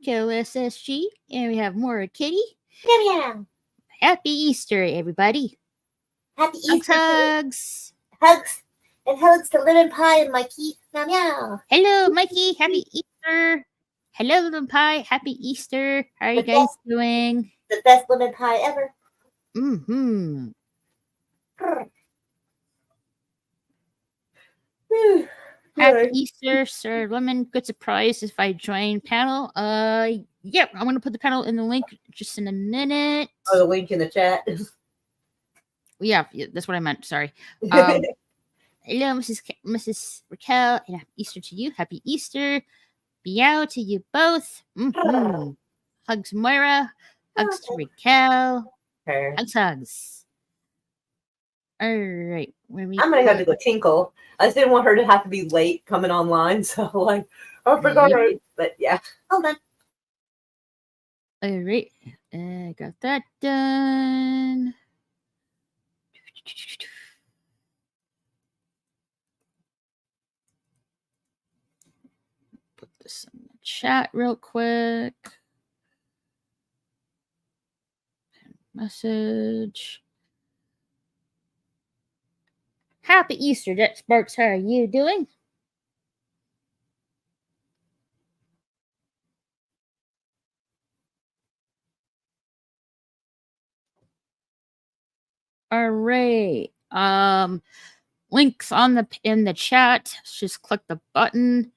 KOSSG, and we have more Kitty. Meow meow. Happy Easter, everybody. Happy Hugs, Easter. hugs. Hugs. And hugs to Lemon Pie and Mikey. Meow meow. Hello, Mikey. Happy Easter. Hello, Lemon Pie. Happy Easter. How are you guys doing? The best lemon pie ever. Mm-hmm. Happy Easter, Sir Lemon. Good surprise if I join panel. Yeah, I'm gonna put the panel in the link just in a minute. Oh, the link in the chat. Yeah, that's what I meant. Sorry. Hello, Mrs. Raquel, and happy Easter to you. Happy Easter. Meow to you both. Mm-hmm. Hugs, Moira. Hugs to Raquel. Hugs. All right. I'm gonna have to go tinkle. I just didn't want her to have to be late coming online, so like, I forgot. Yep. But yeah, hold on. All right, got that done. Put this in the chat real quick. Message. Happy Easter, Jet Sparks. How are you doing? All right. Links in the chat. Just click the button.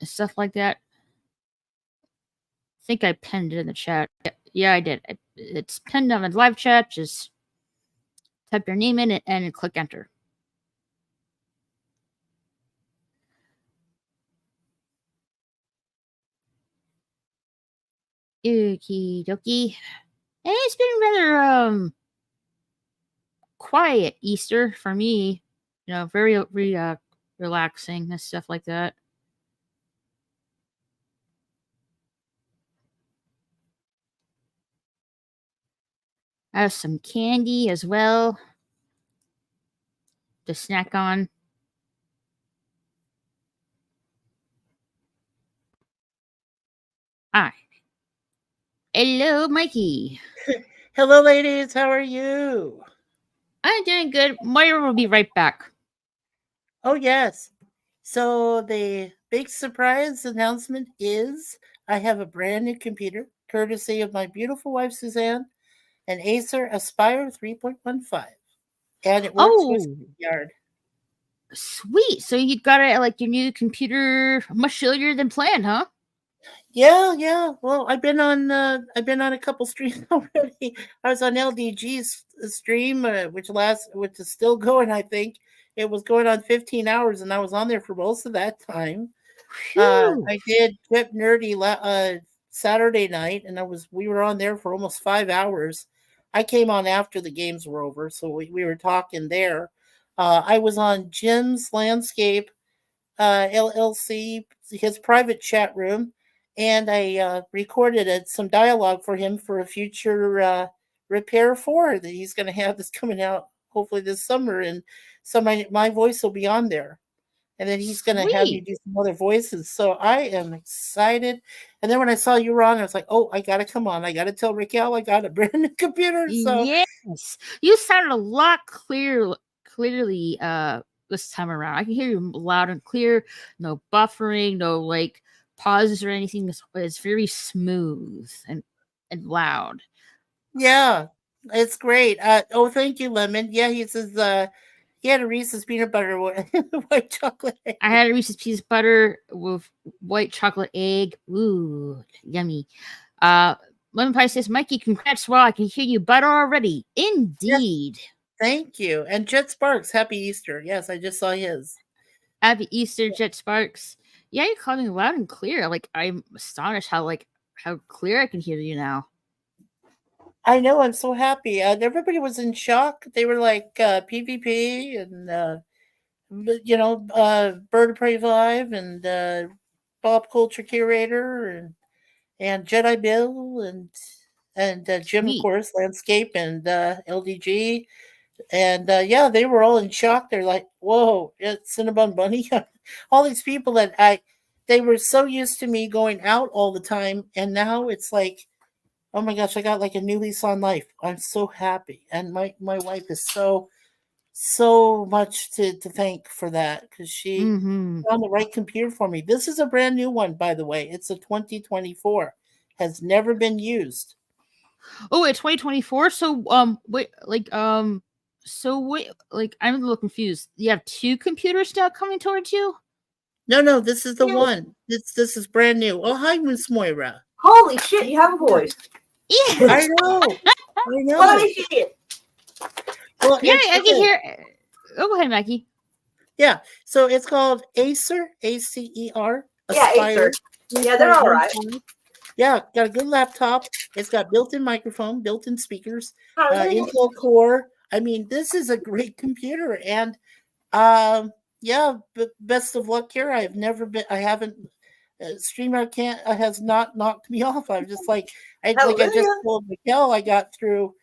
Stuff like that. I think I pinned it in the chat. Yeah, I did. It's pinned on the live chat. Just type your name in it and click enter. Okie dokie. And it's been rather quiet Easter for me. You know, very relaxing and stuff like that. I have some candy as well to snack on. Hi. Hello, Mikey. Hello, ladies. How are you? I'm doing good. Moira will be right back. Oh, yes. So the big surprise announcement is I have a brand new computer, courtesy of my beautiful wife, Suzanne, an Acer Aspire 3.15. And it works with Yard. Sweet. So you got like your new computer much earlier than planned, huh? Yeah. Well, I've been on a couple streams already. I was on LDG's stream, which is still going. I think it was going on 15 hours, and I was on there for most of that time. I did Trip Nerdy Saturday night, and we were on there for almost 5 hours. I came on after the games were over, so we were talking there. I was on Jim's Landscape LLC, his private chat room, and I recorded some dialogue for him for a future Repair 4 that he's going to have that's coming out hopefully this summer, and so my voice will be on there. And then he's going to have me do some other voices. So I am excited. And then when I saw you were on, I was like, oh, I got to come on. I got to tell Raquel I got a brand new computer. So yes, you sounded a lot clearly this time around. I can hear you loud and clear. No buffering, no like pauses or anything. It's very smooth and loud. Yeah, it's great. Oh, thank you, Lemon. Yeah, he says he had a Reese's peanut butter with white chocolate egg. I had a Reese's peanut butter with white chocolate egg. Ooh, yummy. Lemon Pie says, Mikey, congrats. Well, I can hear you better already. Indeed. Yes. Thank you. And Jet Sparks, happy Easter. Yes, I just saw his. Happy Easter, Jet Sparks. Yeah, you're calling loud and clear. Like, I'm astonished how clear I can hear you now. I know, I'm so happy. Everybody was in shock. They were like PvP and Bird of Prey Live and Pop Culture Curator and Jedi Bill and Jim, of course, Landscape and LDG. And yeah, they were all in shock. They're like, whoa, it's Cinnabon Bunny. All these people that they were so used to me going out all the time, and now it's like, oh my gosh, I got like a new lease on life. I'm so happy, and my wife is so much to thank for that, because she Mm-hmm. found the right computer for me. This is a brand new one, by the way. It's a 2024, has never been used. Oh, it's 2024. So wait, like I'm a little confused. You have two computers now coming towards you. No, this is the Yeah. one. This is brand new. Oh, hi, Miss Moira. Holy shit, you have a voice. Yeah, I know. I know. Holy shit. Well, yeah, it's I can hear. Oh, go ahead, Mackie. Yeah, so it's called Acer, ACER. Yeah, Acer. Yeah, they're all right. Yeah, got a good laptop. It's got built-in microphone, built-in speakers, Oh, really? Intel Core. I mean, this is a great computer, and yeah, but best of luck here. I haven't. StreamYard has not knocked me off. I'm just like, I just Hallelujah. told Mikkel, I got through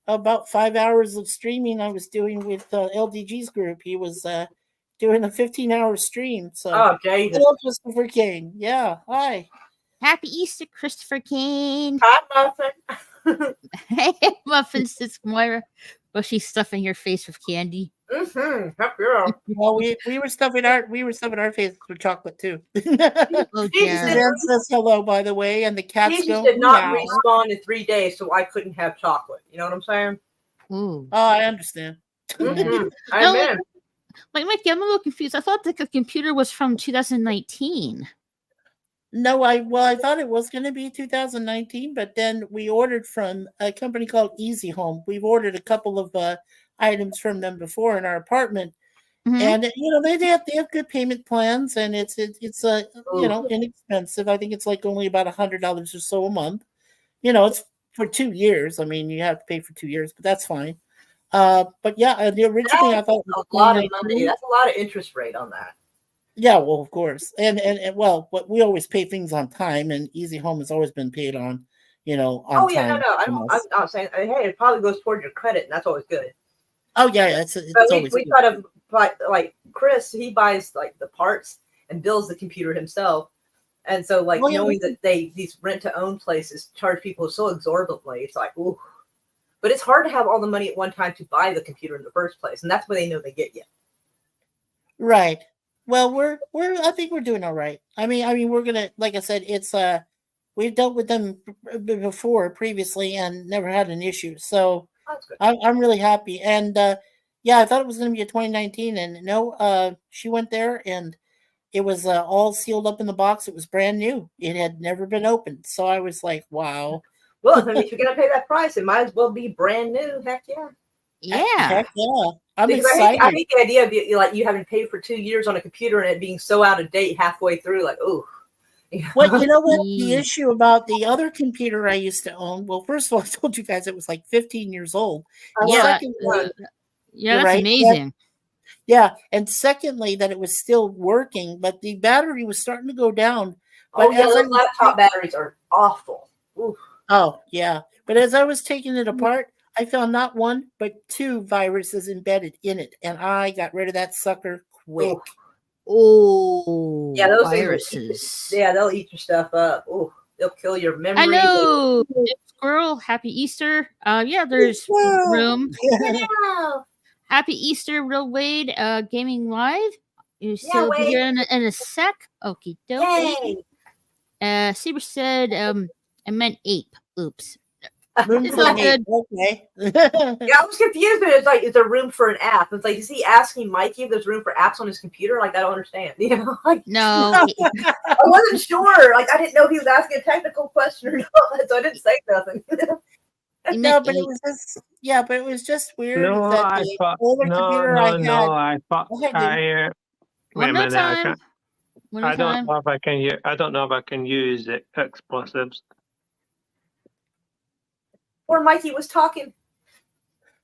about 5 hours of streaming I was doing with LDG's group. He was doing a 15-hour stream. So, Oh, Jesus. hello, Christopher Kane. Yeah, hi. Happy Easter, Christopher Kane. Hi, Muffin. Hey, muffins, it's Moira. Well, she's stuffing your face with candy. Mm-hmm. Happy hour. Well, we were stuffing our faces with chocolate too. Oh, Jesus yeah. Suzanne says hello, by the way, and the cats Jesus go did not meow. respawn in 3 days, so I couldn't have chocolate. You know what I'm saying? Ooh. Oh, I understand. Mm-hmm. No, Amen. like Mikey, I'm a little confused. I thought the computer was from 2019. No, I thought it was going to be 2019, but then we ordered from a company called Easy Home. We've ordered a couple of items from them before in our apartment, Mhm. and they have good payment plans, and it's inexpensive. I think it's like only about $100 or so a month. It's for 2 years. I mean, you have to pay for 2 years, but that's fine. But yeah, the originally I thought it was A lot of 2019. money. That's a lot of interest rate on that. Yeah, well, of course, and well, but we always pay things on time, and Easy Home has always been paid on, on Oh yeah, time. no. I'm not saying. Hey, it probably goes towards your credit, and that's always good. Oh yeah, it's But always we good. try to buy, like Chris. He buys like the parts and builds the computer himself, and so like Oh, yeah. knowing that these rent to own places charge people so exorbitantly, it's like ooh. But it's hard to have all the money at one time to buy the computer in the first place, and that's where they know they get you. Right. Well, I think we're doing all right. I mean, we're gonna, like I said, it's we've dealt with them before previously and never had an issue. So That's good. I'm really happy. And yeah, I thought it was going to be a 2019, and no, she went there and it was all sealed up in the box. It was brand new. It had never been opened. So I was like, wow. Well, I mean, if you're gonna pay that price, it might as well be brand new. Heck yeah. Yeah. Heck yeah. I'm Because excited. I hate the idea of you having to pay for 2 years on a computer and it being so out of date halfway through. Like, ooh. Well, you know what? The Yeah. issue about the other computer I used to own, well, first of all, I told you guys it was like 15 years old. And Yeah, secondly, yeah, that's right? amazing. Yeah. And secondly, that it was still working, but the battery was starting to go down. But Oh yeah, as I those was laptop batteries are awful. Ooh. Oh, yeah. But as I was taking it apart, I found not one, but 2 viruses embedded in it. And I got rid of that sucker quick. Ooh. Oh, Yeah, those viruses. Yeah, they'll eat your stuff up. Ooh, they'll kill your memory. I know. Squirrel, happy Easter. Yeah, there's room. Yeah. Happy Easter, Real Wade, Gaming Live. So Wade. here in a sec. Okie dokie. Yay. Saber said, I meant ape. Oops. Room It's for all an ape. good. Okay. Yeah, I was confused, but it's like, is there room for an app? It's like, is he asking Mikey if there's room for apps on his computer? Like, I don't understand. Like, No. I wasn't sure. Like, I didn't know if he was asking a technical question or not, so I didn't say nothing. He No, meant but ape. it was just weird. No, that I the thought older computer I had. I thought Go ahead, I One wait a more minute. time. One more I don't time. know if I can use. I don't know if I can use explosives. Or Mikey was talking.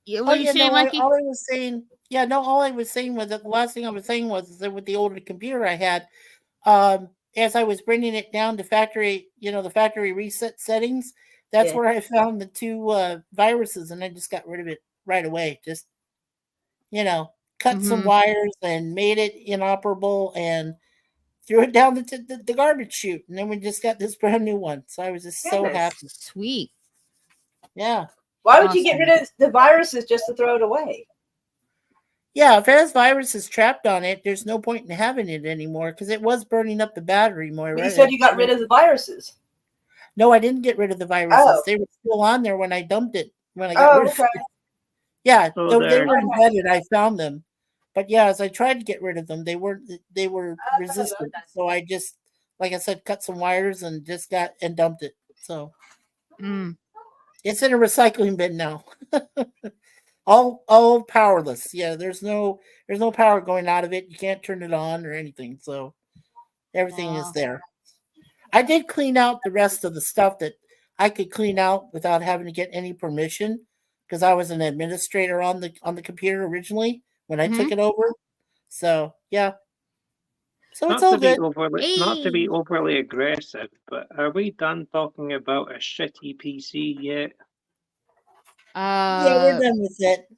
Yeah, Oh, what you yeah, say, no, Mikey? all I was saying, all I was saying was that the last thing I was saying was that with the older computer I had, as I was bringing it down to factory, the factory reset settings, that's Yeah. where I found the 2 viruses, and I just got rid of it right away. Just, cut some wires and made it inoperable, and threw it down the garbage chute, and then we just got this brand new one. So I was just so Goodness. happy. Sweet. Yeah. Why would you get Awesome. rid of the viruses just to throw it away? Yeah, if it has viruses trapped on it, there's no point in having it anymore because it was burning up the battery more. You said you got rid of the viruses. No, I didn't get rid of the viruses. Oh. They were still on there when I dumped it. When I got rid of okay. it. Yeah, So they there's- were embedded. I found them. But yeah, as I tried to get rid of them, they were resistant. So I just, like I said, cut some wires and just dumped it. So Mm. it's in a recycling bin now. all powerless. Yeah, there's no power going out of it. You can't turn it on or anything. So everything is Wow. there. I did clean out the rest of the stuff that I could clean out without having to get any permission because I was an administrator on the computer originally when I took it over. So yeah. So it's all good. Not to be Hey. overly aggressive, but are we done talking about a shitty PC yet? Yeah, we're done with it.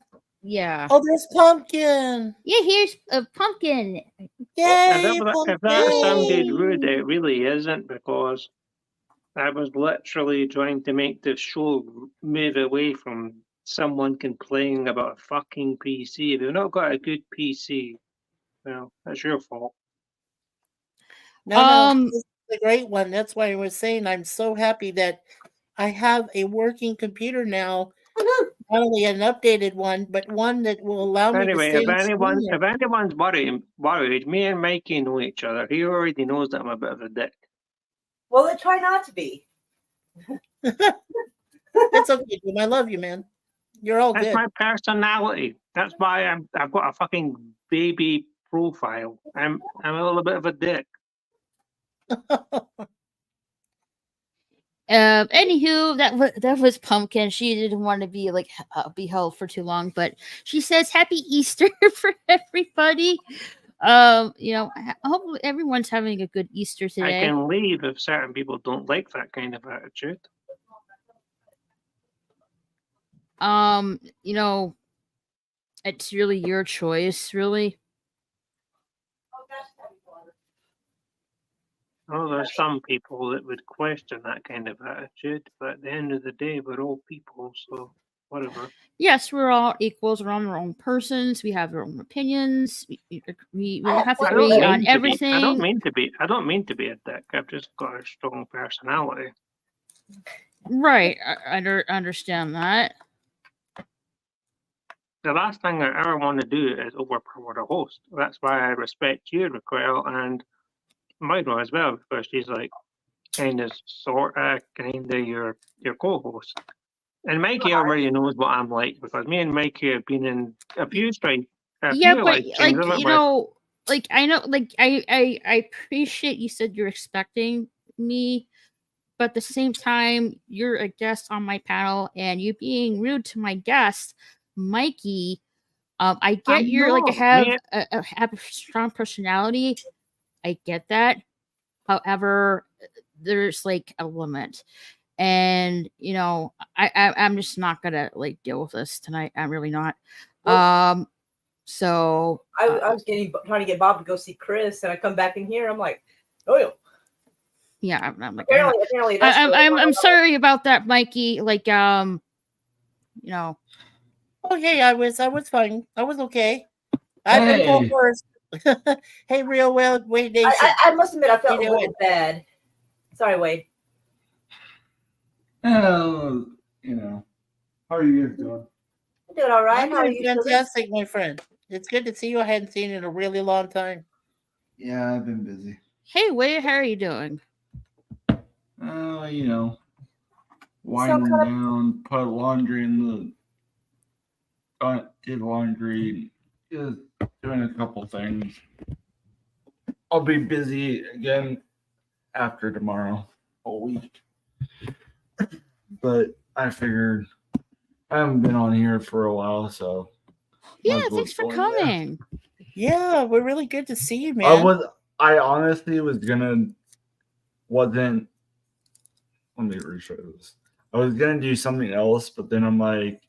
Yeah. Oh, there's Pumpkin. Yeah, here's a pumpkin. Yay, If that sounded Pumpkin. rude, it really isn't, because I was literally trying to make the show move away from someone complaining about a fucking PC. If you've not got a good PC, well, that's your fault. No, this is a great one. That's why I was saying I'm so happy that I have a working computer now. Not only an updated one, but one that will allow me Anyway, to stay if anyone's worried, me and Mikey know each other. He already knows that I'm a bit of a dick. Well, then try not to be. It's okay, Jim. I love you, man. You're all That's good. my personality. That's why I've got a fucking baby profile. I'm a little bit of a dick. Anywho, that was Pumpkin. She didn't want to be be held for too long, but she says Happy Easter for everybody. I hope everyone's having a good Easter today. I can leave if certain people don't like that kind of attitude. It's really your choice, really. Oh, there's some people that would question that kind of attitude, but at the end of the day, we're all people, so whatever. Yes, we're all equals. We're all our own persons. We have our own opinions. We have to agree on everything. I don't mean to be a dick. I've just got a strong personality. Right, I understand that. The last thing I ever want to do is overpower the host. That's why I respect you, Raquel, and Myra as well, because she's like kind of your co-host. And Mikey already knows what I'm like, because me and Mikey have been in a few strikes. Yeah, but I appreciate you said you're expecting me, but at the same time, you're a guest on my panel, and you being rude to my guest, Mikey. I get have a strong personality. I get that. However, there's a limit. And I'm just not gonna deal with this tonight. I'm really not. So I was trying to get Bob to go see Chris, and I come back in here. I'm like, oh yeah. I'm like, apparently. I'm sorry about that, Mikey. Oh hey, I was fine. I was okay. I didn't go first. Hey, real well, Wade Nation. I must admit, I felt a little bad. Sorry, Wade. How are you guys doing? I'm doing all right. I'm doing fantastic, my friend. It's good to see you. I hadn't seen you in a really long time. Yeah, I've been busy. Hey, Wade, how are you doing? Winding down, put laundry in did laundry, just doing a couple things. I'll be busy again after tomorrow, all week. But I figured I haven't been on here for a while, so yeah, thanks for coming. Yeah, we're really good to see you, man. I honestly wasn't. Let me reshow this. I was gonna do something else, but then I'm like,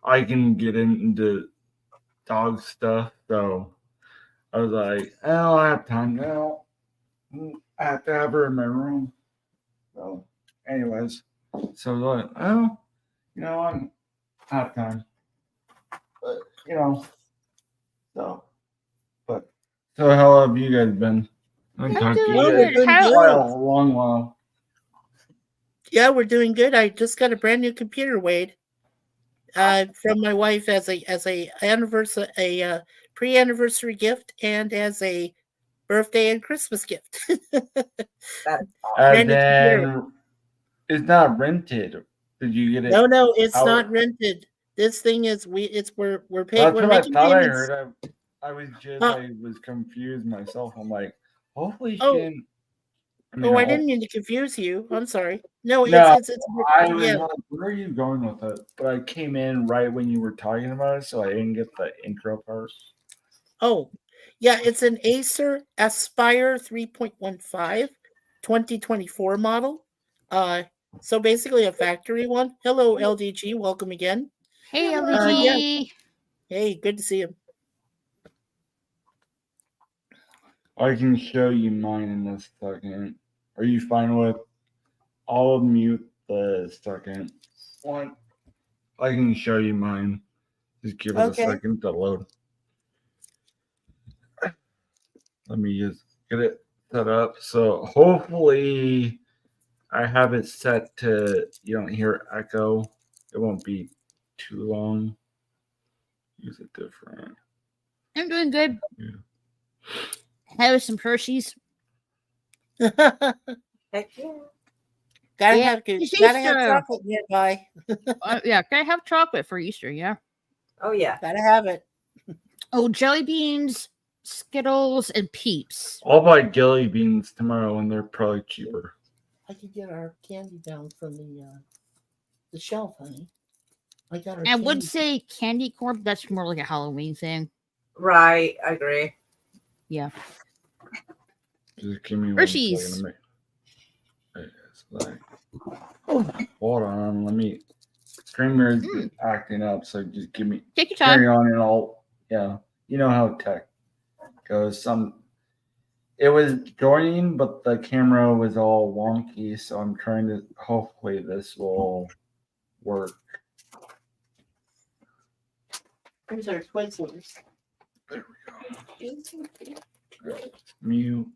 I can get into dog stuff, so I was like, I don't have time now. I have to have her in my room. So, anyways, so I was like, oh, I have time. But, so how have you guys been? I haven't I'm talked to doing you Well, guys we're good. doing in How? a good. while, a long while. Yeah, we're doing good. I just got a brand new computer, Wade, from my wife as a anniversary, a pre-anniversary gift, and as a birthday and Christmas gift. That's And Brand new computer. then it's not rented. Did you get it? No, it's not out? rented. This thing is we're paying. That's We're what I making thought I payments. heard. I Uh, was confused myself. I'm like, hopefully she oh, didn't. I mean, I didn't mean to confuse you. I'm sorry. No, no, it's I was yeah. like, where are you going with it? But I came in right when you were talking about it, so I didn't get the intro part. Oh, yeah, it's an Acer Aspire 3.15 2024 model. So basically a factory one. Hello, LDG. Welcome again. Hey, Yeah. LDG. Hey, good to see you. I can show you mine in a second. Are you fine with? I'll mute the second one. I can show you mine. Just give it a Okay. second to load. Let me just get it set up. So hopefully I have it set to you don't hear echo. It won't be too long. Use it different. I'm doing good. Yeah. Have some Hershey's. Gotta heck yeah. Yeah, have it's gotta have Easter. chocolate nearby. Yeah, can I have chocolate for Easter? Yeah. Oh yeah. Gotta have it. Oh, jelly beans, Skittles, and Peeps. I'll buy jelly beans tomorrow and they're probably cheaper. I could get our candy down from the shelf, honey. I got our I would candy. say candy corn, but that's more like a Halloween thing. Right. I agree. Yeah. Just give me Hershey's. 1 second. It's like, hold on, let me. Streamer is acting up, so just give me. Take your time. Carry on and I'll. Yeah, you know how tech goes. It was joining, but the camera was all wonky, so I'm trying to. Hopefully, this will work. Here's our Twizzlers. There we go. Mute.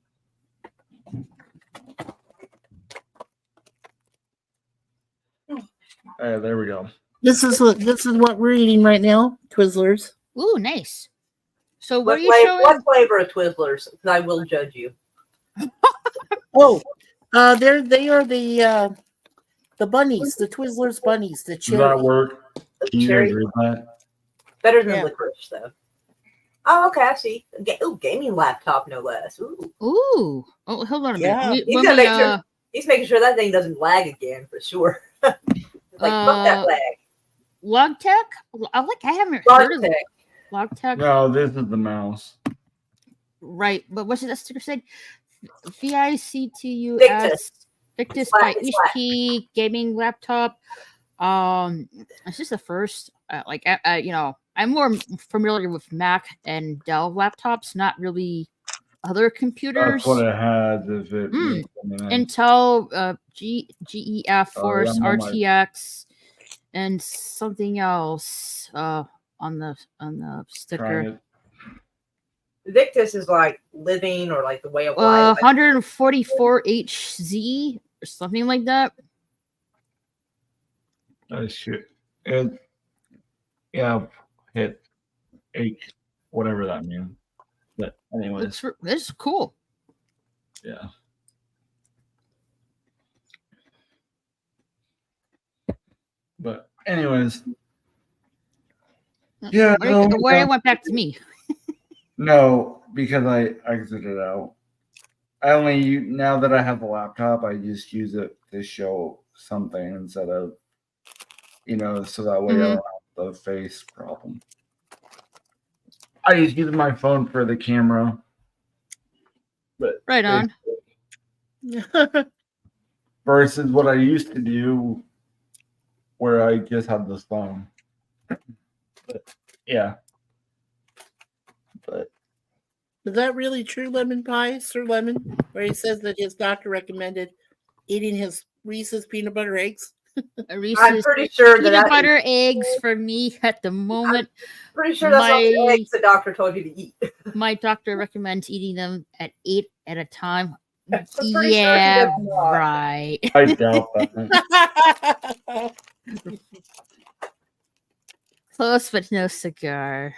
There we go. This is what we're eating right now. Twizzlers. Ooh, nice. So what What are you flavor, showing? what flavor of Twizzlers? 'Cause I will judge you. Oh, they are the bunnies, the Twizzlers bunnies, the Does cherry. that work? Can you Cherry. guys read that? Better than Yeah. licorice, though. Oh, okay. I see. Ooh, gaming laptop, no less. Ooh. Ooh. Oh, hold on a Yeah. minute. He's Let gonna me, make sure. He's making sure that thing doesn't lag again for sure. Like fuck that lag. Logitech? I haven't heard of Logitech. Logitech. No, this is the mouse. Right, but what's that sticker said? VICTUS Victus Flat, by it's flat. HP gaming laptop. It's just the first. I'm more familiar with Mac and Dell laptops, not really other computers. That's what it has. If it makes any- Intel, GEF Force I'm on my- RTX, and something else on the sticker. trying it. Victus is like living or like the way of life. 144 HZ or something like that. Shit. It, yeah, hit H, whatever that means. But anyways, This is cool. yeah. But anyways, yeah. Where it went back to me. No, because I exited out. I only now that I have the laptop, I just use it to show something instead of, so that way I don't have the face problem. I just use my phone for the camera. But Right on. Versus what I used to do, where I just had this phone. But yeah. But Is that really true, lemon pie, Sir Lemon? Where he says that his doctor recommended eating his Reese's peanut butter eggs? A Reese's pretty sure peanut that butter eggs for me at the moment. pretty sure that's not the My- eggs the doctor told you to eat. My doctor recommends eating them at 8 at a time. I'm pretty sure she Yeah, does not. right. I doubt that. Close, but no cigar.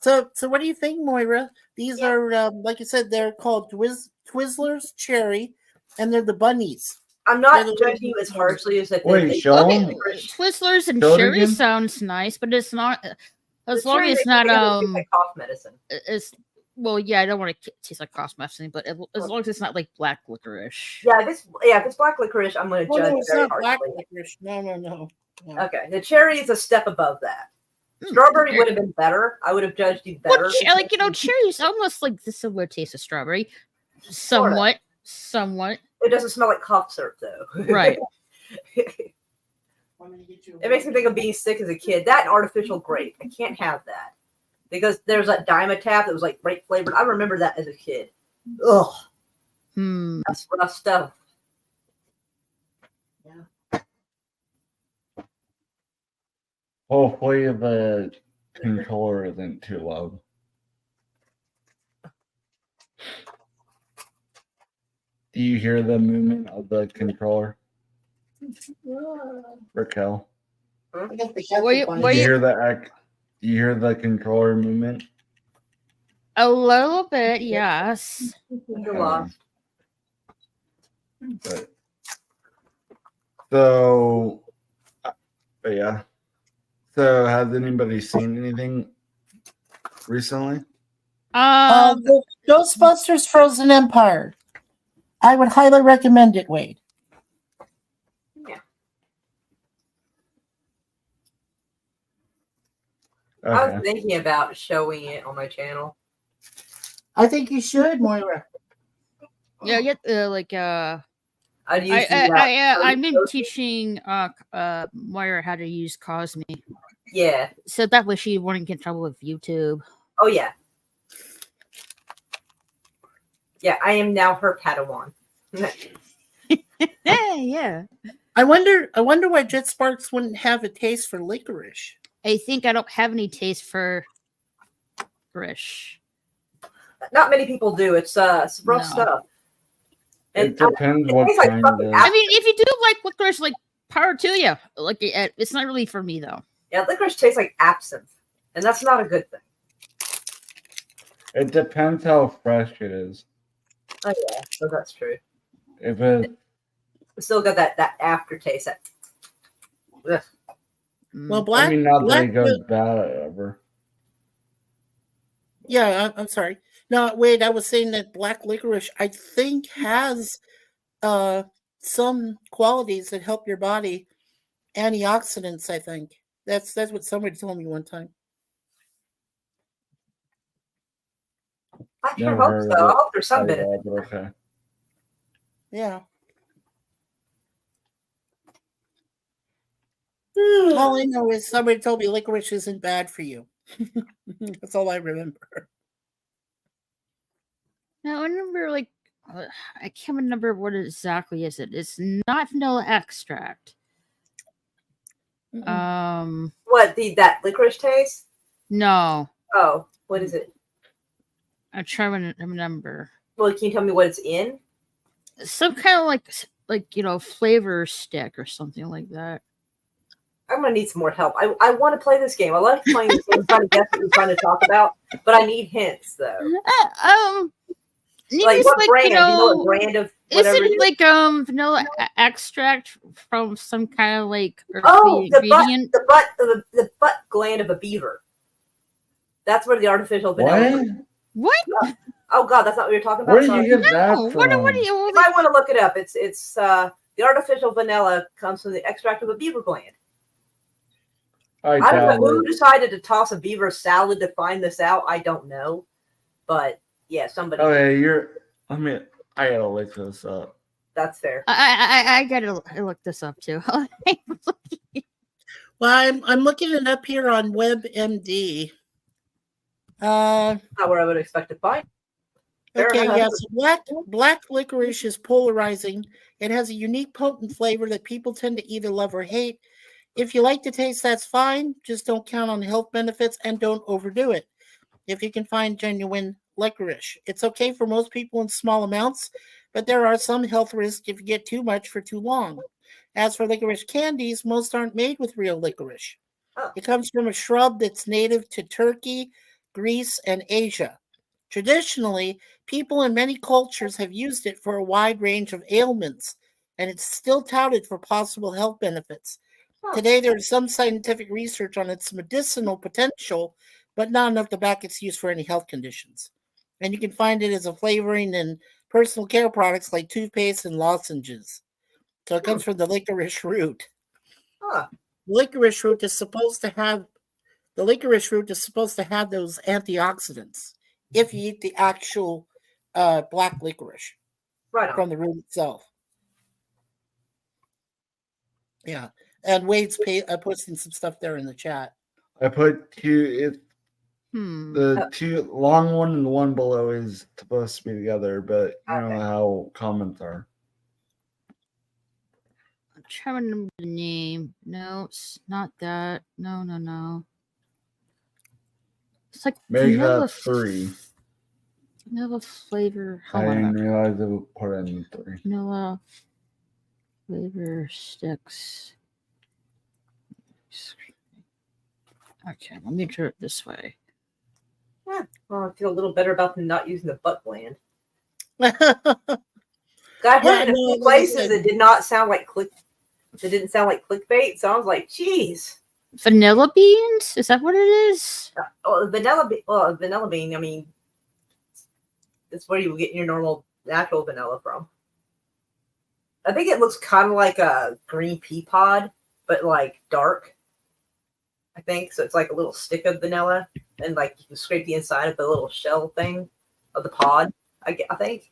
So what do you think, Moira? These are, like you said, they're called Twizzlers Cherry, and they're the bunnies. I'm not They're the judging you ones- as harshly as that. Wait, show Okay, 'em. Twizzlers and Show it cherry again. sounds nice, but it's not. As The long cherry as it's makes me not think of like cough medicine. it's well, yeah, I don't want to taste like cough medicine, but as long as it's not like black licorice. Yeah, if it's black licorice, I'm going to Oh, judge no, it it's very not black harshly. licorice. No. Okay, the cherry is a step above that. Strawberry would have been better. I would have judged you better. Well, like cherry is almost like the similar taste of strawberry, somewhat. It doesn't smell like cough syrup though. Right. It makes me think of being sick as a kid. That and artificial grape. I can't have that. Because there's that Dimetapp that was like grape flavored. I remember that as a kid. Ugh. That's rough stuff. Hopefully the controller isn't too loud. Do you hear the movement of the controller, Raquel? I guess the Were you- buttons. were Do you you- hear the Do you hear the controller movement? A little bit, yes. You're lost. But, so, but yeah. So, has anybody seen anything recently? The Ghostbusters Frozen Empire. I would highly recommend it, Wade. I Okay. was thinking about showing it on my channel. I think you should, Moira. Yeah, get like I'd use the, I've been teaching Moira how to use Cosme, yeah. so that way she wouldn't get in trouble with YouTube. Oh yeah. Yeah, I am now her Padawan. Yeah. I wonder why Jet Sparks wouldn't have a taste for licorice. I think I don't have any taste for licorice. Not many people do. It's rough No. stuff. It depends it what tastes like kind fucking of. I mean, if you do like licorice, like power to you. Like it's not really for me though. Yeah, licorice tastes like absinthe, and that's not a good thing. It depends how fresh it is. Oh yeah, so that's true. If it, It's still got that aftertaste. Ugh. Well, Mm. black. I mean, not that black it goes bad ever. Yeah, I'm sorry. No, wait. I was saying that black licorice, I think, has some qualities that help your body. Antioxidants, I think. That's what somebody told me one time. I sure Never hope heard so. of I it. hope there's some Out of benefit. that, but okay. Yeah. All I know is somebody told me licorice isn't bad for you. That's all I remember. Now I remember like I can't remember what exactly is it. It's not vanilla extract. Mm-mm. What that licorice taste? No, Oh, what is it? I'm trying to remember. Well, can you tell me what it's in? Some kind of like flavor stick or something like that. I'm gonna need some more help. I want to play this game. I like playing this game, trying to guess what we're trying to talk about, but I need hints though. Maybe Like it's what like, brand? Do you know what brand of Is whatever it it is? like vanilla extract from some kind of like earthy Oh, ingredient? the butt gland of a beaver. That's where the artificial vanilla. What? What? Oh God, that's not what you're talking about. Where did Sorry. you get that No, from? what do you? You might want to look it up. It's the artificial vanilla comes from the extract of a beaver gland. I don't know doubt who it. decided to toss a beaver salad to find this out. I don't know, but yeah, somebody. Okay, I gotta look this up. That's fair. I gotta look this up too. Well, I'm looking it up here on WebMD. Not where I would expect to find. Fair Okay, enough. yes. Black licorice is polarizing. It has a unique, potent flavor that people tend to either love or hate. If you like the taste, that's fine. Just don't count on the health benefits and don't overdo it. If you can find genuine licorice, it's okay for most people in small amounts, but there are some health risks if you get too much for too long. As for licorice candies, most aren't made with real licorice. Oh. It comes from a shrub that's native to Turkey, Greece, and Asia. Traditionally, people in many cultures have used it for a wide range of ailments, and it's still touted for possible health benefits. Huh. Today, there is some scientific research on its medicinal potential, but not enough to back its use for any health conditions. And you can find it as a flavoring in personal care products like toothpaste and lozenges. So it comes from the licorice root. Huh. Licorice root is supposed to have those antioxidants if you eat the actual black licorice Right on. from the root itself. Yeah, and Wade's posting some stuff there in the chat. I put two. The two long one and the one below is supposed to be together, but you know how comments are. I'm trying to remember the name. No, it's not that. No. It's like Make vanilla, that 3. vanilla flavor. I didn't realize it would put in 3. Vanilla flavor sticks. Okay, let me do it this way. Yeah. Well, I feel a little better about them not using the butt gland. Yeah, I've heard in a no, few places it did not sound like click. It didn't sound like clickbait, so I was like, "Geez." Vanilla beans? Is that what it is? Vanilla bean. I mean, that's where you get your normal natural vanilla from. I think it looks kind of like a green pea pod, but like dark. I think so. It's like a little stick of vanilla, and like you can scrape the inside of the little shell thing of the pod. I think.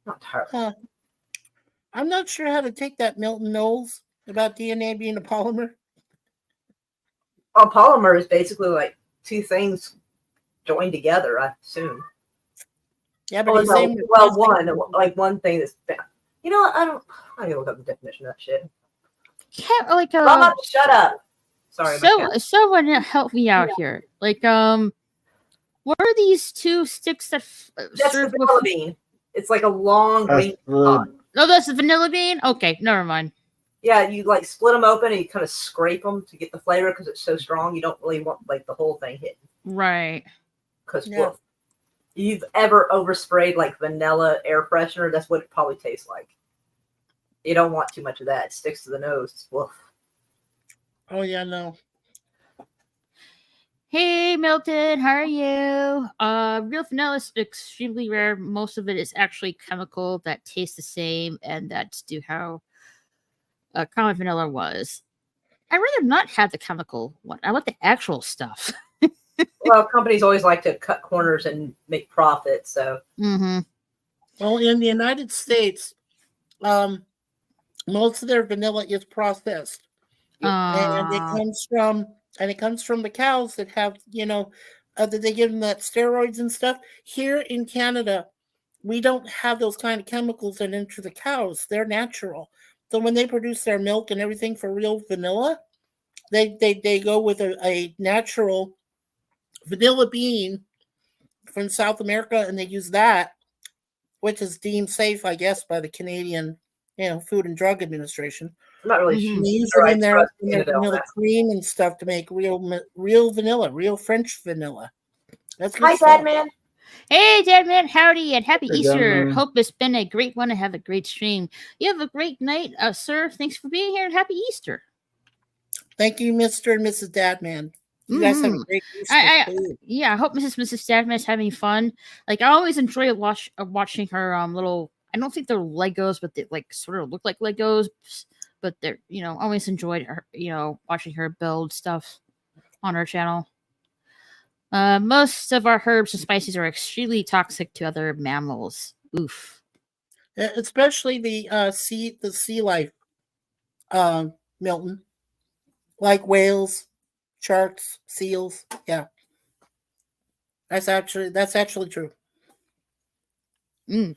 Not entirely. I'm not sure how to take that, Milton Knowles, about DNA being a polymer. A polymer is basically like two things joined together, I assume. Yeah, but he's saying one thing that's you know what, I gotta look up the definition of that shit. Yeah, like Rob, shut up. Sorry, someone help me out here. Like what are these two sticks that that's the vanilla bean. It's like a long green pod. Oh, that's the vanilla bean? Okay, never mind. Yeah, you like split them open and you kind of scrape them to get the flavor because it's so strong. You don't really want like the whole thing hidden. Right. Because you've ever oversprayed like vanilla air freshener, that's what it probably tastes like. You don't want too much of that. It sticks to the nose. Woof. Oh yeah, no. Hey Milton, how are you? Real vanilla is extremely rare. Most of it is actually chemical that tastes the same, and that's due how common vanilla was. I'd rather not have the chemical one. I want the actual stuff. Well, companies always like to cut corners and make profit, so. Mm-hmm. Well, in the United States, most of their vanilla is processed, and it comes from the cows that have, that they give them that steroids and stuff. Here in Canada, we don't have those kind of chemicals that enter the cows. They're natural. So when they produce their milk and everything for real vanilla, they go with a natural vanilla bean from South America, and they use that, which is deemed safe, I guess, by the Canadian, Food and Drug Administration. I'm not really sure. They use it in their vanilla cream and stuff to make real vanilla, real French vanilla. That's good. Hi, Dad Man. Hey, Dad Man. Howdy and happy Easter. Dad. Hope it's been a great one and have a great stream. You have a great night, sir. Thanks for being here and happy Easter. Thank you, Mr. and Mrs. Dadman. You guys have a great Easter. I hope Mrs. Dadman is having fun. Like, I always enjoy watching her little. I don't think they're Legos, but they like sort of look like Legos. But they're always enjoyed her watching her build stuff on her channel. Most of our herbs and spices are extremely toxic to other mammals. Oof. Especially the sea life, Milton, like whales, sharks, seals. Yeah, that's actually true. Mm.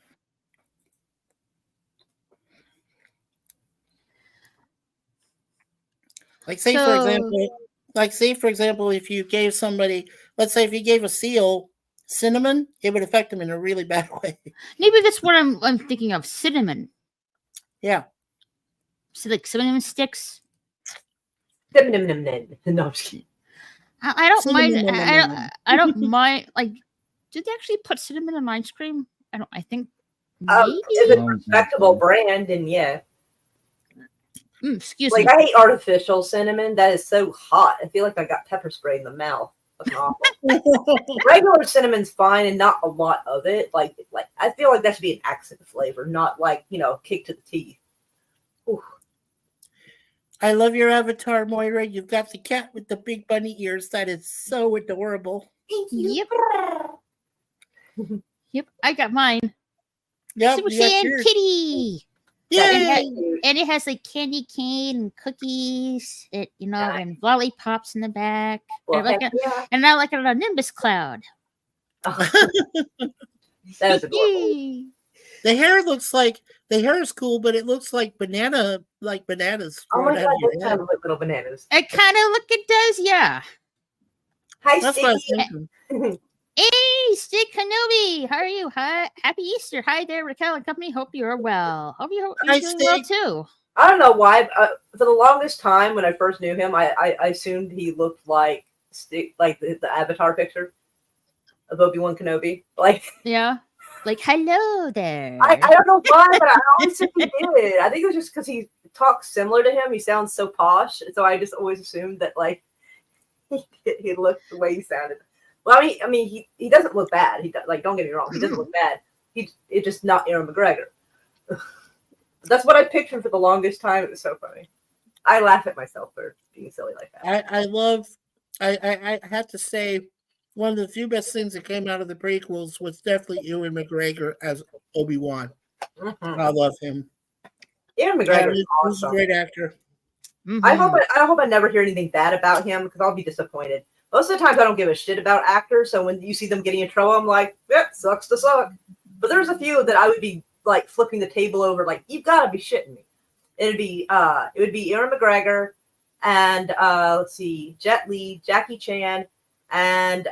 Like say for example, if you gave somebody, let's say if you gave a seal cinnamon, it would affect them in a really bad way. Maybe that's what I'm thinking of. Cinnamon. Yeah. So like cinnamon sticks. No, I'm just kidding. I don't mind. Cinnamon. I don't mind. Like, did they actually put cinnamon in ice cream? I think maybe. If it's a respectable brand, then yeah. Excuse Like me. I hate artificial cinnamon. That is so hot. I feel like I got pepper spray in the mouth. Fucking awful. Regular cinnamon's fine, and not a lot of it. Like I feel like that should be an accent flavor, not like kick to the teeth. Ooh. I love your avatar, Moira. You've got the cat with the big bunny ears. That is so adorable. Yep. Yep. I got mine. Yep. Super you got Saiyan yours. Kitty. Yay! And it has like candy cane and cookies, and lollipops in the back. Well, and, and I like it on a Nimbus cloud. That is adorable. The hair is cool, but it looks like bananas. Oh my god, those kind of look like little bananas. It does, yeah. Hi, That's what I was Sticky. thinking. Hey, Stick Kenobi, how are you? Hi, happy Easter. Hi there, Raquel and company. Hope you are well. Hope you're Hi, doing well Stick. too. I don't know why. For the longest time, when I first knew him, I assumed he looked like the Avatar picture of Obi-Wan Kenobi. Like, Yeah. Like, hello there. I don't know why, but I always think he did. I think it was just because he talks similar to him. He sounds so posh, so I just always assumed that like he looked the way he sounded. Well, I mean, he doesn't look bad. Don't get me wrong, he doesn't look bad. It's just not Aaron McGregor. That's what I pictured for the longest time. It was so funny. I laugh at myself for being silly like that. I have to say, one of the few best things that came out of the prequels was definitely Ewan McGregor as Obi-Wan. Mm-hmm. I love him. Aaron McGregor is He's awesome. a great actor. Mm-hmm. I hope I never hear anything bad about him because I'll be disappointed. Most of the times I don't give a shit about actors, so when you see them getting in trouble, I'm like, yep, sucks to suck. But there's a few that I would be like flipping the table over, like, you've got to be shitting me. It would be Aaron McGregor and let's see, Jet Li, Jackie Chan, and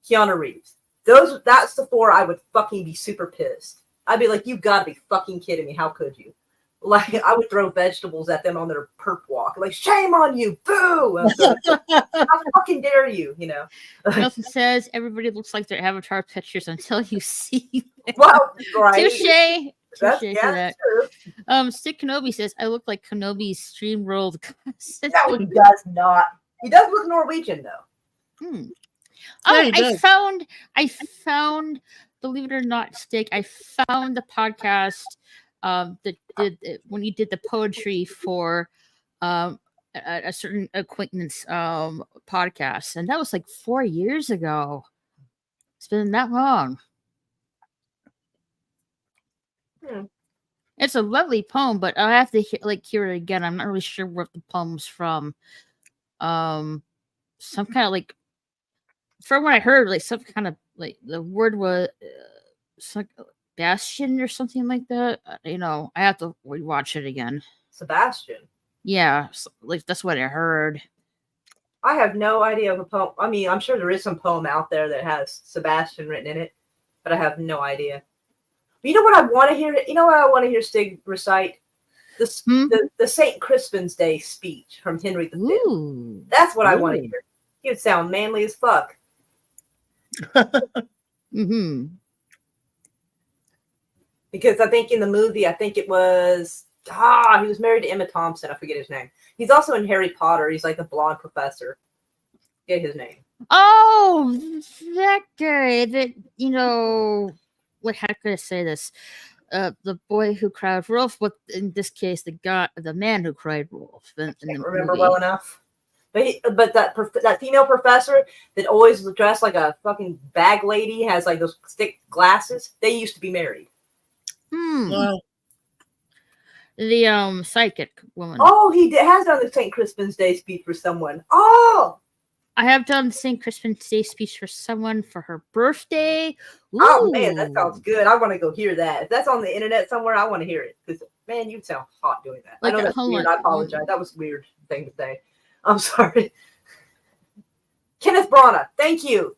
Keanu Reeves. That's the four I would fucking be super pissed. I'd be like, you've got to be fucking kidding me. How could you? Like, I would throw vegetables at them on their perp walk. Like, shame on you. Boo. How fucking dare you, Nelson says everybody looks like their avatar pictures until you see them. Well, right. Touche. That's Touche for that. true. Stick Kenobi says I look like Kenobi's stream rolled. No, he does not. He does look Norwegian, though. Oh, Yeah, I found, believe it or not, Stick, I found the podcast that did when you did the poetry for a certain acquaintance podcast, and that was like 4 years ago. It's been that long. It's a lovely poem, but I have to hear it again. I'm not really sure what the poem's from. Some kind of like, from what I heard, like some kind of like the word was Bastion or something like that. I have to rewatch it again. Sebastian. Yeah, like that's what I heard. I have no idea of a poem. I mean, I'm sure there is some poem out there that has Sebastian written in it, but I have no idea. But you know what I want to hear? You know what I want to hear Stig recite? The St. Crispin's Day speech from Henry V. Ooh. That's what I want to hear. He would sound manly as fuck. Mm-hmm. Because I think in the movie, it was he was married to Emma Thompson. I forget his name. He's also in Harry Potter. He's like the blonde professor. Get his name. Oh, that guy that what, how could I say this? The boy who cried wolf, but in this case, the man who cried wolf. I can't remember well enough. But that female professor that always was dressed like a fucking bag lady, has like those thick glasses. They used to be married. Wow. The psychic woman. Oh, he has done the St. Crispin's Day speech for someone. Oh, I have done the same Christmas Day speech for someone for her birthday. Oh man, that Ooh. sounds good. I want to go hear that. If that's on the internet somewhere, I want to hear it. Because man, you sound hot doing that. Like, I know that's hold weird. on. I apologize. That was a weird thing to say. I'm sorry. Kenneth Branagh. Thank you.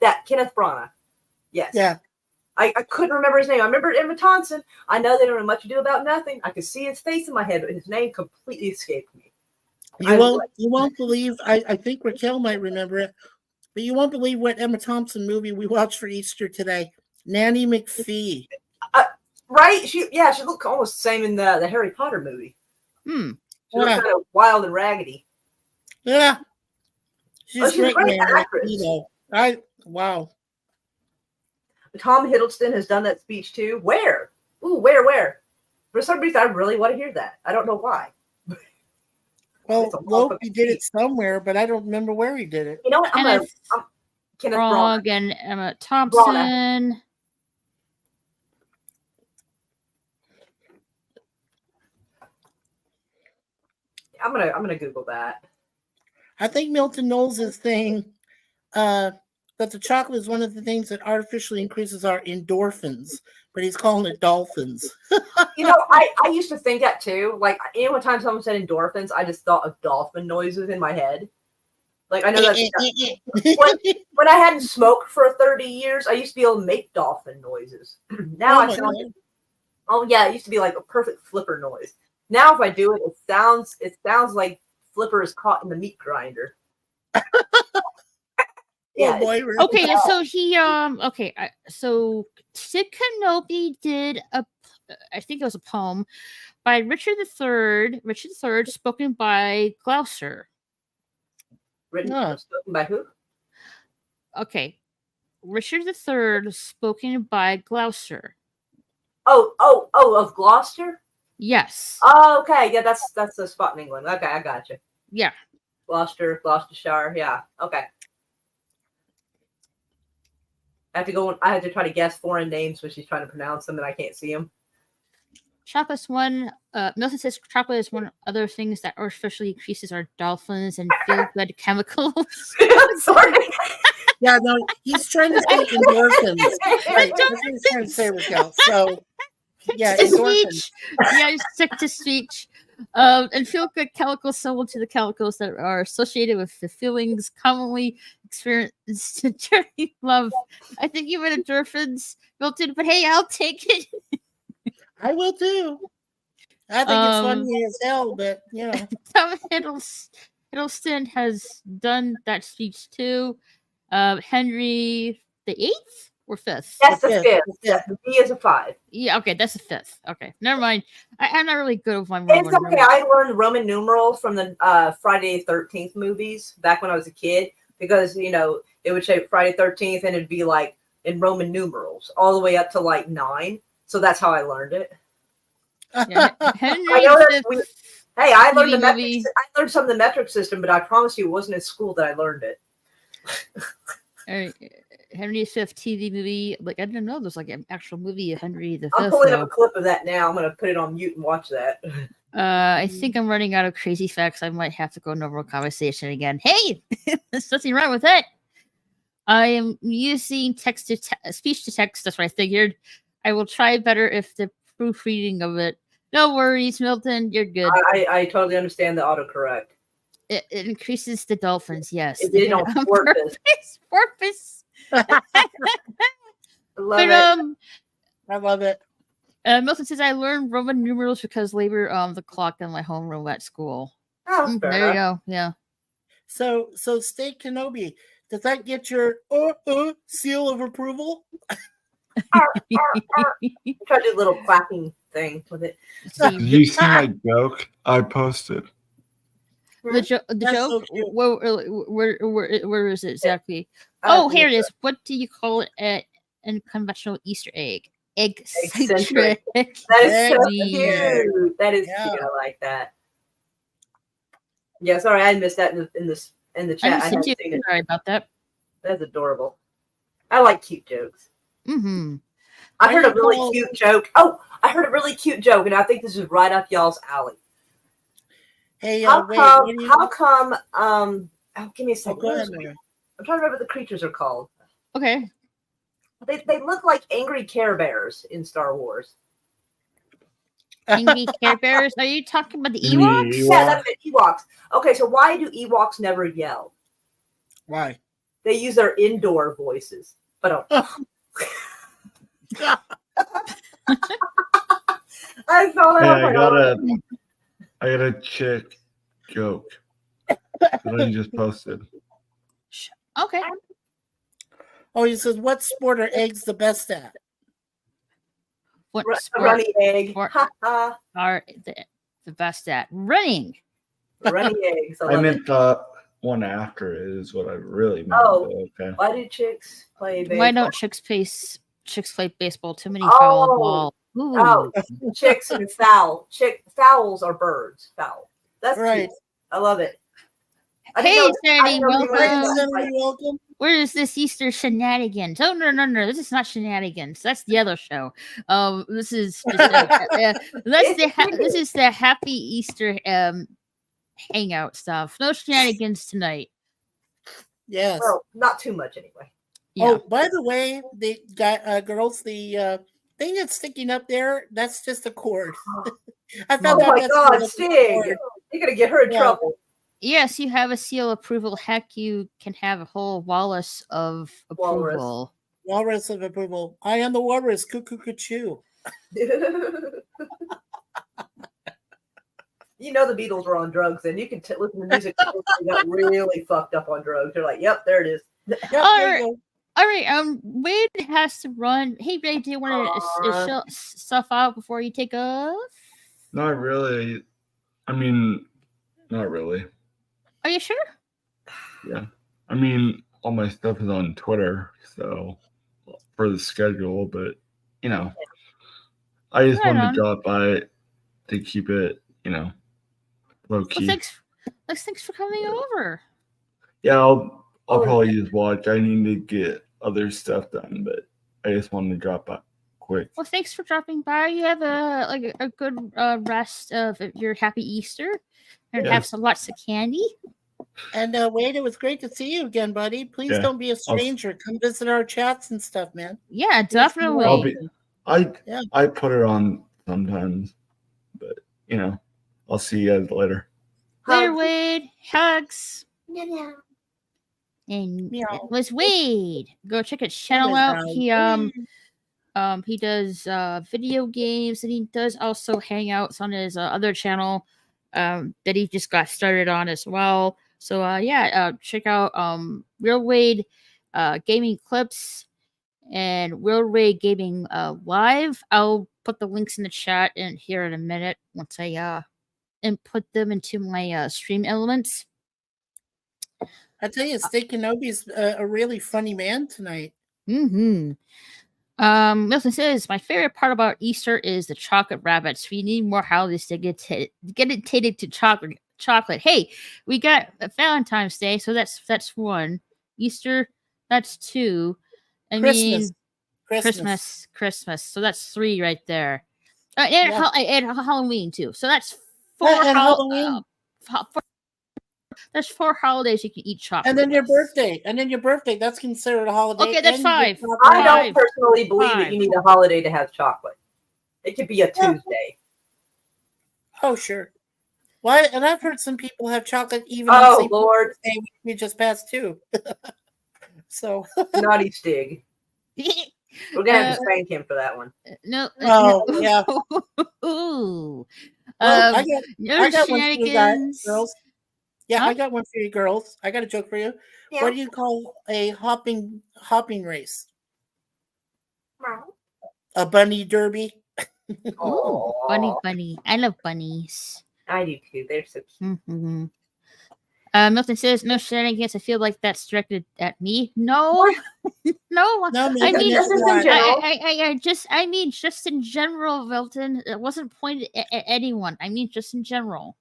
That Kenneth Branagh. Yes. Yeah. I couldn't remember his name. I remember Emma Thompson. I know they don't know much ado about nothing. I could see his face in my head, but his name completely escaped me. You won't believe. I think Raquel might remember it, but you won't believe what Emma Thompson movie we watched for Easter today. Nanny McPhee. Right? She looked almost the same in the Harry Potter movie. Hmm. She looked kind of wild and raggedy. Yeah. She's a great actress. Wow. Tom Hiddleston has done that speech too. Where? Ooh, where? For some reason, I really want to hear that. I don't know why. Well, Loki did it somewhere, but I don't remember where he did it. You know what? Kenneth Branagh and Emma Thompson. I'm gonna Google that. I think Milton Knowles is saying that the chocolate is one of the things that artificially increases our endorphins, but he's calling it dolphins. You know, I used to think that too. Like, one time someone said endorphins, I just thought of dolphin noises in my head. Like, I know that's when I hadn't smoked for 30 years, I used to be able to make dolphin noises. Now I sound it used to be like a perfect flipper noise. Now if I do it, it sounds like Flipper is caught in the meat grinder. Yeah. Oh boy, really? Okay, so he so Sid Kenobi did I think it was a poem by Richard III, spoken by Gloucester. Spoken by who? Okay. Richard III spoken by Gloucester. Oh, of Gloucester? Yes. Oh, okay. Yeah, that's the spot in England. Okay, I got you. Yeah. Gloucestershire. Yeah. Okay. I have to try to guess foreign names when she's trying to pronounce them and I can't see them. Chocolate's one. Milton says chocolate is one of other things that artificially increases our dolphins and feel good chemicals. Sorry. Yeah, no, he's trying to say endorphins. Right, that's what he's trying to say, Raquel. So, yeah, endorphins. Yeah, stick to speech. And feel good chemicals similar to the chemicals that are associated with the feelings commonly experienced during love. I think you meant endorphins, Milton, but hey, I'll take it. I will too. I think it's funny as hell, but you know. Tom Hiddleston has done that speech too. Henry the 8th or 5th? That's the 5th. Yes, the B is a 5. Yeah, okay, that's the 5th. Okay, never mind. I'm not really good with my Roman numerals. Okay, I learned Roman numerals from the Friday the 13th movies back when I was a kid because, you know, it would say Friday 13th and it'd be like in Roman numerals all the way up to like 9. So that's how I learned it. Yeah, I learned the metric. I learned some of the metric system, but I promise you, it wasn't in school that I learned it. All right. Henry V TV movie. Like, I didn't know there's like an actual movie of Henry V. I'm pulling up a clip of that now. I'm going to put it on mute and watch that. I think I'm running out of crazy facts. I might have to go normal conversation again. Hey, there's nothing wrong with that. I am using speech to text. That's what I figured. I will try better if the proofreading of it. No worries, Milton. You're good. I totally understand the autocorrect. It increases the dolphins. Yes, it did on purpose. Purpose. I love it. Milton says I learned Roman numerals because labor the clock in my homeroom at school. Oh, there you go. Yeah. So Steak Kenobi, does that get your seal of approval? Try to do a little clapping thing with it. Did you see my joke I posted? The joke. So where is it exactly? Here it is. What do you call it at unconventional Easter egg? Eccentric. That is so cute. That is cute. I like that. Yeah, sorry, I missed that in the chat. I hadn't seen it. Sorry about that. That's adorable. I like cute jokes. Mm-hmm. I heard a really cute joke. Oh, I heard a really cute joke, and I think this is right up y'all's alley. Hey, how come Oh, give me a Oh, second. go What ahead, is- Mary. I'm trying to remember what the creatures are called. Okay. They look like angry Care Bears in Star Wars. Angry Care Bears. Are you talking about the You mean Ewoks? Yeah, that's it, Ewoks. Okay, so why do Ewoks never yell? Why? They use their indoor voices. But I saw that. Hey, I was like, I got a chick joke that I just posted. Okay. Oh, he says, what sport are eggs the best at? What a sport runny egg. sport- Ha ha. are the best at? Running. Runny eggs. I I love meant it. the one after it is what I really meant. Oh. but okay. Why do chicks play baseball? Why don't chicks play baseball? Too many foul Oh. ball. Ooh. Oh, chicks and fowl. Fowls are birds. Fowl. That's Right. cute. I love it. I Hey, didn't know Sandy, people welcome. were Hey, like- Senator, welcome. Where is this Easter shenanigans? Oh no! This is not shenanigans. That's the other show. This is just this is the Happy Easter hangout stuff. No shenanigans tonight. Yes. Well, not too much anyway. Yeah. Oh, by the way, the guy, girls, the thing that's sticking up there, that's just a cord. I Oh found out my that's God, just a Stig! cord. You're gonna get her in Yeah. trouble. Yes, you have a seal of approval. Heck, you can have a whole Wallace of Walrus. approval. Walrus of approval. I am the walrus. Cuckoo, cuckoo. You know the Beatles were on drugs, and you can listen to music. They got really fucked up on drugs. They're like, "Yep, there it is." Yep, All there right. you go. All right. Wade has to run. Hey, Ray, do you want to show stuff out before you take off? Not really. I mean, not really. Are you sure? Yeah. I mean, all my stuff is on Twitter, so for the schedule, but you know, I just Right wanted on. to drop by to keep it, low Well, key. thanks for coming over. Yeah, I'll Oh, probably just watch. I need to get other stuff done, but I just wanted to drop by quick. Well, thanks for dropping by. You have a good rest of your happy Easter, and Yeah. have lots of candy. And Wade, it was great to see you again, buddy. Please Yeah. don't be a stranger. Come visit our chats and stuff, man. Yeah, Please definitely. I'll be. Yeah. I put it on sometimes, but I'll see you guys later. Later, Hugs. Wade. Hugs. Meow. And Meow. it was Wade. Go check his channel was out. Wade. He does video games, and he does also hangouts on his other channel that he just got started on as well. So check out Real Wade gaming clips and Real Wade gaming live. I'll put the links in the chat and here in a minute once I input them into my stream elements. I tell you, Steak Kenobi's a really funny man tonight. Mm-hmm. Milton says my favorite part about Easter is the chocolate rabbits. We need more holidays to get addicted to chocolate. Hey, we got Valentine's Day, so that's one. Easter, that's two. I mean, Christmas. So that's three right there. And Halloween too. So that's four. And Halloween. There's 4 holidays you can eat chocolate. And then your birthday. That's considered a holiday. Okay, that's and you get 5. chocolate. I don't Five. personally believe that you need a holiday to have chocolate. It could be a Yeah. Tuesday. Oh, sure. Why? And I've heard some people have chocolate even Oh, on St. Lord. Patrick's Day, which we just passed too. So, Naughty Stig. We're gonna have to spank him for that one. No. oh yeah. Ooh. Well, No I got one for you guys, shenanigans. girls. Yeah, Huh? I got one for you girls. I got a joke for you. Yeah. What do you call a hopping race? A bunny derby? Ooh, bunny. I love bunnies. I do too. They're so cute. Mm-hmm. Milton says, no shenanigans. I feel like that's directed at me. No. No. No, I Milton, mean, it's this is in not. general. I mean, just in general, Milton. It wasn't pointed at anyone. I mean, just in general.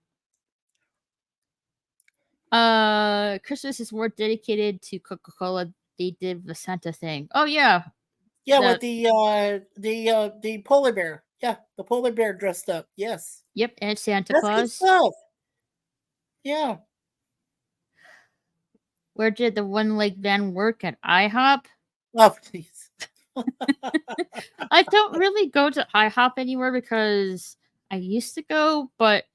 Christmas is more dedicated to Coca-Cola. They did the Santa thing. Oh yeah. Yeah, That- with the polar bear. Yeah, the polar bear dressed up. Yes. Yep, and Santa That's good Claus. stuff. Yeah. Where did the one-leg man work at IHOP? Oh, please. I don't really go to IHOP anymore because I used to go, but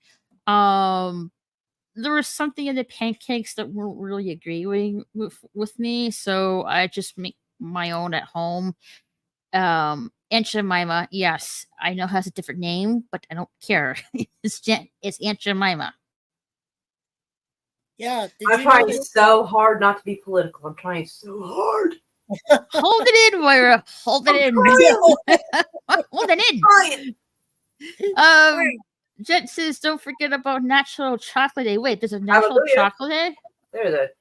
there was something in the pancakes that weren't really agreeing with me, so I just make my own at home. Aunt Jemima, yes, I know has a different name, but I don't care. It's Aunt Jemima. Yeah. Did I'm you know trying that? so hard not to be political. I'm trying so hard. Hold it in, Moira. Hold it in. Hold it in. Trying. Jet says, don't forget about National Chocolate Day. Wait, there's a National Hallelujah. Chocolate Day?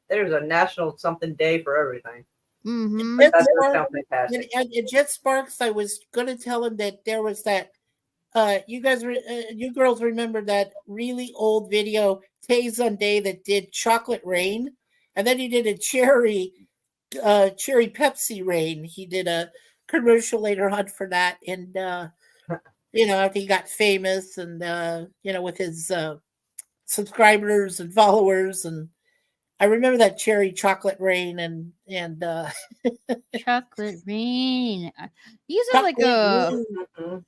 There's a national something day for everything. Mm-hmm. Jet That does Sparks, sound fantastic. and Jet Sparks, I was going to tell him that there was that. You guys, you girls remember that really old video, Tay Sunday, that did Chocolate Rain, and then he did a cherry Pepsi Rain. He did a commercial later on for that, and after he got famous, and with his subscribers and followers, and I remember that cherry chocolate rain and Chocolate Rain. He's like a Mhm.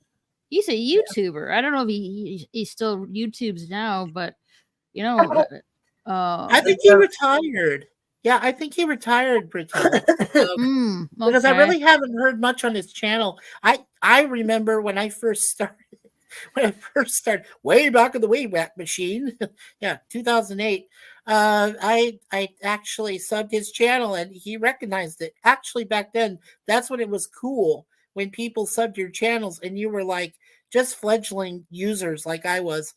he's a YouTuber. I don't know if he still YouTubes now, but you know, I think he retired. Yeah, I think he retired, Brittany. Because I okay. really haven't heard much on his channel. I remember when I first started. Way back in the Wayback Machine, yeah, 2008. I actually subbed his channel and he recognized it. Actually, back then, that's when it was cool when people subbed your channels and you were like just fledgling users like I was,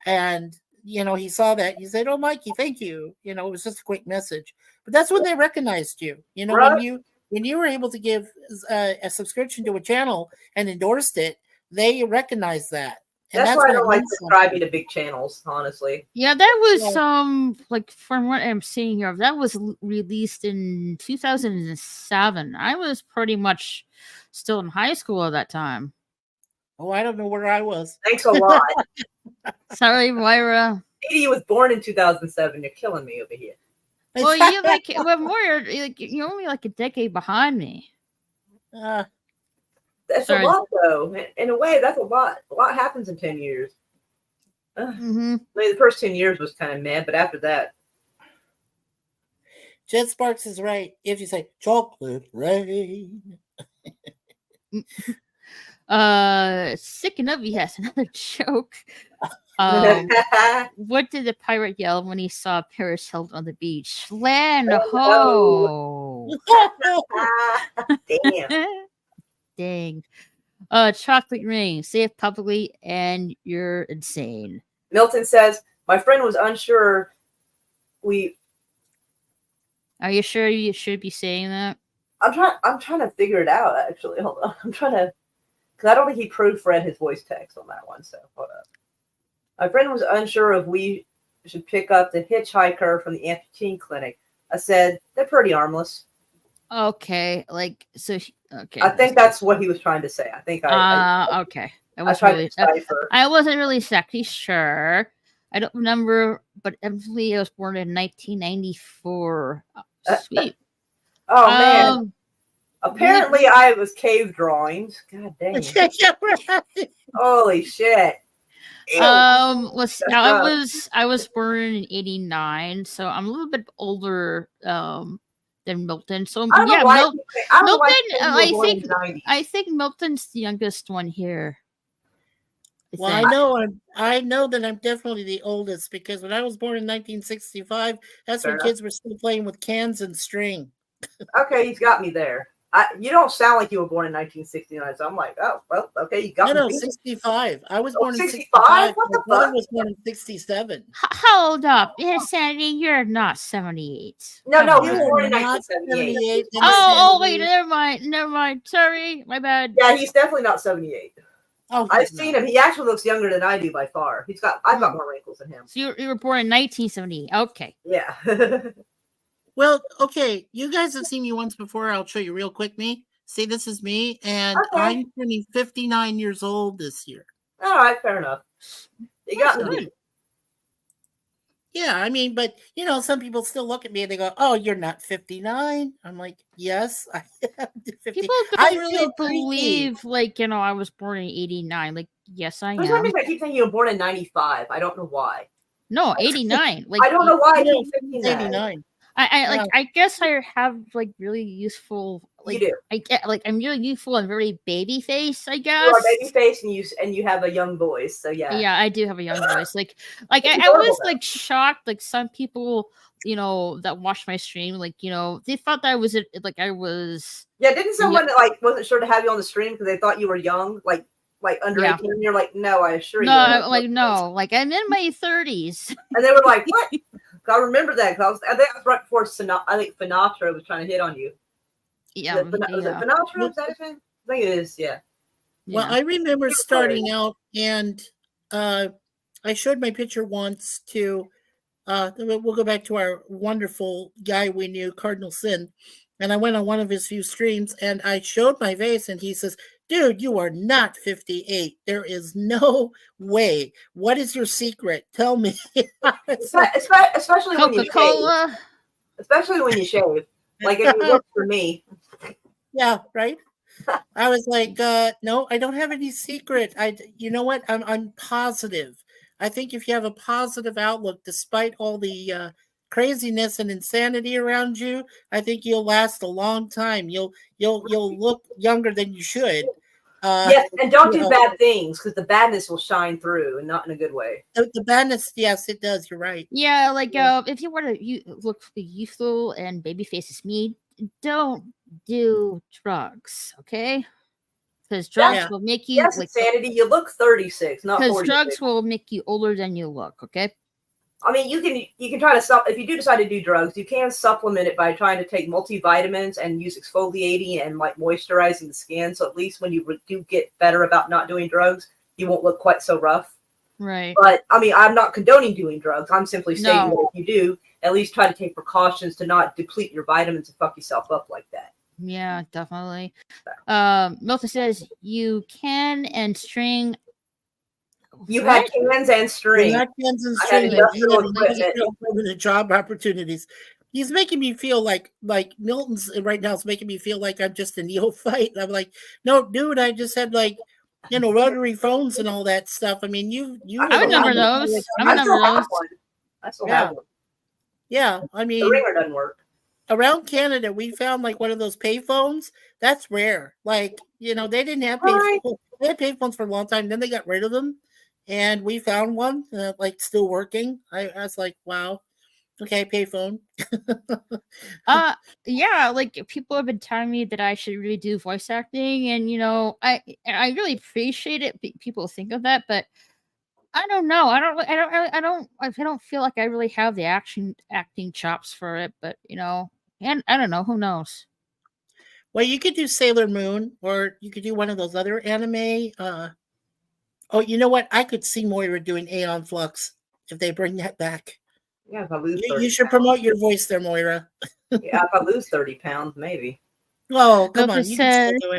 and he saw that. He said, "Oh, Mikey, thank you." It was just a quick message, but that's when they recognized you. Right. When you were able to give a subscription to a channel and endorsed it, they recognize that. And That's why I when don't it like means subscribing to big channels, honestly. Yeah, that was Yeah. like from what I'm seeing here, that was released in 2007. I was pretty much still in high school at that time. Oh, I don't know where I was. Thanks a lot. Sorry, Moira. Edie was born in 2007. You're killing me over here. Well, you Moira, you're only like a decade behind me. That's Sorry. a lot, though. In a way, that's a lot. A lot happens in 10 years. Mm-hmm. The first 10 years was kind of mad, but after that, Jet Sparks is right. If you say chocolate rain. Sick enough, he has another joke. What did the pirate yell when he saw Paris Hilton on the beach? Land ho! damn. Dang. Chocolate ring. Say it publicly and you're insane. Milton says, my friend was unsure. Are you sure you should be saying that? I'm trying to figure it out, actually. Hold on. I'm trying to, because I don't think he proofread his voice text on that one, so hold up. My friend was unsure if we should pick up the hitchhiker from the amputee clinic. I said, they're pretty harmless. Okay, okay. I think that's what he was trying to say. I think okay. I wasn't really exactly sure. I don't remember, but evidently I was born in 1994. Sweet. Oh man. Apparently I was cave drawings. God dang. Holy shit. Let's see. Now I was born in 89, so I'm a little bit older than Milton. So yeah, Milton. I think Milton's the youngest one here. Well, I know that I'm definitely the oldest because when I was born in 1965, that's when kids were still playing with cans and string. Okay, he's got me there. You don't sound like you were born in 1969, so I'm like, oh, well, okay, you got me. No, 65. I was born in 65. What the fuck? My brother was born in 67. Hold up, Sandy, you're not 78. No, he was born in 1978. Oh, wait, never mind. Sorry, my bad. Yeah, he's definitely not 78. Oh, I've seen him. He actually looks younger than I do by far. I've got more wrinkles than him. So you were born in 1978. Okay. Yeah. Well, okay. You guys have seen me once before. I'll show you real quick me. See, this is me, and I'm turning 59 years old this year. All right, fair enough. You got me. Yeah, I mean, but some people still look at me and they go, "Oh, you're not 59." I'm like, "Yes, I am 50." People I don't really feel creaky. believe, like, I was born in '89. Like, yes, I For some am. reason, I keep thinking you were born in '95. I don't know why. No, '89. Like, I don't know why I No, keep thinking that. 89. Like, I guess I have like really useful, You like, do. I get, like, I'm really youthful and very baby face, I You guess. are baby face and you have a young voice. So yeah. Yeah, I do have a young voice. Like It's I adorable, was though. like shocked. Like some people, that watched my stream, like they thought that I was like I was. Yeah, didn't someone that like wasn't sure to have you on the stream because they thought you were young, like under Yeah. 18? You're like, no, I assure No, you. like I'm in my 30s. And they were like, what? I remember that because I think it was right before I think Finatra was trying to hit on you. Yeah, Was it yeah. Finatra? Is that his name? I think it is. Yeah. Well, Yeah. I remember starting out, and I showed my picture once to. We'll go back to our wonderful guy we knew, Cardinal Sin, and I went on one of his few streams, and I showed my face, and he says, "Dude, you are not 58. There is no way. What is your secret? Tell me." Especially when you shave. Coca-Cola. Especially when you shave. Like if it works for me. Yeah, right. I was like, no, I don't have any secret. You know what? I'm positive. I think if you have a positive outlook, despite all the craziness and insanity around you, I think you'll last a long time. You'll look younger than you should. Yes, and don't do bad things because the badness will shine through, and not in a good way. The badness, yes, it does. You're right. Yeah, like if you want to look youthful and baby faces me, don't do drugs, okay? Because drugs will make you like insanity. You look 36, not 46. Because drugs will make you older than you look, okay? I mean, you can try to if you do decide to do drugs, you can supplement it by trying to take multivitamins and use exfoliating and like moisturizing the skin. So at least when you do get better about not doing drugs, you won't look quite so rough. Right. But I mean, I'm not condoning doing drugs. I'm simply stating that if you do, at least try to take precautions to not deplete your vitamins and fuck yourself up like that. Yeah, definitely. Milton says you can and string. You had cans and string. Not cans and string. The job opportunities. He's making me feel like Milton's right now is making me feel like I'm just a neophyte. I'm like, no, dude, I just had rotary phones and all that stuff. I mean, you. I remember those. I still have one. Yeah, I mean, the ringer doesn't work. Around Canada, we found like one of those pay phones. That's rare. Like, they didn't have payphones. They had payphones for a long time. Then they got rid of them. And we found one, still working. I was like, wow. Okay, payphone. Yeah, like people have been telling me that I should really do voice acting, and I really appreciate it. People think of that, but I don't know. I don't feel like I really have the acting chops for it. But and I don't know. Who knows? Well, you could do Sailor Moon, or you could do one of those other anime. Oh, you know what? I could see Moira doing Aeon Flux if they bring that back. Yeah, if I lose you should promote your voice there, Moira. Yeah, if I lose 30 pounds, maybe. Oh, come on. You can still do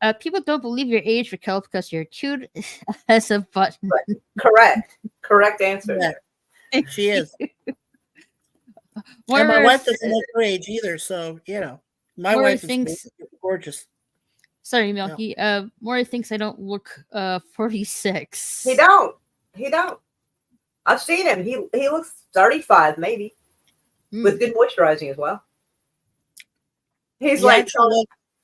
it. People don't believe your age, Raquel, because you're cute as a button. Correct answer. Yeah. She is. And my wife doesn't look her age either, so my wife is gorgeous. Sorry, Milky. No. Maury thinks I don't look 46. He don't. I've seen him. He looks 35, maybe, with good moisturizing as well. He's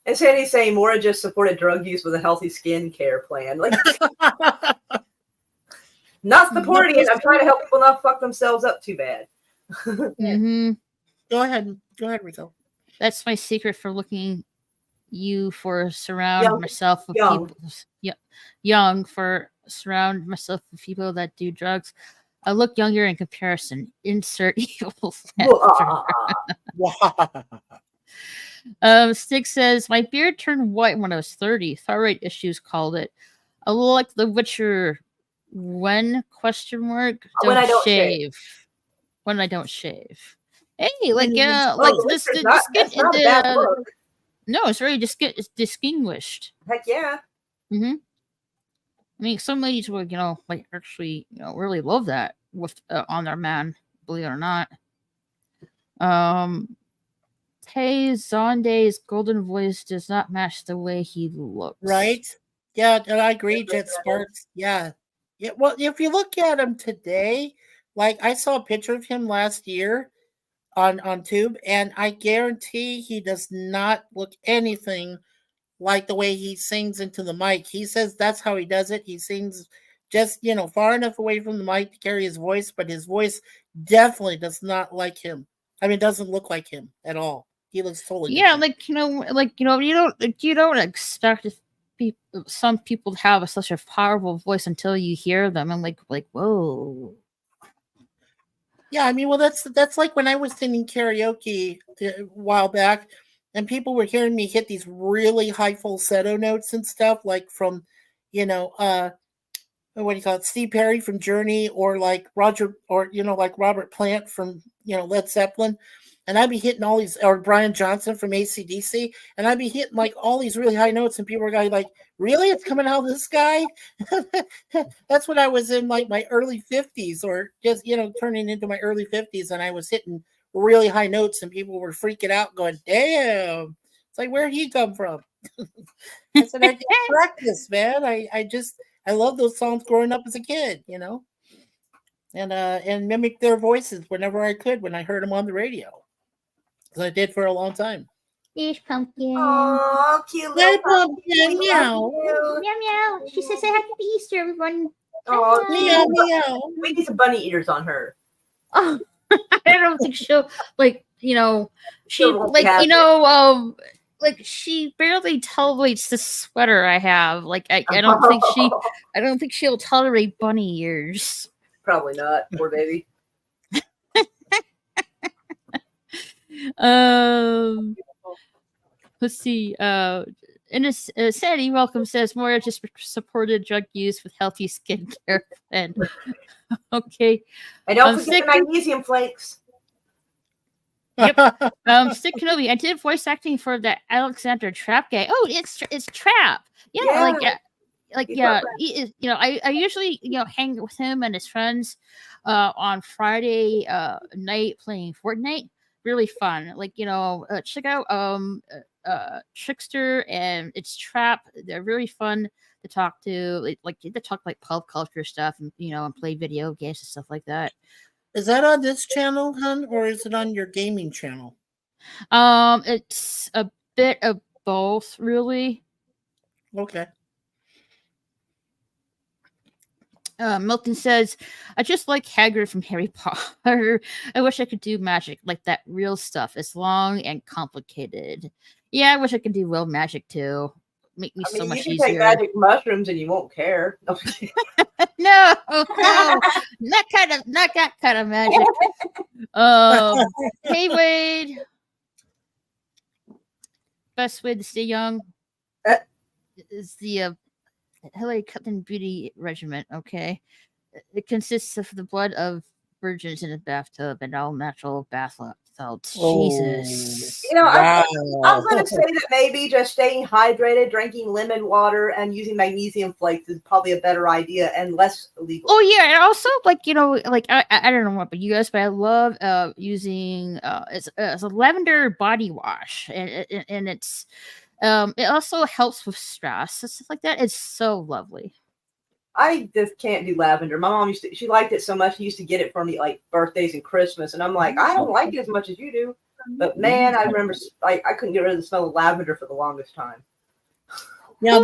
instead he's saying Maura just supported drug use with a healthy skin care plan. Like, not supporting it. I'm trying to help people not fuck themselves up too bad. Mm-hmm. Go ahead, Rico. That's my secret for looking surround myself with people. Surround myself with people that do drugs. I look younger in comparison. Insert evil. Stick says my beard turned white when I was 30. Thyroid issues called it. I look like The Witcher. When ? When I don't shave. When I don't shave. Hey, this no, it's very distinguished. Heck yeah. Mm-hmm. I mean, some ladies will, actually, really love that. with on their man, believe it or not. Tay Zonde's golden voice does not match the way he looks. Right? Yeah, and I agree, Jet Sparks. Yeah. Yeah. Well, if you look at him today, like I saw a picture of him last year on Tube, and I guarantee he does not look anything like the way he sings into the mic. He says that's how he does it. He sings just, far enough away from the mic to carry his voice, but his voice definitely does not like him. I mean, doesn't look like him at all. He looks totally different. You don't expect some people to have such a powerful voice until you hear them. I'm like whoa. Yeah, I mean, well, that's like when I was singing karaoke a while back, and people were hearing me hit these really high falsetto notes and stuff, like from, what do you call it, Steve Perry from Journey, or like Roger, or like Robert Plant from Led Zeppelin, and I'd be hitting all these, or Brian Johnson from AC/DC, and I'd be hitting like all these really high notes, and people were going like, "Really, it's coming out of this guy?" That's when I was in like my early 50s, or just turning into my early 50s, and I was hitting really high notes, and people were freaking out, going, "Damn!" It's like, where'd he come from? I said, I just practice, man. I love those songs growing up as a kid, and mimic their voices whenever I could when I heard them on the radio. As I did for a long time. There's Pumpkin. Oh, cute Hey, little Pumpkin, meow. Meow meow. She says, "Happy Easter, everyone." Oh, Meow, meow. we need some bunny eaters on her. Oh, I don't think she'll she She'll be happy. she barely tolerates the sweater I have. I don't think she'll tolerate bunny ears. Probably not. Poor baby. Let's see. Sandy Welcome says Moira just supported drug use with healthy skincare plan. Okay. And don't forget the magnesium flakes. Yep. Stick Kenobi. I did voice acting for the Alexander Trap guy. Oh, it's Trap. Yeah. I usually hang with him and his friends on Friday night playing Fortnite. Really fun. Check out Trickster and it's Trap. They're really fun to talk to. They talk like pop culture stuff and and play video games and stuff like that. Is that on this channel, hun, or is it on your gaming channel? It's a bit of both, really. Okay. Milton says, "I just like Hagrid from Harry Potter. I wish I could do magic like that real stuff. It's long and complicated. Yeah, I wish I could do real magic too. Make me so much easier. You can take magic mushrooms and you won't care." No, not that kind of magic. Hey Wade, best way to stay young is the Hillary Clinton beauty regimen. Okay, it consists of the blood of virgins in a bathtub and all natural bath salts. Jesus. I'm going to say that maybe just staying hydrated, drinking lemon water, and using magnesium flakes is probably a better idea and less illegal. Oh yeah, and also I don't know about you guys, but I love using it's a lavender body wash, and it's it also helps with stress and stuff like that. It's so lovely. I just can't do lavender. My mom she liked it so much. She used to get it for me like birthdays and Christmas. And I'm like, I don't like it as much as you do. But man, I remember I couldn't get rid of the smell of lavender for the longest time. Yeah,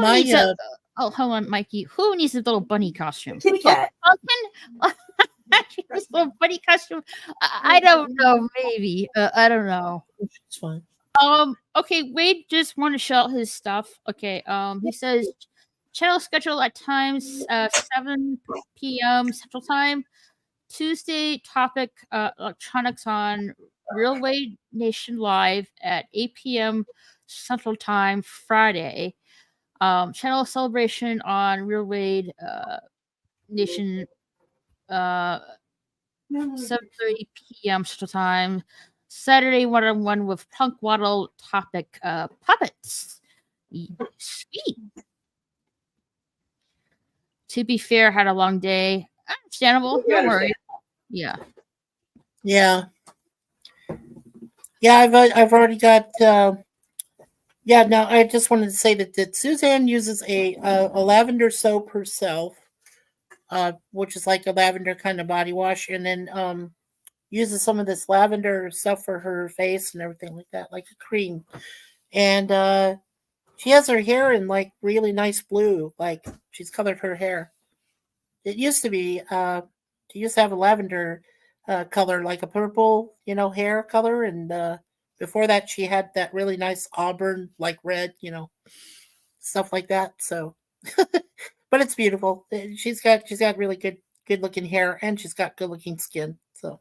hold on, Mikey. Who needs a little bunny costume? Kitty cat. This little bunny costume. I don't know. Maybe. I don't know. It's fine. Okay, Wade just want to shout his stuff. Okay. He says channel schedule at times 7 p.m. Central Time. Tuesday topic electronics on Real Wade Nation Live at 8 p.m. Central Time. Friday. Channel celebration on Real Wade Nation 7:30 p.m. Central Time. Saturday one-on-one with Punk Waddle topic puppets. Sweet. To be fair, had a long day. Understandable. No worries. Yeah. Yeah. Yeah, I've already got. Yeah, no, I just wanted to say that Suzanne uses a lavender soap herself, which is like a lavender kind of body wash, and then uses some of this lavender stuff for her face and everything like that, like a cream. And she has her hair in like really nice blue, like she's colored her hair. It used to be, she used to have a lavender color, like a purple, hair color, and before that she had that really nice auburn, like red, stuff like that. So, but it's beautiful. She's got really good looking hair, and she's got good looking skin. So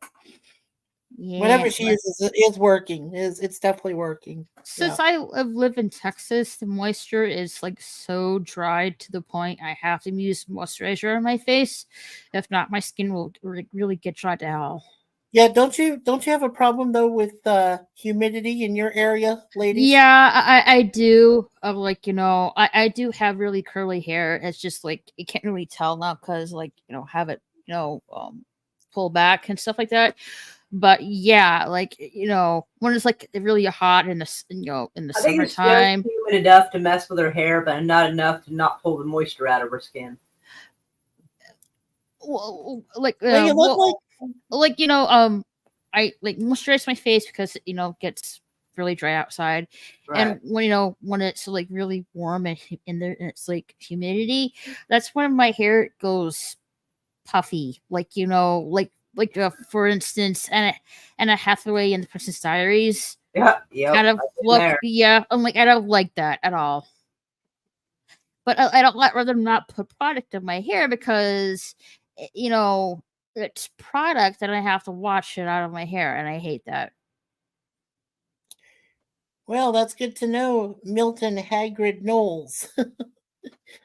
whatever Yeah. she uses is working. It's definitely working. Since I live in Texas, the moisture is like so dry to the point I have to use moisturizer on my face. If not, my skin will really get dry to hell. Yeah, don't you have a problem though with humidity in your area, ladies? Yeah, I do. Like, I do have really curly hair. It's just like you can't really tell now because like, have it, pull back and stuff like that. But yeah, like, when it's like really hot in the in the I think it's just summertime. humid enough to mess with her hair, but not enough to not pull the moisture out of her skin. Well, like Well, you look like I like moisturize my face because it gets really dry outside, Right. and when it's like really warm and in there and it's like humidity, that's when my hair goes puffy, like for instance, Anna Hathaway in the Princess Diaries Yeah. Yeah. kind of look. Yeah, I'm like, I don't like that at all. But I don't let rather not put product in my hair because it's product and I have to wash it out of my hair, and I hate that. Well, that's good to know, Milton Hagrid Knowles,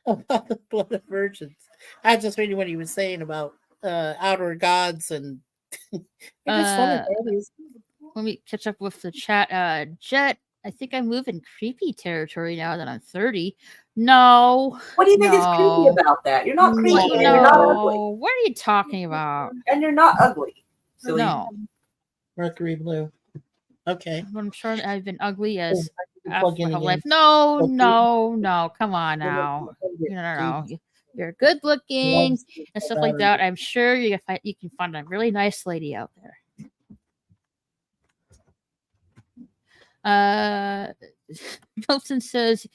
about the blood of virgins. I was just reading what he was saying about outer gods and they're just fun and parodies. Let me catch up with the chat. Jet, I think I move in creepy territory now that I'm 30. No. What do you think is creepy No. about that? You're not creepy, No. and you're not ugly, No. What are you talking about? and you're not ugly. So No. Mercury blue. Okay. I'm sure I've been ugly as half Plug my in whole again. life. No, Okay. no. Come on now. No. You're good looking and stuff like that. I'm sure you can find a really nice lady out there. Milton says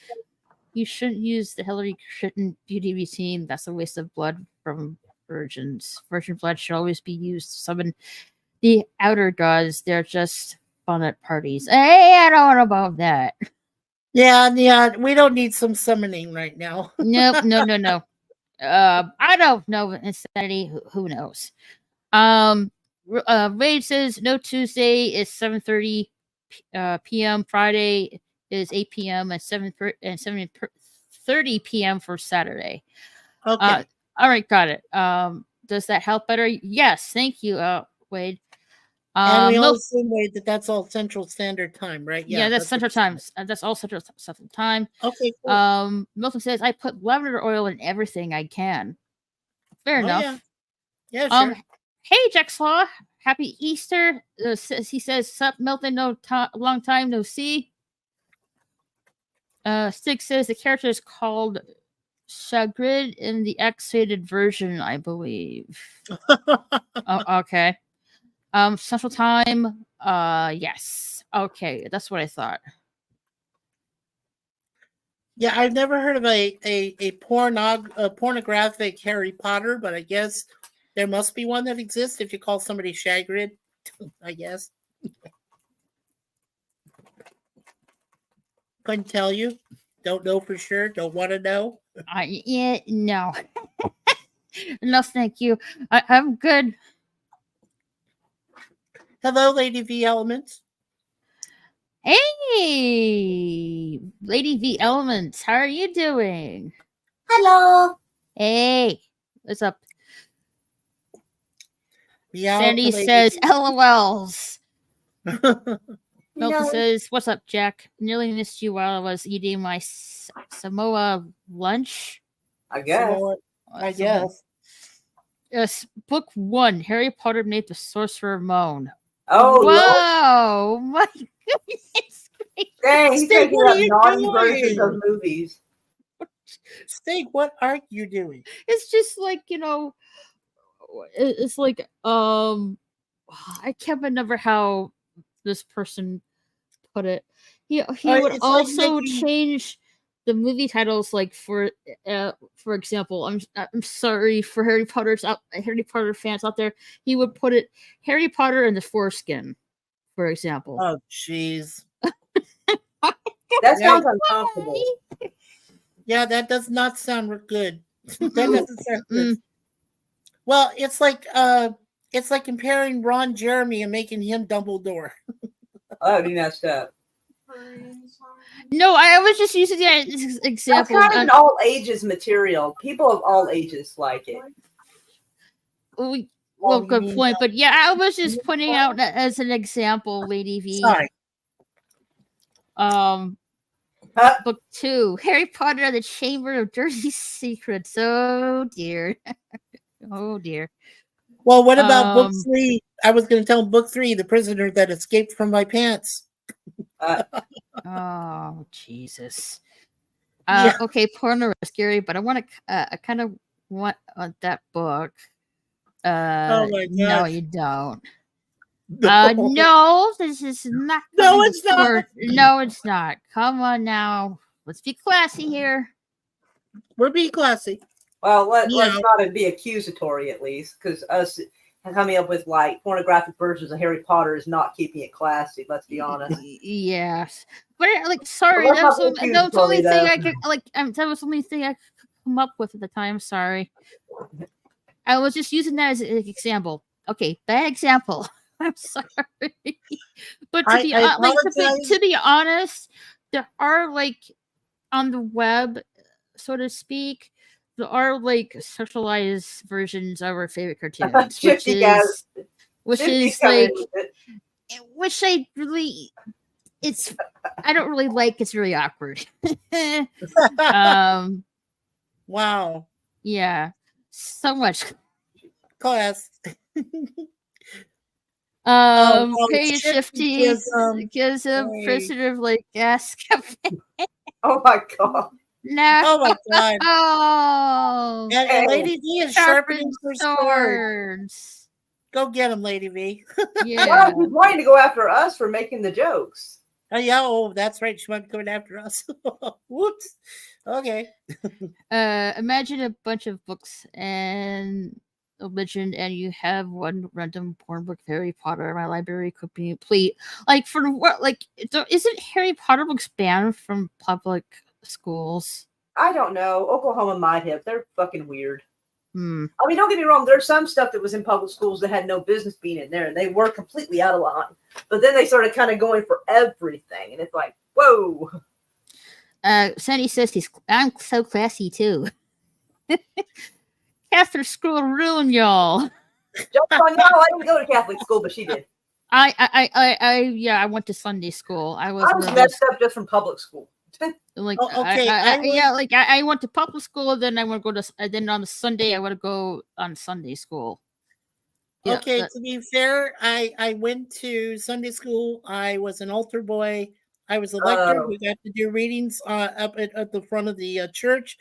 you shouldn't use the Hillary Clinton beauty routine. That's a waste of blood from virgins. Virgin blood should always be used to summon the outer gods. They're just fun at parties. Hey, I don't know about that. Yeah. We don't need some summoning right now. Nope, no. I don't know insanity. Who knows? Raid says no. Tuesday is 7:30 p.m. Friday is 8 p.m. and 7:30 p.m. for Saturday. Okay. All right, got it. Does that help better? Yes, thank you, Wade. And we all assume, Wade, that's all Central Standard Time, right? Yeah, that's Central Time. That's all Central Time. Okay, cool. Milton says I put lavender oil in everything I can. Fair enough. Yeah, sure. Hey, Jackslaw. Happy Easter. He says, sup, Milton, long time no see. Stig says the character is called Shagrid in the X-rated version, I believe. Okay. Central Time. Yes. Okay, that's what I thought. Yeah, I've never heard of a pornographic Harry Potter, but I guess there must be one that exists if you call somebody Shagrid, I guess. Couldn't tell you. Don't know for sure. Don't want to know. Yeah, no. No, thank you. I'm good. Hello, Lady V Elements. Hey, Lady V Elements, how are you doing? hello. Hey, what's up? Meow Sandy to Lady says, V. LOLs. You Milton know, says, what's up, Jack? Nearly missed you while I was eating my Samoa lunch. I guess. I guess. Book 1, Harry Potter made the Sorcerer moan. Oh, Lord. Whoa, my goodness. Dang, he's Stig, taking what up are you naughty versions doing? of movies. Stig, what are you doing? It's just like, it's like, I can't remember how this person put it. He would It's like also making- change the movie titles, like for example, I'm sorry for Harry Potter fans out there. He would put it Harry Potter and the Foreskin, for example. Oh, jeez. That Yeah. sounds uncomfortable. Yeah, that does not sound good. That doesn't sound good. Mm. Well, it's like comparing Ron Jeremy and making him Dumbledore. Oh, that would be messed up. No, I was just using the That's example. kind of an all ages material. People of all ages like it. Well, you good mean, point. But yeah, I was just pointing out as an example, Lady V. Sorry. Book 2, Harry Potter and the Chamber of Dirty Secrets. Oh dear. Oh dear. Well, what about book Um, 3? I was going to tell him book 3, The Prisoner That Escaped from My Pants. Oh Jesus. Yeah. Okay, porno is scary, but I want to. I kind of want that book. Oh my No, gosh. you don't. No. No, this is not. No, coming it's not. before- No, it's not. Come on now. Let's be classy here. We're being classy. Well, let's Yeah. not be accusatory at least, because us coming up with like pornographic versions of Harry Potter is not keeping it classy. Let's be honest. Yes, but like, sorry, Well, let's that's not be the only accusatory, thing though. I could like. That was the only thing I could come up with at the time. Sorry, I was just using that as an example. Okay, bad example. I'm sorry, but I apologize. to be honest, there are like on the web, so to speak, there are like sexualized versions of our favorite cartoons, Shifty guys. which Shifty's is coming like, with it. which I really, I don't really like. It's really awkward. Wow. Yeah, so much. Class. Page Shifty 50 gives a hey. prisoner of like gas. Oh my god. No. Oh my god. Oh. And Lady V is sharpening her sword. swords. Go get him, Lady V. Yeah. Well, he's wanting to go after us for making the jokes. Oh yeah, that's right. She might be coming after us. Whoops. Okay. Imagine a bunch of books and a legend, and you have one random porn book, Harry Potter. My library could be complete. Like for what? Like, isn't Harry Potter books banned from public schools? I don't know. Oklahoma might have. They're fucking weird. Hmm. I mean, don't get me wrong. There's some stuff that was in public schools that had no business being in there, and they were completely out of line. But then they started kind of going for everything, and it's like, whoa. Sandy says I'm so classy too. Catholic school ruined y'all. Jokes on y'all. I didn't go to Catholic school, but she did. I went to Sunday school. I was I was messed up just from public school. like, okay, I went to public school, and then I would go to, then on the Sunday I would go on Sunday school. Yeah, Okay, to be fair, I went to Sunday school. I was an altar boy. I was a lector who got to do readings up at the front of the church.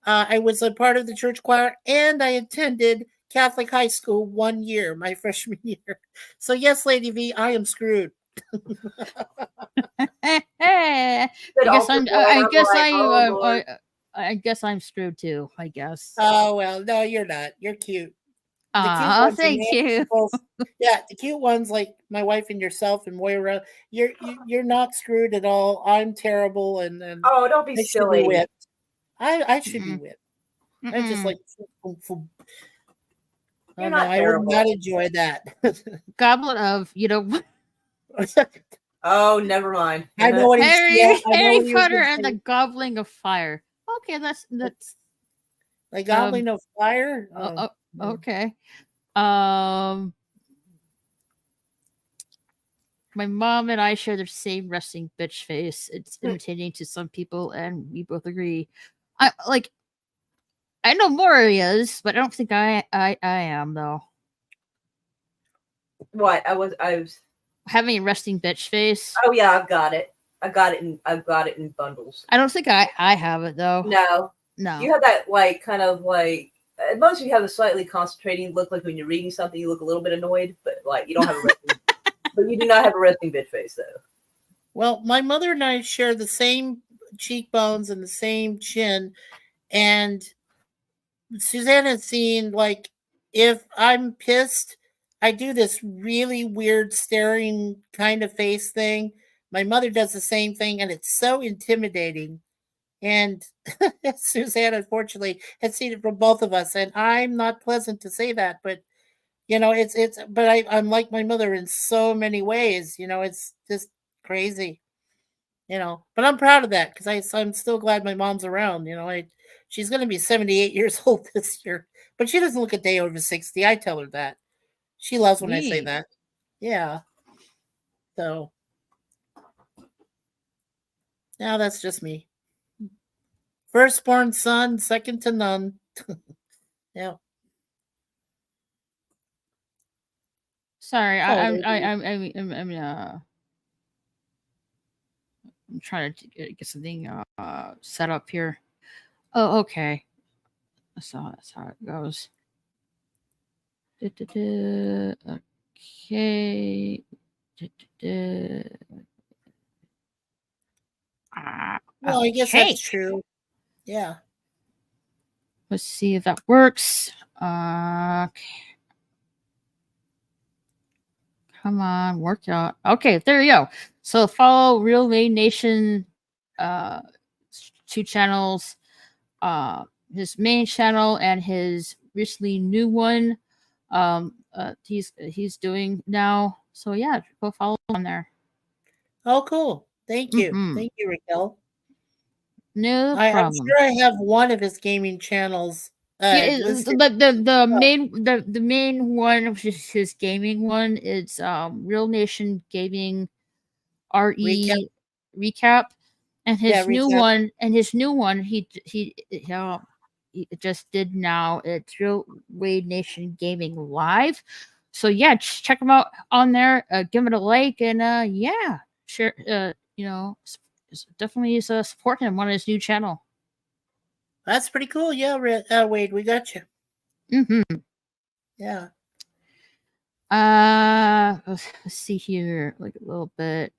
I was a part of the church choir, and I attended Catholic high school 1 year, my freshman year. So yes, Lady V, I am screwed. I guess I'm screwed too. I guess. Oh well, no, you're not. You're cute. Thank you. Yeah, the cute ones like my wife and yourself and Moira. You're not screwed at all. I'm terrible, and don't be silly. Whipped. I should be whipped. I just like. You're not I would not enjoy that. Goblet of Oh, never mind. I know what Harry Potter and the Gobbling of Fire. Okay, that's like Gobbling of Fire. Okay. My mom and I share the same resting bitch face. It's imitating to some people, and we both agree. I know Maury is, but I don't think I am though. What? I was. Having a resting bitch face. Oh yeah, I've got it. I've got it in bundles. I don't think I have it though. No, No. you have that like kind of like. Most of you have a slightly concentrating look, like when you're reading something, you look a little bit annoyed, but like you don't have a resting, but you do not have a resting bitch face though. Well, my mother and I share the same cheekbones and the same chin, and Suzanne has seen, like, if I'm pissed, I do this really weird staring kind of face thing. My mother does the same thing, and it's so intimidating. And Suzanne, unfortunately, has seen it from both of us, and I'm not pleasant to say that, but but I'm like my mother in so many ways. It's just crazy. But I'm proud of that because I'm still glad my mom's around. She's going to be 78 years old this year, but she doesn't look a day over 60. I tell her that. She loves when I say Sweet. that. Yeah. So now that's just me. Firstborn son, second to none. Yeah. Sorry, Oh, I'm trying to get something set up here. Oh, okay. That's how it goes. Okay. Well, I guess Okay. that's true. Yeah. Let's see if that works. Okay. Come on, work out. Okay, there you go. So follow Real Maid Nation 2 channels. His main channel and his recently new one. He's doing now. So yeah, go follow him on there. Oh, cool. Thank you. Mhm. Thank you, Raquel. No I'm problem. sure I have one of his gaming channels. Yeah, Listed. the main one, which is his gaming one, it's Real Nation Gaming RE recap, and his new one he just did now. It's Real Wade Nation Gaming Live. So yeah, check him out on there. Give it a like and yeah, share. Definitely support him on his new channel. That's pretty cool. Yeah, Wade, we got you. Mm-hmm. Yeah. Let's see here, like a little bit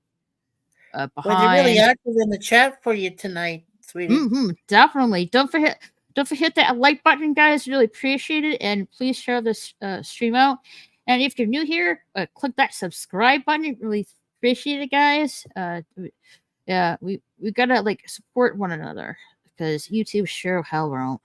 Well, behind. they're really active in the chat for you tonight, sweetie. Mm-hmm, definitely. Don't forget that like button, guys. Really appreciate it, and please share this stream out. And if you're new here, click that subscribe button. Really appreciate it, guys. Yeah, we gotta like support one another because YouTube sure hell won't.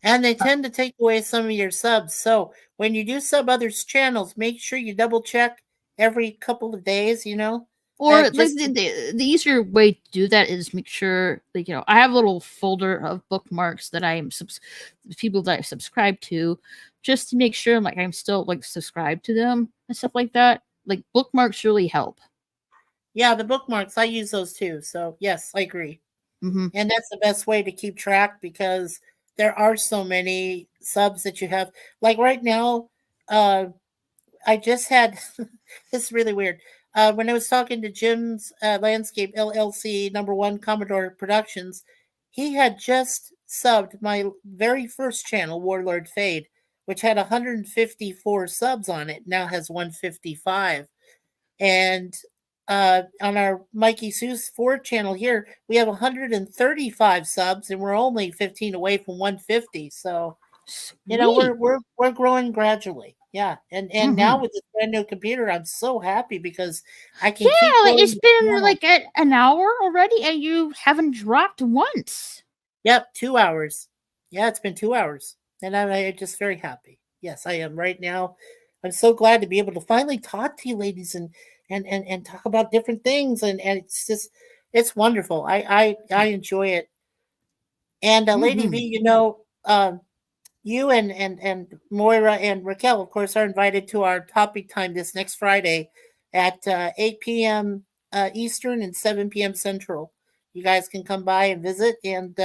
And they tend to take away some of your subs. So when you do sub others' channels, make sure you double check every couple of days, Or like just the easier way to do that is make sure, like, I have a little folder of bookmarks that I'm people that I subscribe to, just to make sure like I'm still like subscribed to them and stuff like that. Like bookmarks really help. Yeah, the bookmarks, I use those too. So yes, I agree. Mm-hmm. And that's the best way to keep track because there are so many subs that you have. Like right now, I just had this is really weird. When I was talking to Jim's Landscape LLC #1 Commodore Productions, he had just subbed my very first channel, Warlord Fade, which had 154 subs on it. Now has 155. And on our Mikey Seuss 4 channel here, we have 135 subs, and we're only 15 away from 150. So, we're growing gradually. Yeah, and now with this brand new computer, I'm so happy because I can keep like it's been channel. like an hour already, and you haven't dropped once. Yep, 2 hours. Yeah, it's been 2 hours, and I'm just very happy. Yes, I am right now. I'm so glad to be able to finally talk to you, ladies, and talk about different things, and it's wonderful. I enjoy it. And Lady V, you and Moira and Raquel, of course, are invited to our topic time this next Friday at 8 p.m. Eastern and 7 p.m. Central. You guys can come by and visit, and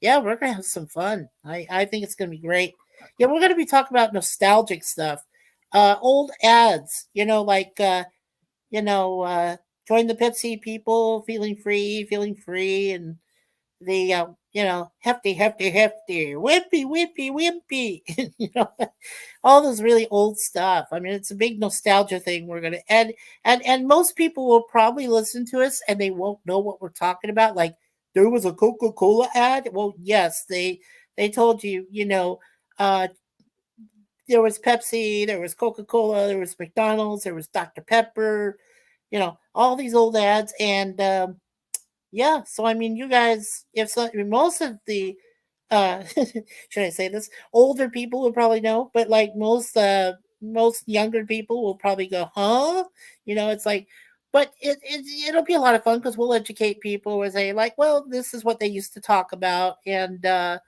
Yeah, we're gonna have some fun. I think it's gonna be great. Yeah, we're gonna be talking about nostalgic stuff, old ads. You know, join the Pepsi people, feeling free, and the hefty, hefty, hefty, wimpy, wimpy, wimpy. All those really old stuff. I mean, it's a big nostalgia thing. We're gonna and most people will probably listen to us and they won't know what we're talking about. Like there was a Coca-Cola ad. Well, yes, they told you. Uh, there was Pepsi, there was Coca-Cola, there was McDonald's, there was Dr. Pepper. All these old ads and. Yeah, so I mean, you guys, most of the, should I say this? Older people will probably know, but like most younger people will probably go, huh? It's like, but it'll be a lot of fun because we'll educate people. We'll say like, well, this is what they used to talk about, and there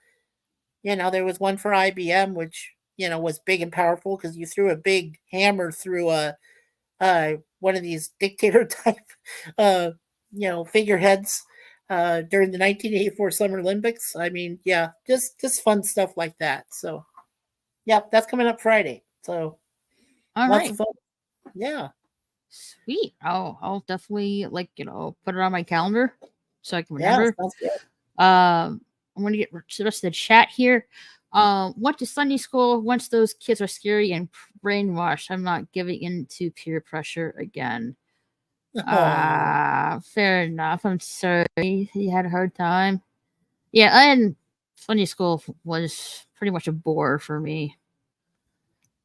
was one for IBM, which was big and powerful because you threw a big hammer through one of these dictator type figureheads during the 1984 Summer Olympics. I mean, yeah, just fun stuff like that. So, yeah, that's coming up Friday. So, All lots right. of fun. Yeah. Sweet. I'll definitely put it on my calendar so I can Yeah. remember. Sounds good. I'm gonna get to the rest of the chat here. Went to Sunday school. Once those kids are scary and brainwashed, I'm not giving in to peer pressure again. Oh, Fair enough. I'm sorry he had a hard time. Yeah, and Sunday school was pretty much a bore for me.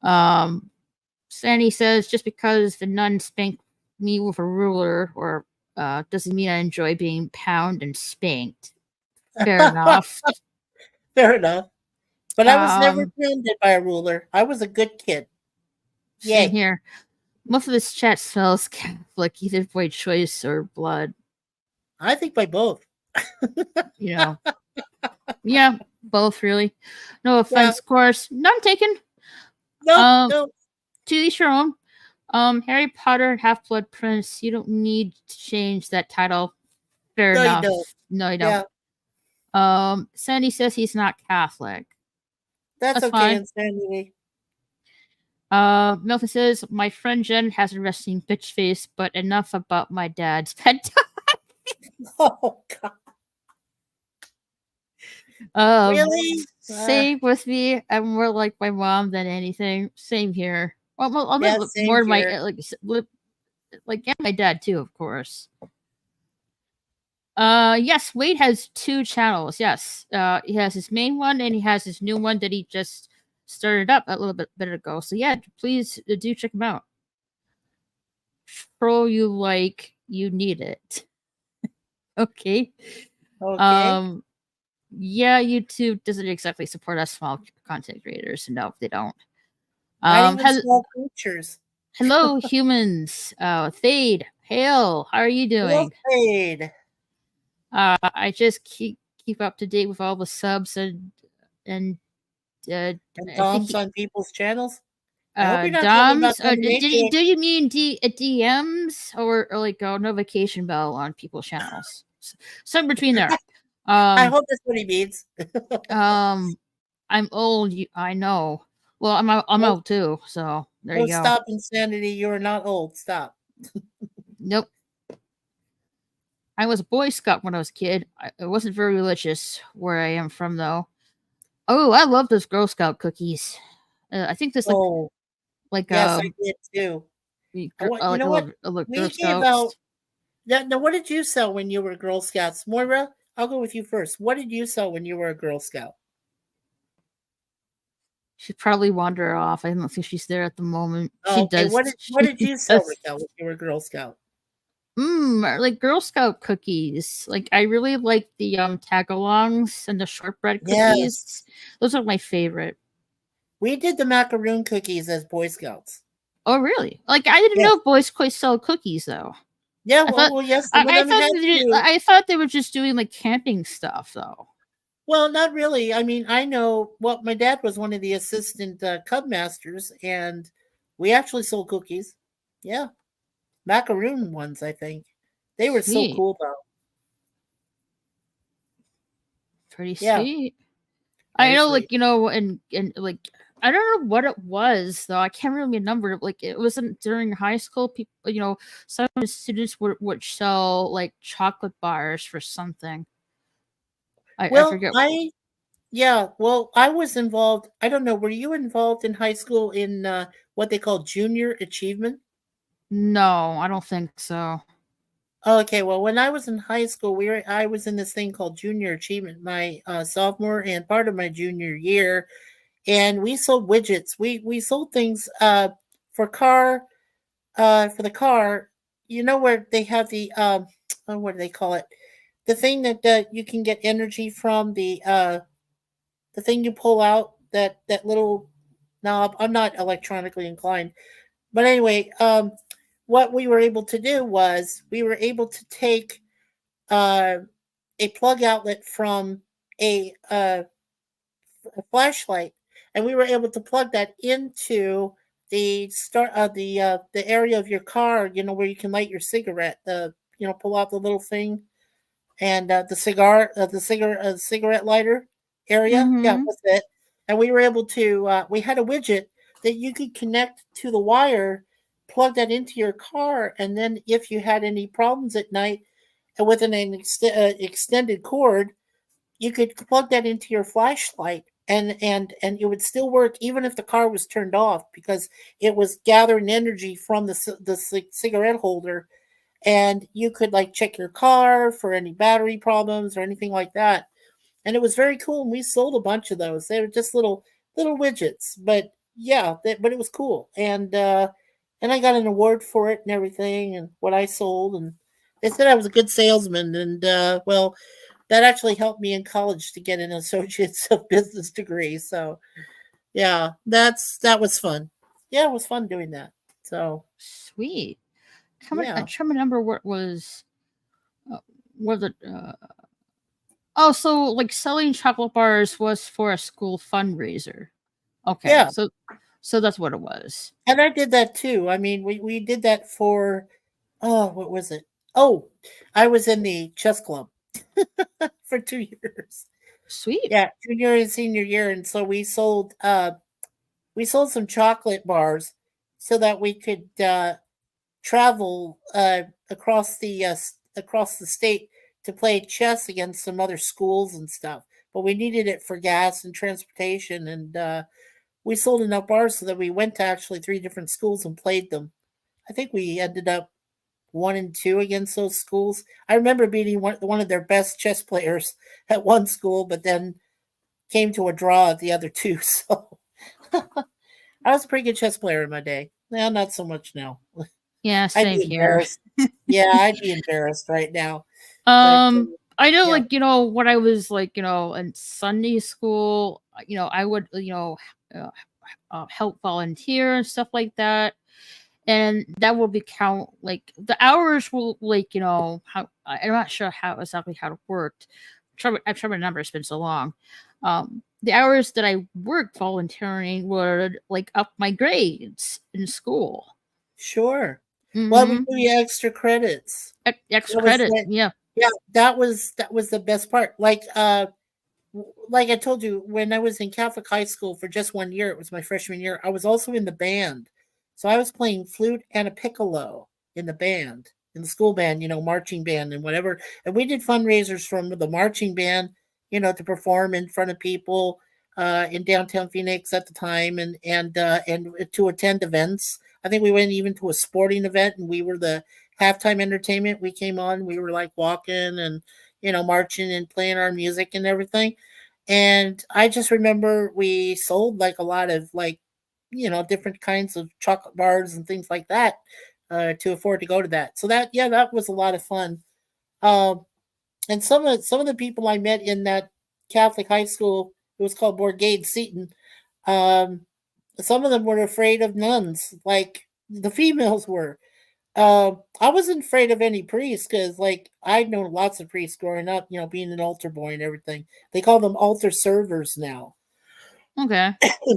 Sandy says just because the nun spanked me with a ruler or doesn't mean I enjoy being pounded and spanked. Fair enough. fair enough. But I was never Um, pounded by a ruler. I was a good kid. Same Yay. here. Most of this chat smells Catholic, either by choice or blood. I think by both. Yeah, both really. No offense, of course. None taken. No, To each your own. Harry Potter and Half Blood Prince. You don't need to change that title. Fair No, you enough. don't. No, you don't. Yeah, Sandy says he's not Catholic. that's okay, fine. Insanity. Milton says my friend Jen has a resting bitch face, but enough about my dad's pet. Oh, God. Really? Same with me. I'm more like my mom than anything. Same here. Well, I'm Yeah, more same my here. and my dad too, of course. Yes, Wade has 2 channels. Yes, he has his main one and he has his new one that he just started up a little bit ago. So yeah, please do check him out. Troll you like you need it. Okay. Okay. Yeah, YouTube doesn't exactly support us small content creators. No, they don't. Not even small creatures. Hello, humans. Thade, hail. How are you doing? Well, I just keep up to date with all the subs and and Doms on people's channels. I hope you're not talking about Doms. Do you mean DMs or like a notification bell on people's channels? Something between there. I hope that's what he means. I'm old. I know. Well, I'm old too. So there you go. Stop, Insanity. You are not old. Stop. Nope. I was a Boy Scout when I was a kid. I wasn't very religious where I am from, though. Oh, I love those Girl Scout cookies. I think this yes, I did too. You know what? We gave out. Now, what did you sell when you were Girl Scouts, Moira? I'll go with you first. What did you sell when you were a Girl Scout? She'd probably wander off. I don't think she's there at the moment. Oh, she does. What did you sell, Raquel, when you were a Girl Scout? Like Girl Scout cookies. Like I really like the tagalongs and the shortbread cookies. Yes. Those are my favorite. We did the macaroon cookies as Boy Scouts. Oh, really? Like I didn't know Boy Scouts sell cookies though. Yeah, yes. I thought they were just doing like camping stuff though. Well, not really. I mean, I know. Well, my dad was one of the assistant Cub Masters, and we actually sold cookies. Yeah, macaroon ones. I think they were so cool though. Pretty Yeah. sweet. I Very know, sweet. like, and like, I don't know what it was though. I can't really remember. Like, it wasn't during high school. People, some of the students would sell like chocolate bars for something. I Well, forget. I was involved. I don't know. Were you involved in high school in what they call junior achievement? No, I don't think so. Okay, well, when I was in high school, I was in this thing called junior achievement, my sophomore and part of my junior year, and we sold widgets. We sold things for car for the car. You know where they have the what do they call it? The thing that you can get energy from the thing you pull out that little knob. I'm not electronically inclined, but anyway, what we were able to do was we were able to take uh, a plug outlet from a flashlight, and we were able to plug that into the area of your car. You know where you can light your cigarette. Pull out the little thing and the cigarette lighter area. Yeah, Mm-hmm. that's it. And we were able to. We had a widget that you could connect to the wire, plug that into your car, and then if you had any problems at night and with an extended cord, you could plug that into your flashlight and it would still work even if the car was turned off because it was gathering energy from the cigarette holder, and you could like check your car for any battery problems or anything like that. And it was very cool, and we sold a bunch of those. They were just little widgets, but yeah, but it was cool. And I got an award for it and everything, and what I sold, and they said I was a good salesman, and well, that actually helped me in college to get an associate's of business degree. So yeah, that was fun. Yeah, it was fun doing that. So Sweet. I'm yeah, trying to remember what was. Was it? Oh, so like selling chocolate bars was for a school fundraiser. Okay, yeah, so that's what it was. and I did that too. I mean, we did that for what was it? Oh, I was in the chess club for 2 years. Sweet. Yeah, junior and senior year, and so we sold some chocolate bars so that we could travel across the state to play chess against some other schools and stuff. But we needed it for gas and transportation, and we sold enough bars so that we went to actually 3 different schools and played them. I think we ended up 1-2 against those schools. I remember beating one of their best chess players at one school, but then came to a draw at the other two. So I was a pretty good chess player in my day. Well, not so much now. Yeah, I'd same be here. embarrassed. Yeah, I'd be embarrassed right now. But I know, yeah, like, when I was like, in Sunday school, I would, uh, help volunteer and stuff like that, and that will be count like the hours will like how I'm not sure how it worked. I'm trying to remember. It's been so long. The hours that I worked volunteering would like up my grades in school. sure. Well, we Mm-hmm. give you extra credits. Extra That was credit. it. Yeah. Yeah, that was the best part. Like I told you, when I was in Catholic high school for just 1 year, it was my freshman year. I was also in the band, so I was playing flute and a piccolo in the band, in the school band, marching band and whatever. And we did fundraisers from the marching band, to perform in front of people in downtown Phoenix at the time, and to attend events. I think we went even to a sporting event, and we were the halftime entertainment. We came on, we were like walking and marching and playing our music and everything. And I just remember we sold like a lot of like, different kinds of chocolate bars and things like that to afford to go to that. So that was a lot of fun. Um, and some of the people I met in that Catholic high school, it was called Bourgade Seton. Um, some of them were afraid of nuns, like the females were. I wasn't afraid of any priests because, like, I'd known lots of priests growing up, being an altar boy and everything. They call them altar servers now Okay.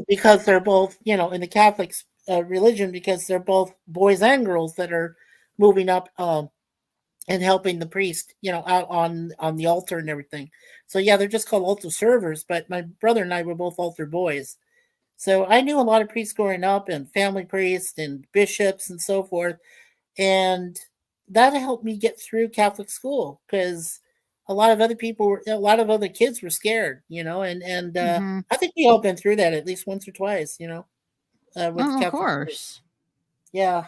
because they're both, in the Catholic religion, because they're both boys and girls that are moving up and helping the priest, out on the altar and everything. So yeah, they're just called altar servers. But my brother and I were both altar boys, so I knew a lot of priests growing up, and family priests and bishops and so forth, and that helped me get through Catholic school because a lot of other kids were scared, and Mhm. I think we all been through that at least once or twice, with Oh, of Catholic school. course. Yeah.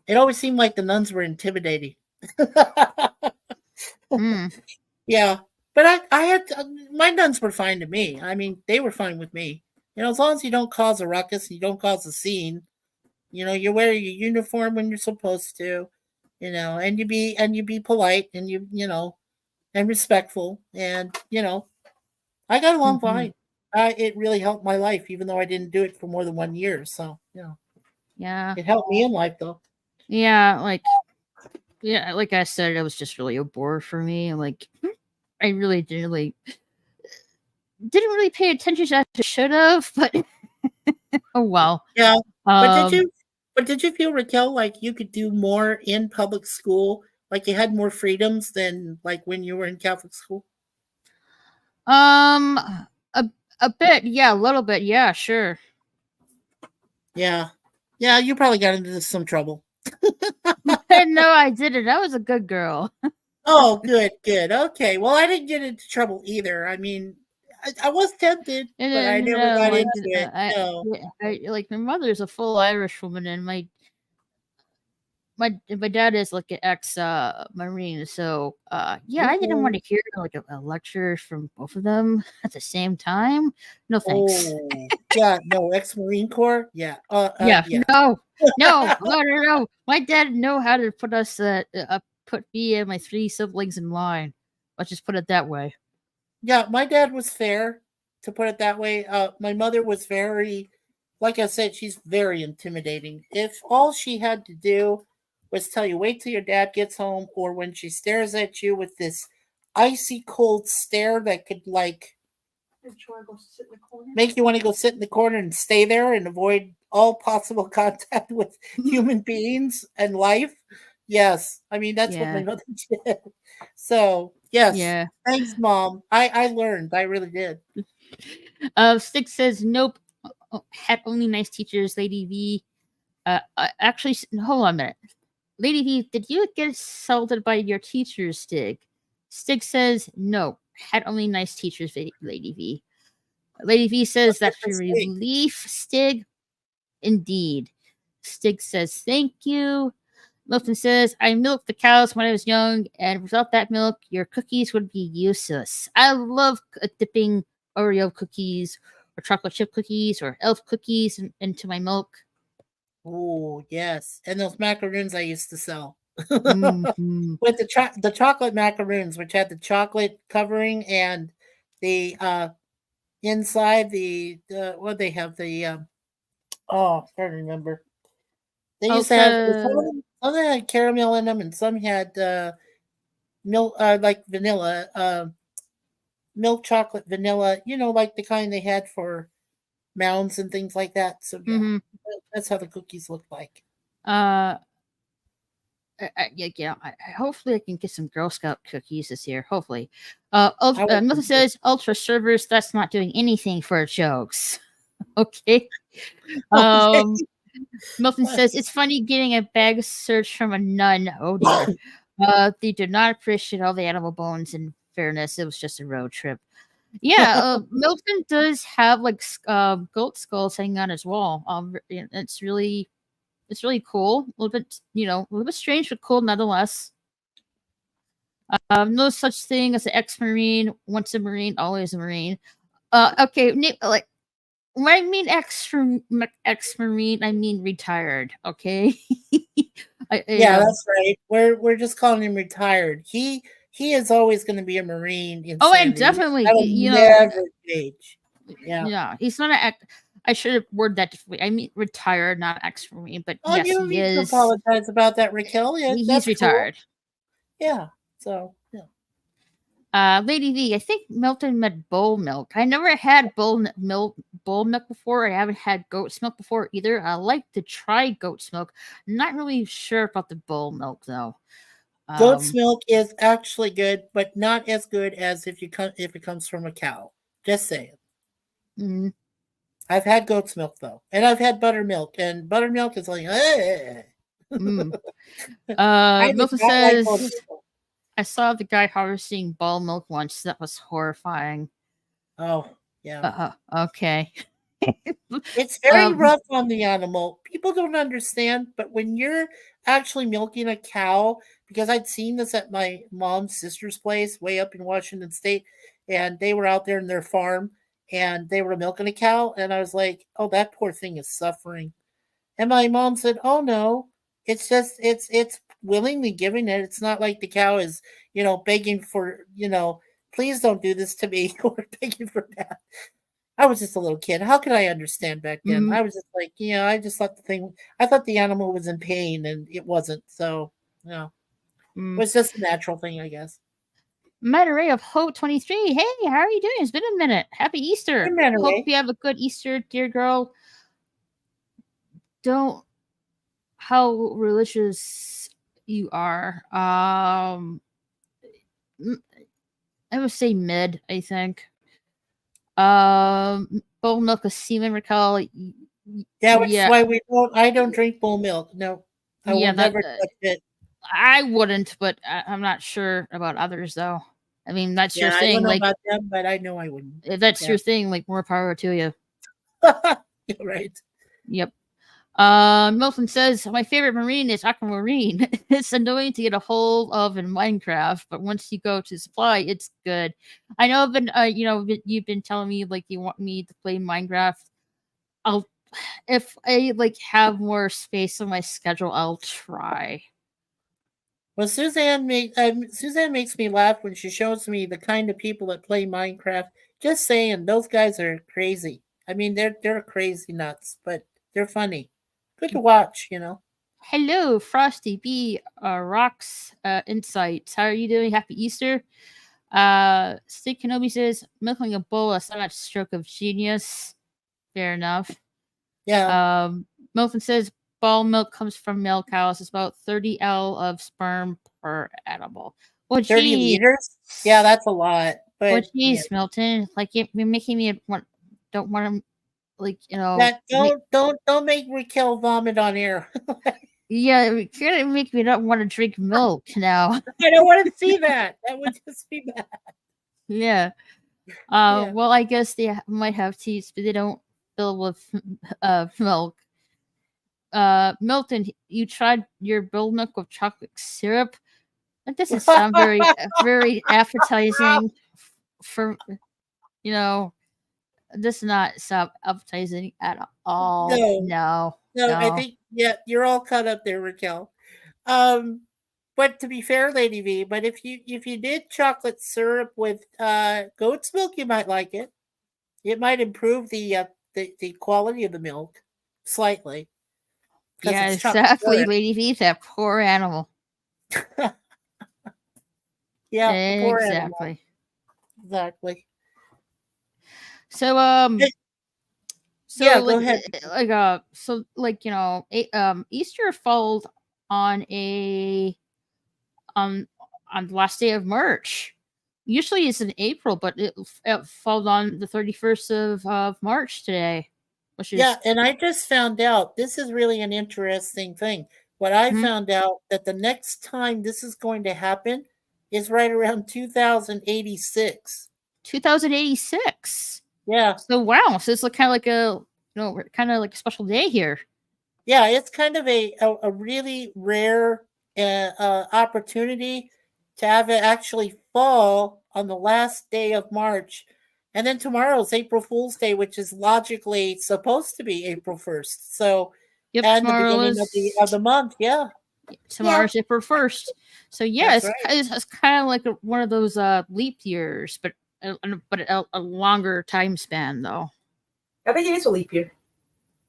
It always seemed like the nuns were intimidating. Mm. Yeah. But I had, my nuns were fine to me. I mean, they were fine with me. As long as you don't cause a ruckus and you don't cause a scene, you wear your uniform when you're supposed to, and you be polite and and respectful. And, I got along Mhm. fine. It really helped my life, even though I didn't do it for more than 1 year. So, Yeah. it helped me in life though. Yeah, like I said, it was just really a bore for me. Like I really didn't really pay attention as I should have, but oh well. Yeah. But Um did you feel, Raquel, like you could do more in public school? Like you had more freedoms than like when you were in Catholic school? um a a bit, yeah, a little bit, yeah, sure. Yeah. Yeah, you probably got into some trouble. No, I didn't. I was a good girl. Oh, good, good. Okay. Well, I didn't get into trouble either. I mean, I was tempted, And but I then never got like into it. No. like my mother's a full Irish woman, and my dad is like an ex marine, so yeah, I didn't want Ooh. to hear like a lecture from both of them at the same time. No thanks. Oh, yeah. No, ex-Marine Corps. Yeah. Yeah, Yeah. no. My dad know how to put us put me and my three siblings in line. Let's just put it that way. Yeah, my dad was fair, to put it that way. My mother was very, like I said, she's very intimidating. If all she had to do was tell you, wait till your dad gets home, or when she stares at you with this icy cold stare that could like make you want to go sit in the corner and stay there and avoid all possible contact with human beings and life. Yes, I mean that's what my Yeah, mother did. So yes, yeah. thanks, Mom. I learned. I really did. Stick says nope. Had only nice teachers. Lady V. Actually, hold on a minute. Lady V, did you get assaulted by your teacher, Stig? Stig says no. Had only nice teachers, Lady V. Lady V says that's your Mistake. relief, Stig. Indeed. Stig says thank you. Milton says, I milked the cows when I was young, and without that milk, your cookies would be useless. I love dipping Oreo cookies or chocolate chip cookies or elf cookies into my milk. Oh yes, and those macaroons I used to sell Mm-hmm. with the chocolate macaroons, which had the chocolate covering and the inside the what they have the oh, I can't remember. They used to have some had caramel in them, and some had milk like vanilla, milk chocolate vanilla. Like the kind they had for mounds and things like that. So yeah, Mm-hmm. that's how the cookies look like. Yeah. Hopefully, I can get some Girl Scout cookies this year. Hopefully. I would Milton says, Ultra servers, that's not doing anything for jokes. Okay. Okay. Milton says, it's funny getting a bag search from a nun. Oh, dear. They did not appreciate all the animal bones. In fairness, it was just a road trip. Yeah, Milton does have like goat skulls hanging on his wall. It's really cool. A little bit, a little bit strange, but cool nonetheless. No such thing as an ex-marine. Once a marine, always a marine. Okay, like when I mean ex-marine, I mean retired. Okay. Yeah, that's right. We're just calling him retired. He is always going to be a marine in Oh, and Sandy. definitely, That'll never change. Yeah. Yeah, he's not an ex. I should have worded that differently. I mean retired, not ex-marine, but Oh, yes, you don't he need to is. apologize about that, Raquel. Yeah, He's that's retired. Cool. Yeah. So yeah. Lady V, I think Milton meant bull milk. I never had bull milk before. I haven't had goat's milk before either. I like to try goat's milk. Not really sure about the bull milk though. Goat's milk is actually good, but not as good as if it comes from a cow. Just saying. Mm, I've had goat's milk though, and I've had buttermilk, and buttermilk is like. mm. I did Milton not like says, buttermilk. I saw the guy harvesting ball milk once. That was horrifying. Oh yeah. Okay. It's very Um, rough on the animal. People don't understand, but when you're actually milking a cow, because I'd seen this at my mom's sister's place way up in Washington State, and they were out there in their farm and they were milking a cow, and I was like, "Oh, that poor thing is suffering." And my mom said, "Oh no, it's just it's willingly giving it. It's not like the cow is, begging for, please don't do this to me or begging for that." I was just a little kid. How could I understand back then? mm, I was just like, I just thought I thought the animal was in pain and it wasn't. So, it mm. was just a natural thing, I guess. Ray of Hope 23. Hey, how are you doing? It's been a minute. Happy Easter. Hey, Hope Ray. you have a good Easter, dear girl. Don't how religious you are. I would say mid, I think. Bull milk is semen, Raquel. Yeah, which Yeah. is why I don't drink bull milk. No, I will never touch it. I wouldn't, but I'm not sure about others though. I mean, that's your Yeah, I thing. don't know Like, about them, but I know I wouldn't. if that's Yeah. your thing, like, more power to you. You're right. Yep. Milton says, my favorite marine is aquamarine. It's annoying to get a hold of in Minecraft, but once you go to supply, it's good. I know I've been, you've been telling me like you want me to play Minecraft. If I like have more space on my schedule, I'll try. Well, Suzanne makes me laugh when she shows me the kind of people that play Minecraft. Just saying, those guys are crazy. I mean, they're crazy nuts, but they're funny. Good to watch, Hello, Frosty B. Rocks Insights. How are you doing? Happy Easter. Stick Kenobi says, milking a bull is not a stroke of genius. Fair enough. Yeah. Milton says, ball milk comes from male cows. It's about 30 L of sperm per animal. Well, 30 liters? Yeah, that's a lot. But well, geez, Milton, like you're making me don't want to, like, that don't make Raquel vomit on air. Yeah, you're gonna make me not want to drink milk now. I don't want to see that. That would just be bad. Yeah. Yeah. Well, I guess they might have teeth, but they don't fill with milk. Milton, you tried your bull milk with chocolate syrup. That doesn't sound very, very appetizing. For this does not sound appetizing at all. No. I think you're all caught up there, Raquel. But to be fair, Lady V, but if you did chocolate syrup with goat's milk, you might like it. It might improve the quality of the milk slightly. Yeah, exactly, Lady V, that poor animal. Yeah, exactly. Exactly. So yeah, go ahead. Easter falls on on the last day of March. Usually it's in April, but it falls on the 31st of March today. Which is and I just found out this is really an interesting thing. What I found out that the next time this is going to happen is right around 2086. 2086. Yeah. So wow, so it's kind of like a special day here. Yeah, it's kind of a really rare opportunity to have it actually fall on the last day of March. And then tomorrow's April Fool's Day, which is logically supposed to be April 1st. So, and the beginning of the month, Tomorrow's April 1st. So it's kind of like one of those leap years, but a longer time span though. I think it is a leap year.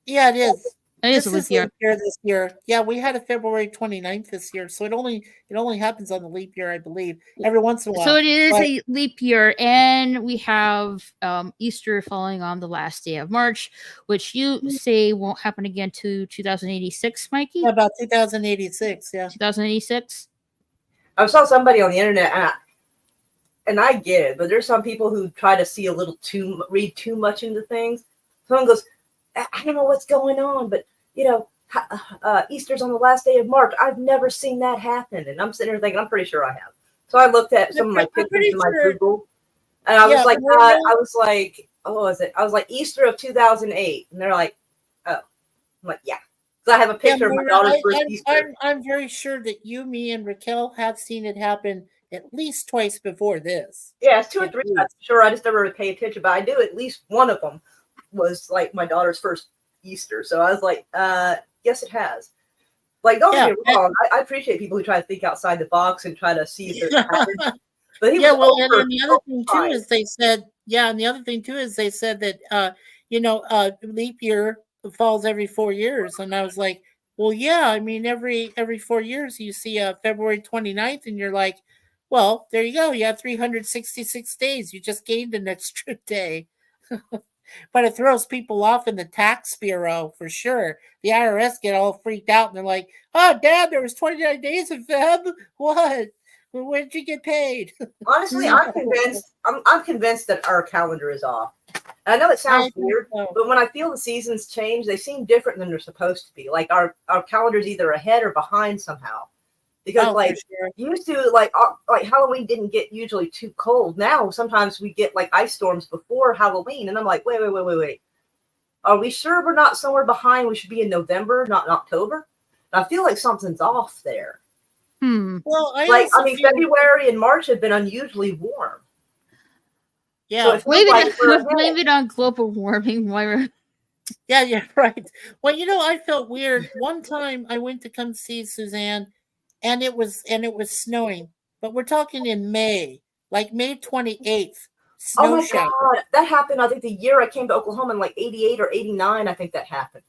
Yeah, it is. It is a leap year. This year. Yeah, we had a February 29th this year, so it only happens on the leap year, I believe, every once in a while. So it is a leap year, and we have Easter falling on the last day of March, which you say won't happen again to 2086, Mikey? About 2086, yeah. 2086? I saw somebody on the internet, and I get it, but there's some people who try to see read too much into things. Someone goes, I don't know what's going on, but Easter's on the last day of March. I've never seen that happen. And I'm sitting there thinking, I'm pretty sure I have. So I looked at some of my pictures in my Google, and I was like, oh, is it? I was like, Easter of 2008. And they're like, oh. I'm like, yeah. So I have a picture of my daughter's first Easter. I'm very sure that you, me, and Raquel have seen it happen at least twice before this. Yeah, it's 2 or 3 times. Sure, I just never really pay attention, but I do at least one of them was like my daughter's first Easter. So I was like, yes, it has. Like, don't get me wrong. I appreciate people who try to think outside the box and try to see if there's patterns. But and the other thing too is they said, that leap year falls every 4 years, and I was like, well, yeah, I mean every 4 years you see February 29th, and you're like, well, there you go, you have 366 days, you just gained an extra day. But it throws people off in the tax bureau for sure. The IRS get all freaked out and they're like, oh, Dad, there was 29 days of Feb. What? When did you get paid? Honestly, I'm convinced that our calendar is off. And I know it sounds weird, but when I feel the seasons change, they seem different than they're supposed to be. Like our calendar's either ahead or behind somehow. Because used to like Halloween didn't get usually too cold. Now sometimes we get like ice storms before Halloween, and I'm like, wait. Are we sure we're not somewhere behind? We should be in November, not in October. And I feel like something's off there. Well, February and March have been unusually warm. Yeah, so blame it on global warming. Yeah, right. Well, I felt weird. One time I went to come see Suzanne, and it was snowing. But we're talking in May, like May 28th. Oh my God, that happened. I think the year I came to Oklahoma in like 88 or 89. I think that happened.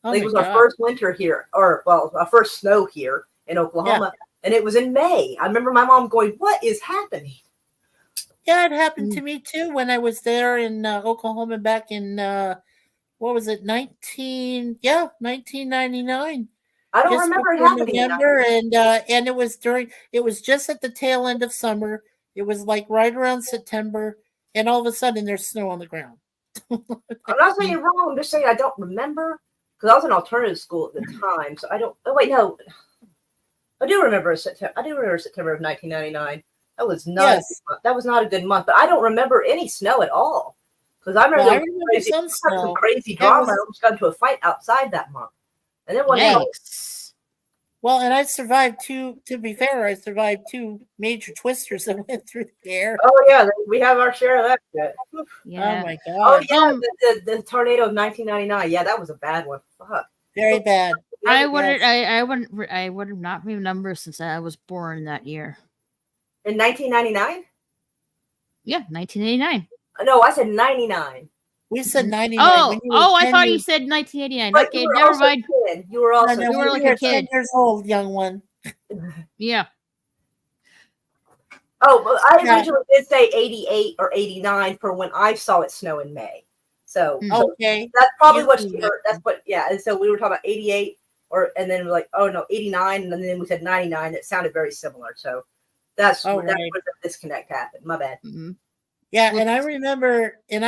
It was our first winter here, our first snow here in Oklahoma, and it was in May. I remember my mom going, "What is happening?" Yeah, it happened to me too when I was there in Oklahoma back in what was it, 1999. I don't remember it happening. November, and it was just at the tail end of summer. It was like right around September, and all of a sudden there's snow on the ground. I'm not saying you're wrong. I'm just saying I don't remember because I was in alternative school at the time. So I don't. Oh wait, no. I do remember September. Of 1999. That was not. That was not a good month. But I don't remember any snow at all because I remember, some crazy drama. I almost got into a fight outside that month, and then one day. Well, and I survived two. To be fair, I survived 2 major twisters that went through the air. Oh yeah, we have our share of that shit. Yeah. Oh my God. Oh yeah, the tornado of 1999. Yeah, that was a bad one. Fuck. Very bad. I would not remember since I was born that year. In 1999? Yeah, 1989. No, I said 99. We said 99. I thought you said 1989. But okay, never mind. You were also you were like a kid. 10 years old, young one. Yeah. Oh, but I originally did say 88 or 89 for when I saw it snow in May. So okay, that's probably what she heard. That's what, yeah. And so we were talking about 88, and then we're like, oh no, 89, and then we said 99. It sounded very similar. So that's where the disconnect happened. My bad. Mm-hmm. Yeah, and I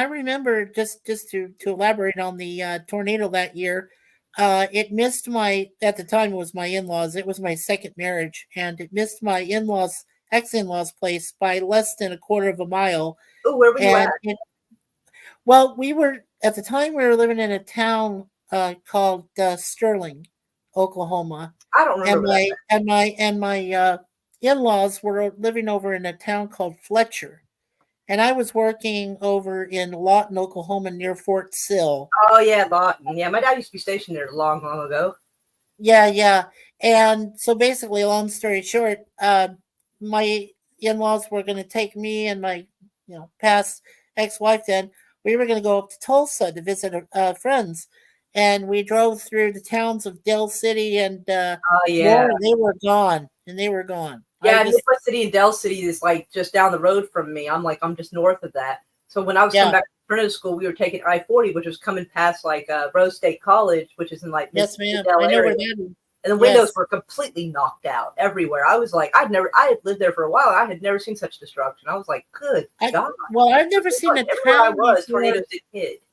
remember just to elaborate on the tornado that year. It missed at the time it was my in-laws. It was my second marriage, and it missed my ex-in-laws place by less than a quarter of a mile. Oh, where were you at? Well, we were living in a town called Sterling, Oklahoma. I don't remember that. And my in-laws were living over in a town called Fletcher. And I was working over in Lawton, Oklahoma, near Fort Sill. Oh, yeah, Lawton. Yeah, my dad used to be stationed there long, long ago. Yeah. And so basically, long story short, my in-laws were going to take me and my past ex-wife then. We were going to go up to Tulsa to visit friends. And we drove through the towns of Del City and they were gone. Yeah, Midwest City and Del City is like just down the road from me. I'm just north of that. So when I was coming back to alternative school, we were taking I-40, which was coming past like Rose State College, which is in like yes, ma'am. I know where that is. And the windows Yes. were completely knocked out everywhere. I was like, I had lived there for a while. I had never seen such destruction. I was like, good God. Well, I've never It's seen like a everywhere I town was, before. tornadoes did hit.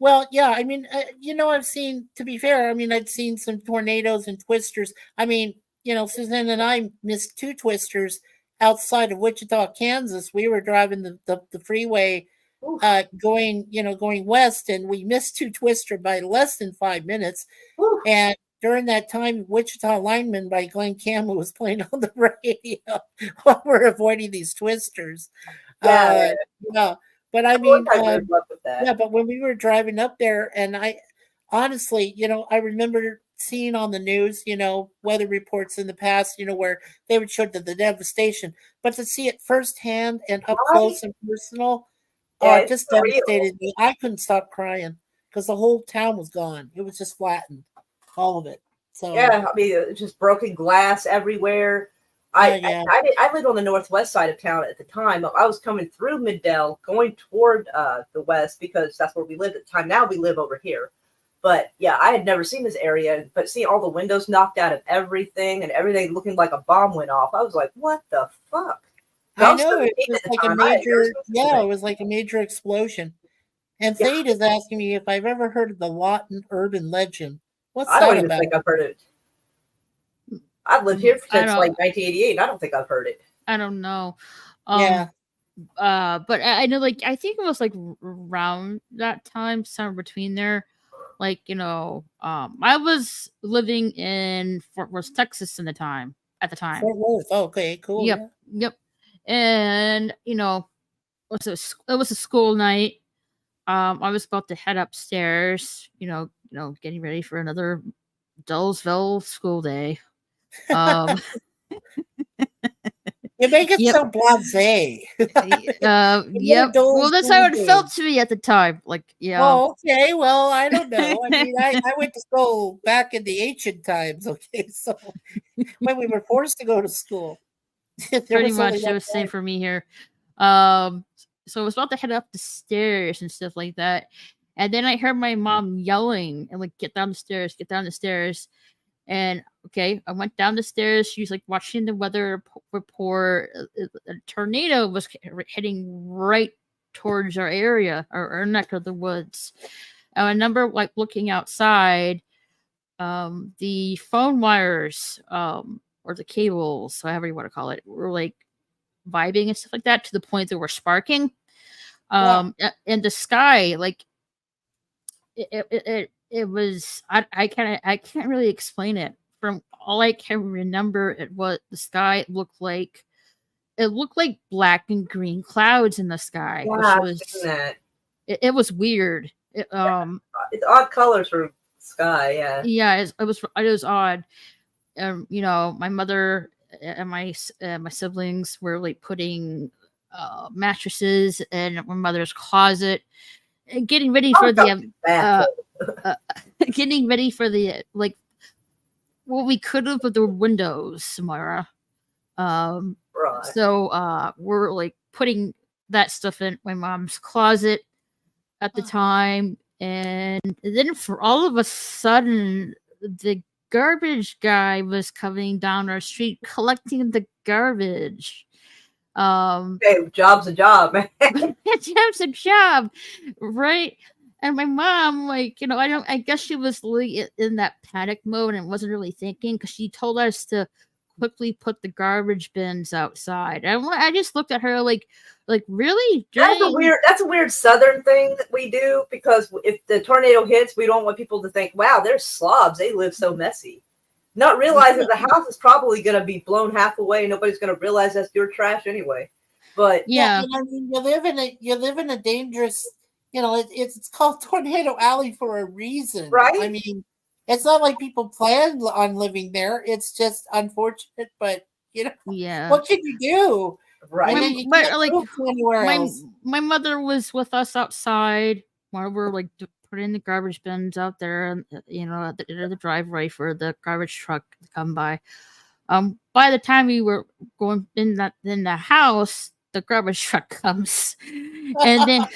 Well, yeah, I mean, I've seen, to be fair, I mean, I'd seen some tornadoes and twisters. I mean, Suzanne and I missed 2 twisters outside of Wichita, Kansas. We were driving the freeway Oof. going west, and we missed 2 twister by less than 5 minutes. Oof. And during that time, Wichita Lineman by Glenn Campbell was playing on the radio while we're avoiding these twisters. Yeah. Yeah. But I I mean, good luck with that. yeah, but when we were driving up there, and I honestly, I remember seeing on the news, weather reports in the past, where they would show the devastation, but to see it firsthand and up close and personal, Yeah, it it's just surreal. devastated me. I couldn't stop crying because the whole town was gone. It was just flattened, all of it. So Yeah, I mean, just broken glass everywhere. I lived on the northwest side of town at the time. I was coming through Middell, going toward the west because that's where we lived at the time. Now we live over here. But yeah, I had never seen this area. But seeing all the windows knocked out of everything and everything looking like a bomb went off, I was like, what the fuck? I know it was like a major, it was like a major explosion. And Thade is asking me if I've ever heard of the Lawton urban legend. What's I that don't even about? think I've heard it. I've lived here since like 1988, and I don't think I've heard it. I don't know. Yeah. But I know, like, I think it was like around that time, somewhere between there. Like, I was living in Fort Worth, Texas at the time. Fort Worth. Oh, okay, cool. Yep. And it was a school night. I was about to head upstairs. Getting ready for another Dullsville school day. You make it so blasé. Yep. Well, that's how it felt to me at the time. Like, yeah. Oh, okay. Well, I don't know. I mean, I went to school back in the ancient times. Okay, so when we were forced to go to school, pretty much it was the same for me here. So I was about to head up the stairs and stuff like that, and then I heard my mom yelling and like, "Get down the stairs! Get down the stairs!" And okay, I went down the stairs. She was like watching the weather report. A tornado was heading right towards our area, our neck of the woods. And I remember like looking outside. The phone wires, or the cables, however you want to call it, were like vibing and stuff like that to the point that we're sparking. And the sky, like it was, I can't really explain it. From all I can remember, the sky looked like black and green clouds in the sky. Yeah, which was it was weird. It's odd colors for sky. Yeah, it was odd. My mother and my siblings were like putting mattresses in my mother's closet, and getting ready for the getting ready for the like what we could have with the windows, Samara. Right. So we're like putting that stuff in my mom's closet at the time, and then for all of a sudden the garbage guy was coming down our street collecting the garbage. Okay, job's a job, man. Job's a job, right? And my mom, like, I guess she was really in that panic mode and wasn't really thinking, because she told us to quickly put the garbage bins outside. And I just looked at her like really? That's a weird Southern thing that we do, because if the tornado hits, we don't want people to think, wow, they're slobs. They live so messy. Not realizing the house is probably going to be blown half away. Nobody's going to realize that's your trash anyway. But yeah, I mean, you live in a dangerous, it's called Tornado Alley for a reason, right? I mean, it's not like people plan on living there. It's just unfortunate, but what can you do? Right. My mother was with us outside while we're like putting the garbage bins out there, at the driveway for the garbage truck to come by. By the time we were going in the house, the garbage truck comes, and then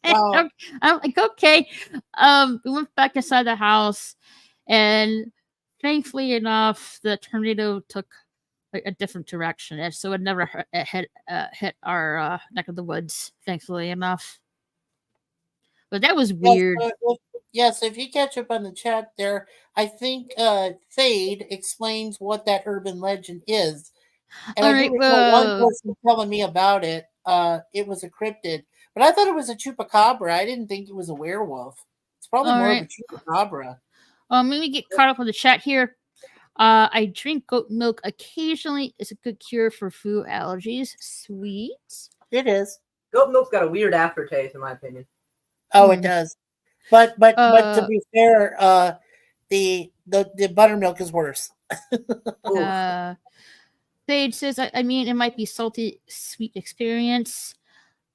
wow. I'm like, okay. We went back inside the house, and thankfully enough, the tornado took a different direction, and so it never hit our neck of the woods. Thankfully enough, but that was weird. Yes, if you catch up on the chat there, I think Fade explains what that urban legend is. And All I do right, recall one person telling me about it. It was a cryptid, but I thought it was a chupacabra. I didn't think it was a werewolf. It's probably all more right. of a chupacabra. Let me get caught up on the chat here. I drink goat milk occasionally. It's a good cure for food allergies. Sweet. It is. Goat milk's got a weird aftertaste, in my opinion. Oh, it does. But to be fair, the buttermilk is worse. Sage says, I mean, it might be salty, sweet experience.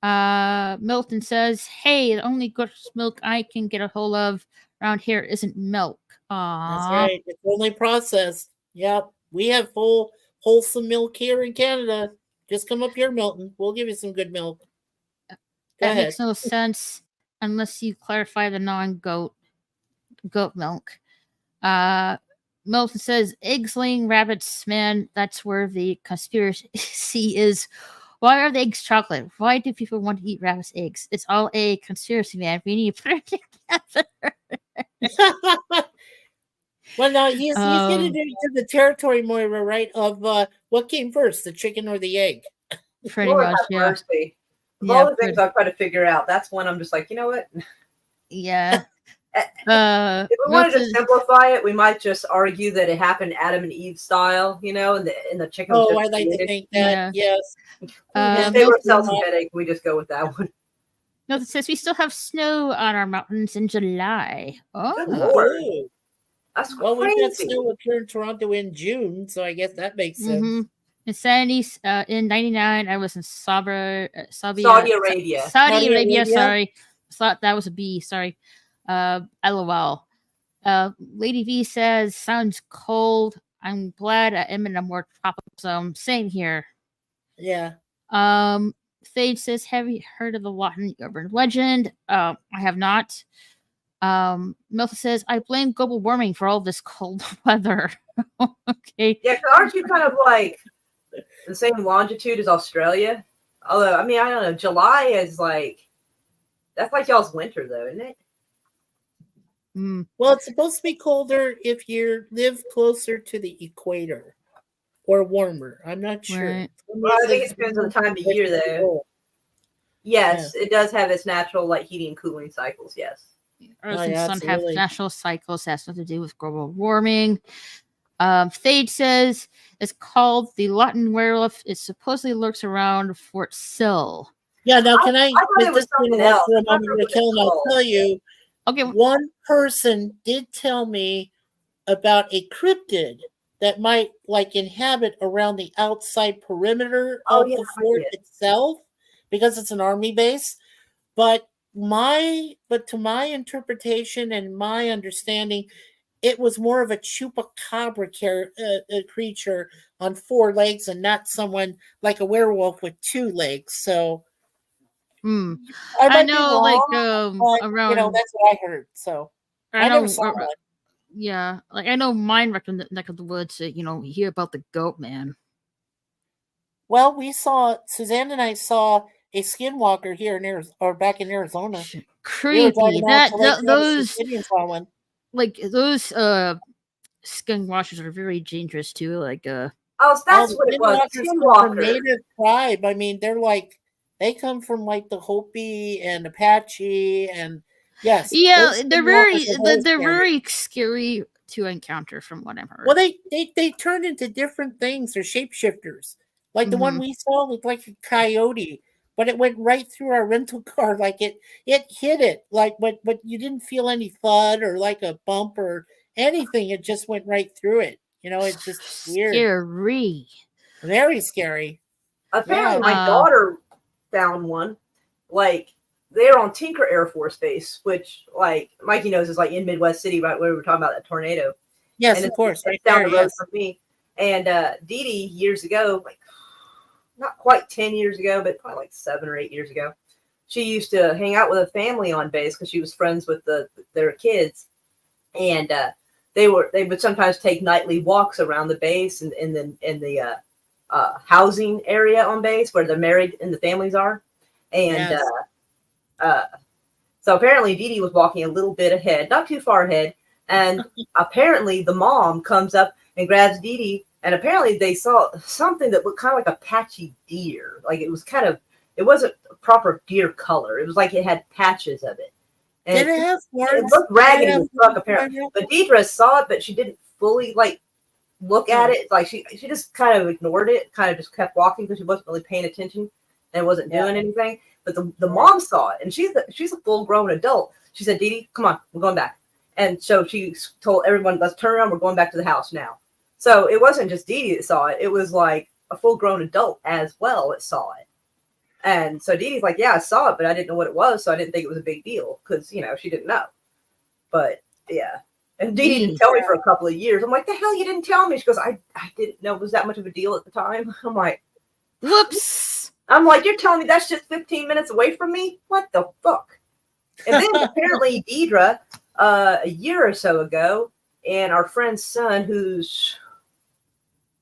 Milton says, hey, the only goat milk I can get a hold of around here isn't milk. Aww. That's right. It's only processed. Yep. We have full wholesome milk here in Canada. Just come up here, Milton. We'll give you some good milk. That makes no sense unless you clarify the non-goat milk. Milton says, eggs laying rabbits, man, that's where the conspiracy is. Why are the eggs chocolate? Why do people want to eat rabbits' eggs? It's all a conspiracy, man. We need to put it together. Well, no, he's getting into the territory, Moira, right? Of what came first, the chicken or the egg? Pretty much, yeah. Mercy. Of all the things I've tried to figure out, that's one I'm just like, you know what? Yeah. If we wanted to simplify it, we might just argue that it happened Adam and Eve style, and the chicken. Oh, I like to think that. Yeah. Yes. If they were selling some headache, we just go with that one. Milton says we still have snow on our mountains in July. Oh, good Lord. That's crazy. Well, we've got snow up here in Toronto in June, so I guess that makes sense. Mm-hmm. In 70s, in 99, I was in Saudi Arabia. Sorry. I thought that was a B. Sorry. LOL. Lady V says, sounds cold. I'm glad I'm in a more tropical zone. Same here. Yeah. Fade says, have you heard of the Lawton urban legend? I have not. Milton says, I blame global warming for all this cold weather. Okay. Yeah, aren't you kind of like the same longitude as Australia? Although, I mean, I don't know. July is that's like y'all's winter, though, isn't it? Well, it's supposed to be colder if you live closer to the equator or warmer. I'm not sure. Right. Well, I think it depends on the time of year, though. Yes, it does have its natural heating and cooling cycles. Yes. Earth and sun have natural cycles. Has nothing to do with global warming. Fade says it's called the Lawton werewolf. It supposedly lurks around Fort Sill. Yeah. Now, can I thought it was something else. For a moment, Raquel, and I'll tell you. Okay. One person did tell me about a cryptid that might inhabit around the outside perimeter of the fort itself because it's an army base. But to my interpretation and my understanding, it was more of a chupacabra creature on 4 legs and not someone like a werewolf with 2 legs. So I know, around. that's what I heard. So I never saw one. Yeah, I know mine right from the neck of the woods. You hear about the goat man. Well, Suzanne and I saw a skinwalker here in Arizona, or back in Arizona. Creepy. Those skinwalkers are very dangerous too. That's what it was. Skinwalker. Native tribe. I mean, they come from the Hopi and Apache and yes. Yeah, they're very scary to encounter from what I've heard. Well, they turn into different things. They're shapeshifters. The one we saw looked like a coyote, but it went right through our rental car. It hit it. But you didn't feel any thud or a bump or anything. It just went right through it. It's just weird. Scary. Very scary. Apparently, my daughter found one. They're on Tinker Air Force Base, which Mikey knows is in Midwest City, right where we were talking about that tornado. Yes, and of course. It's down the road from me. And Dee Dee years ago, not quite 10 years ago, but probably 7 or 8 years ago, she used to hang out with a family on base because she was friends with their kids. And they would sometimes take nightly walks around the base and in the housing area on base where the married and the families are. And Yes. so apparently Dee Dee was walking a little bit ahead, not too far ahead. And apparently the mom comes up and grabs Dee Dee. And apparently they saw something that looked kind of like a patchy deer. Like it wasn't a proper deer color. It was like it had patches of it. And Did it have horns? it looked raggedy as fuck, horns? apparently. But Deidre saw it, but she didn't fully like look at it. Like she just kind of ignored it, kind of just kept walking because she wasn't really paying attention and wasn't doing anything. But the mom saw it, and she's a full grown adult. She said, Dee Dee, come on, we're going back. And so she told everyone, let's turn around, we're going back to the house now. So it wasn't just Dee Dee that saw it, it was like a full grown adult as well that saw it. And so Dee Dee's like, yeah, I saw it, but I didn't know what it was, so I didn't think it was a big deal because, you know, she didn't know. But yeah. And Dee Dee didn't tell me for a couple of years. I'm like, the hell you didn't tell me? She goes, I didn't know it was that much of a deal at the time. I'm like, Whoops. I'm like, you're telling me that's just 15 minutes away from me? What the fuck? And then apparently Deidre, a year or so ago, and our friend's son, he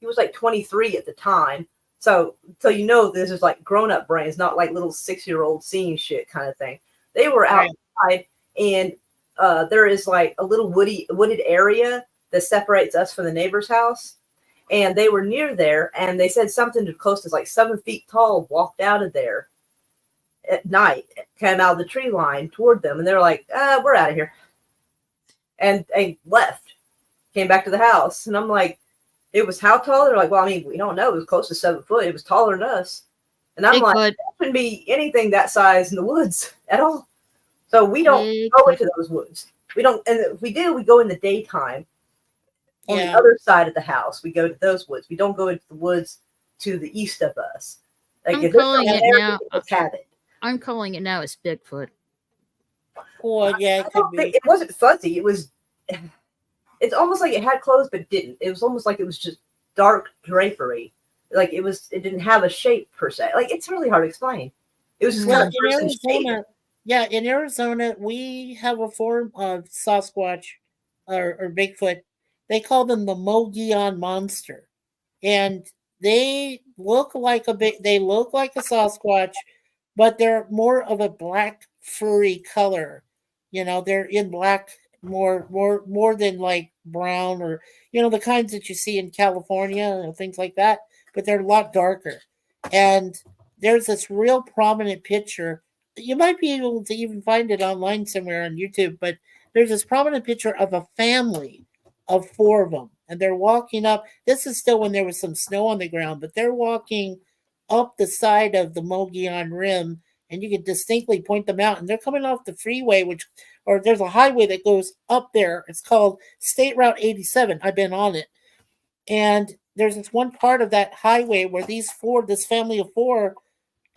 was like 23 at the time. So you know this is like grown-up brains, not like little 6-year-old seeing shit kind of thing. They were outside, and there is like a little wooded area that separates us from the neighbor's house. And they were near there, and they said something to close to like 7 feet tall walked out of there at night, came out of the tree line toward them, and they're like, we're out of here. And they left, came back to the house. And I'm like, it was how tall? They're like, well, I mean, we don't know. It was close to 7 foot. It was taller than us. And I'm like, there couldn't be anything that size in the woods at all. So we don't go into those woods. We don't, and if we do, we go in the daytime. On the other side of the house, we go to those woods. We don't go into the woods to the east of us. Like, I'm calling it now. Have it. I'm calling it now. It's Bigfoot. Oh yeah, it could be. It wasn't fuzzy. It was. It's almost like it had clothes, but didn't. It was almost like it was just dark drapery. Like it was. It didn't have a shape per se. Like it's really hard to explain. It was just kind of in Arizona. Yeah, in Arizona, we have a form of Sasquatch or Bigfoot. They call them the Mogollon monster, and they look like They look like a Sasquatch, but they're more of a black furry color. You know, they're in black more than like brown or the kinds that you see in California and things like that. But they're a lot darker, and there's this real prominent picture. You might be able to even find it online somewhere on YouTube, but there's this prominent picture of a family of 4 of them, and they're walking up. This is still when there was some snow on the ground, but they're walking up the side of the Mogollon Rim, and you can distinctly point them out. And they're coming off the freeway, or there's a highway that goes up there. It's called State Route 87. I've been on it, and there's this one part of that highway where this family of 4,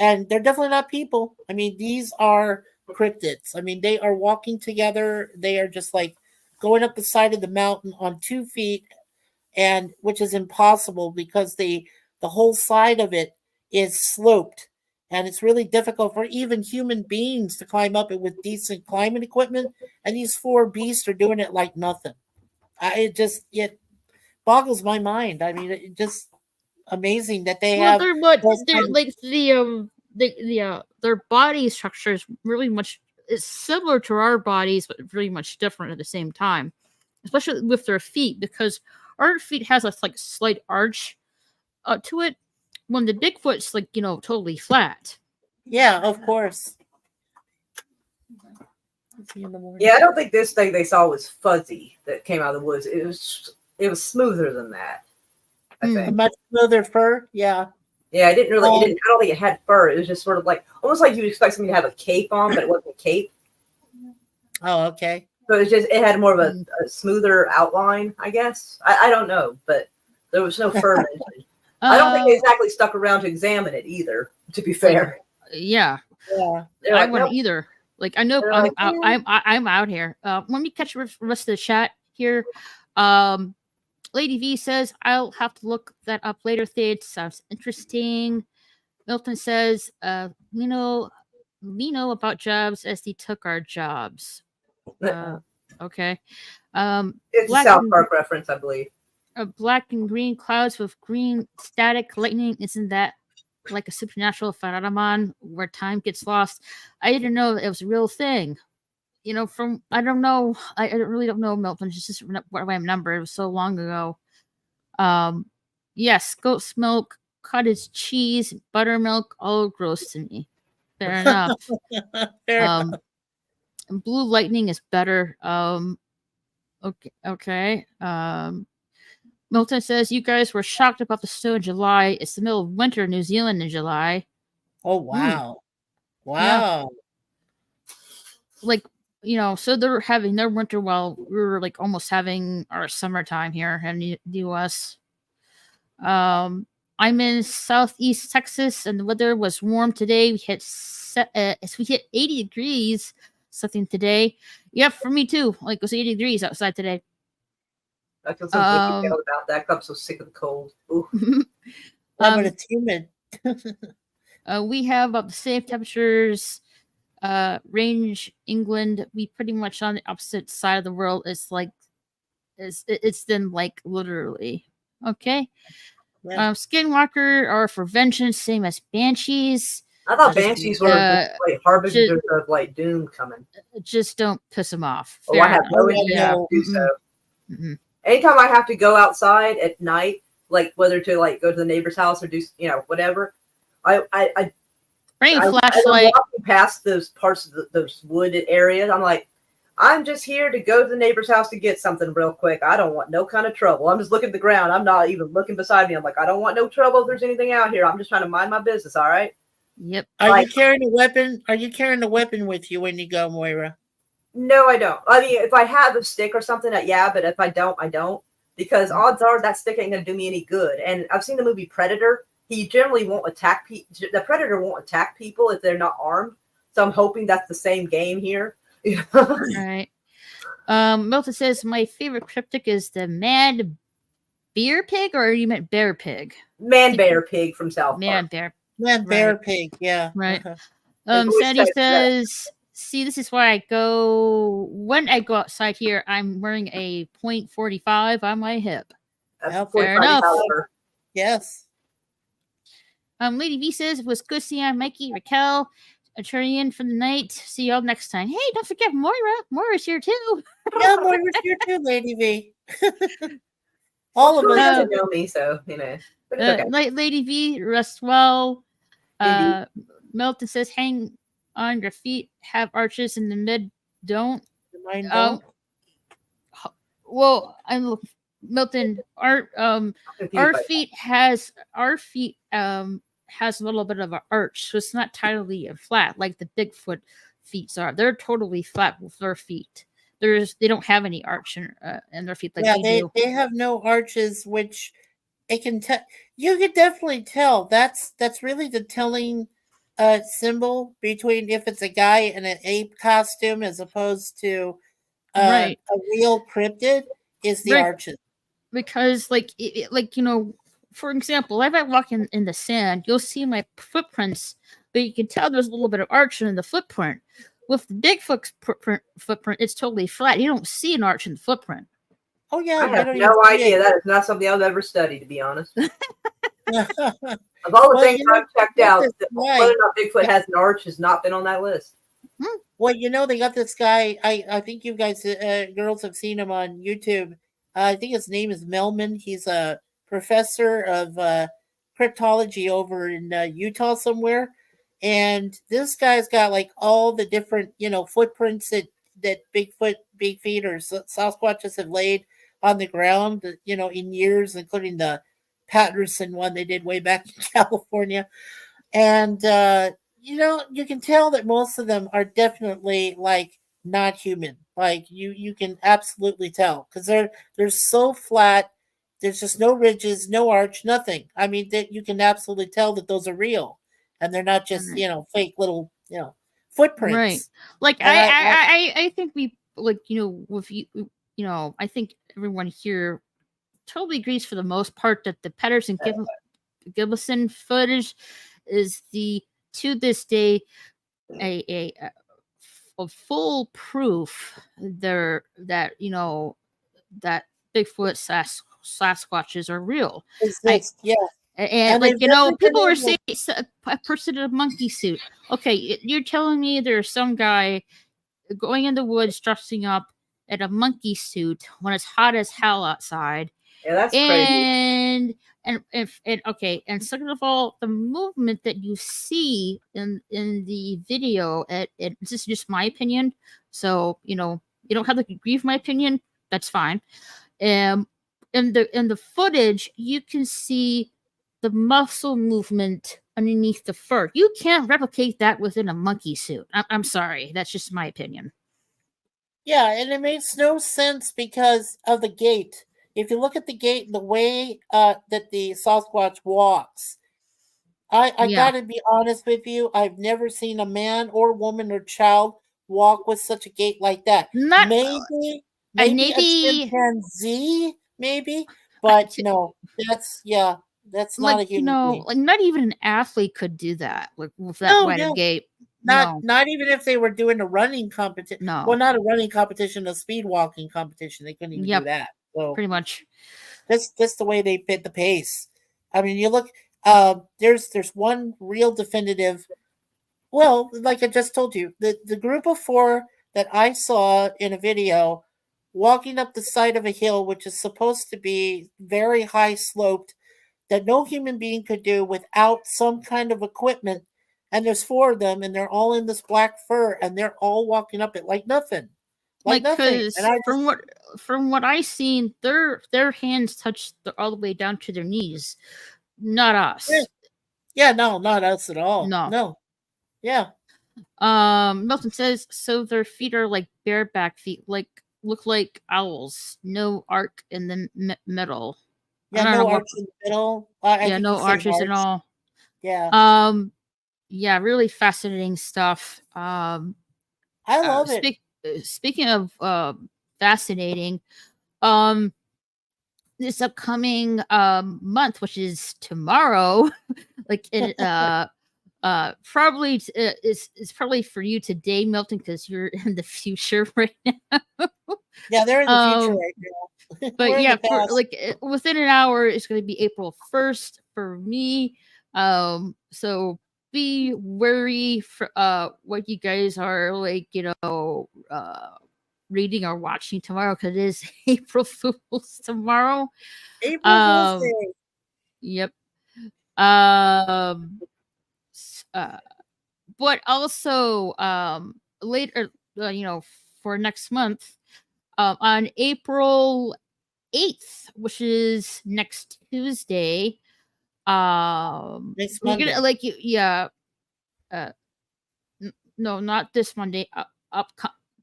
and they're definitely not people. I mean, these are cryptids. I mean, they are walking together. They are just like going up the side of the mountain on 2 feet, and which is impossible because the whole side of it is sloped, and it's really difficult for even human beings to climb up it with decent climbing equipment. And these 4 beasts are doing it like nothing. It boggles my mind. I mean, it just amazing that they have. They're like their body structure is really much. It's similar to our bodies, but really much different at the same time, especially with their feet, because our feet has a like slight arch to it, when the Bigfoot's like totally flat. Yeah, of course. Yeah, I don't think this thing they saw was fuzzy that came out of the woods. It was smoother than that. I think much smoother fur. Yeah. Yeah, I didn't really. I don't think it had fur. It was just sort of like almost like you'd expect something to have a cape on, but it wasn't a cape. Oh, okay. So it had more of a smoother outline, I guess. I don't know, but there was no fur mentioned. I don't think they exactly stuck around to examine it either. To be fair. Yeah. Yeah. I wouldn't either. Like I know I'm out here. Let me catch the rest of the chat here. Lady V says, I'll have to look that up later. It sounds interesting. Milton says, we know about jobs as they took our jobs. Okay. It's a Black South and, Park reference, I believe. black and green clouds with green static lightning. Isn't that like a supernatural phenomenon where time gets lost? I didn't know it was a real thing. From I don't know. I really don't know Milton. Just what I remember. It was so long ago. Yes, goat's milk, cottage cheese, buttermilk, all gross to me. Fair enough. Fair enough. Blue lightning is better. Okay. Milton says you guys were shocked about the snow in July. It's the middle of winter in New Zealand in July. Oh wow. Yeah. Wow. Like, so they're having their winter while we're like almost having our summertime here in the US. I'm in southeast Texas and the weather was warm today. We hit 80 degrees something today. Yep, for me too. Like it was 80 degrees outside today. I feel so detailed about that. I'm so sick of the cold. Ooh. But it's humid. We have about the same temperatures range. England, we pretty much on the opposite side of the world. It's them like literally. Okay. Yeah. Skinwalker are for vengeance, same as banshees. I thought banshees were like harbingers of like doom coming. Just don't piss them off. Oh, I have no idea how to do so. Anytime I have to go outside at night, like whether to like go to the neighbor's house or do whatever, I bring a flashlight. Walking past those parts of those wooded areas, I'm like, I'm just here to go to the neighbor's house to get something real quick. I don't want no kind of trouble. I'm just looking at the ground. I'm not even looking beside me. I'm like, I don't want no trouble if there's anything out here. I'm just trying to mind my business. All right. Yep. Are you carrying a weapon? Are you carrying a weapon with you when you go, Moira? No, I don't. I mean, if I have a stick or something, yeah. But if I don't, I don't. Because odds are that stick ain't gonna do me any good. And I've seen the movie Predator. He generally won't attack people. The predator won't attack people if they're not armed. So I'm hoping that's the same game here. All right. Milton says my favorite cryptic is the man beer pig, or you meant bear pig? Man bear pig from South Park. Man bear. Man bear pig, yeah. Right. Sandy says, see, this is why when I go outside here, I'm wearing a .45 on my hip. That's fair enough. Caliber. Yes. Lady V says it was good seeing Mikey, Raquel, Aturian for the night. See y'all next time. Hey, don't forget Moira. Moira's here too. Yeah, Moira's here too, Lady V. All of us know me, so But it's okay. Lady V, rest well. Milton says, hang on your feet, have arches in the mid. Don't. Mine don't. Well, I'm Milton. Our feet has a little bit of an arch, so it's not totally flat like the Bigfoot feet are. They're totally flat with their feet. They don't have any arch in their feet like they do. They have no arches, which it can tell. You can definitely tell that's really the telling symbol between if it's a guy in an ape costume as opposed to a real cryptid is the arches. Because for example, if I walk in the sand, you'll see my footprints, but you can tell there's a little bit of arch in the footprint. With the Bigfoot's footprint, it's totally flat. You don't see an arch in the footprint. Oh yeah, I have no idea. That is not something I've ever studied, to be honest. Of all the things I've checked out, whether or not Bigfoot has an arch has not been on that list. Well, they got this guy. I think you guys, girls, have seen him on YouTube. I think his name is Melman. He's a professor of cryptology over in Utah somewhere. And this guy's got like all the different, footprints that big feet or Sasquatches have laid on the ground, in years, including the Patterson one they did way back in California. And, you can tell that most of them are definitely like not human. Like you can absolutely tell because they're so flat. There's just no ridges, no arch, nothing. I mean, that you can absolutely tell that those are real. And they're not just, fake little, footprints. Right. Like I think we with you, I think everyone here totally agrees for the most part that the Patterson Gibson footage is to this day a full proof that that Bigfoot Sasquatches are real. Exist, yeah. And they've never people been were able- saying a person in a monkey suit. Okay, you're telling me there's some guy going in the woods dressing up in a monkey suit when it's hot as hell outside. Yeah, that's crazy. And second of all, the movement that you see in the video, this is just my opinion. So you don't have to agree with my opinion. That's fine. In the footage, you can see the muscle movement underneath the fur. You can't replicate that within a monkey suit. I'm sorry. That's just my opinion. Yeah, and it makes no sense because of the gait. If you look at the gait and the way that the Sasquatch walks, I Yeah. gotta be honest with you. I've never seen a man or woman or child walk with such a gait like that. Not Maybe a maybe chimpanzee, maybe, but no, that's not a human being. like not even an athlete could do that with that No, wide no. of gait. Not even if they were doing a running competition. No. Well, not a running competition, a speed walking competition. They couldn't even Yep. do that. So Pretty much. that's the way they fit the pace. I mean, you look. There's one real definitive. Well, like I just told you, the group of four that I saw in a video walking up the side of a hill, which is supposed to be very high sloped, that no human being could do without some kind of equipment. And there's four of them, and they're all in this black fur, and they're all walking up it like nothing, like nothing. Because And I from what I seen, their hands touch all the way down to their knees, not us. Yeah, no, not us at all. No. Yeah. Milton says so. Their feet are like bareback feet, look like owls. No arc in the middle. Yeah, no arch in the middle. No arches at all. Yeah. Yeah, really fascinating stuff. I love it. Speaking of fascinating, this upcoming month, which is tomorrow, like it probably it's probably for you today, Milton, because you're in the future right now. Yeah, they're in the future right now. But yeah, within an hour, it's going to be April 1st for me. So be wary for what you guys are reading or watching tomorrow, because it is April Fool's tomorrow. April Fool's Day. Yep. But also later, for next month, on April 8th, which is next Tuesday. Next Monday. No, not this Monday.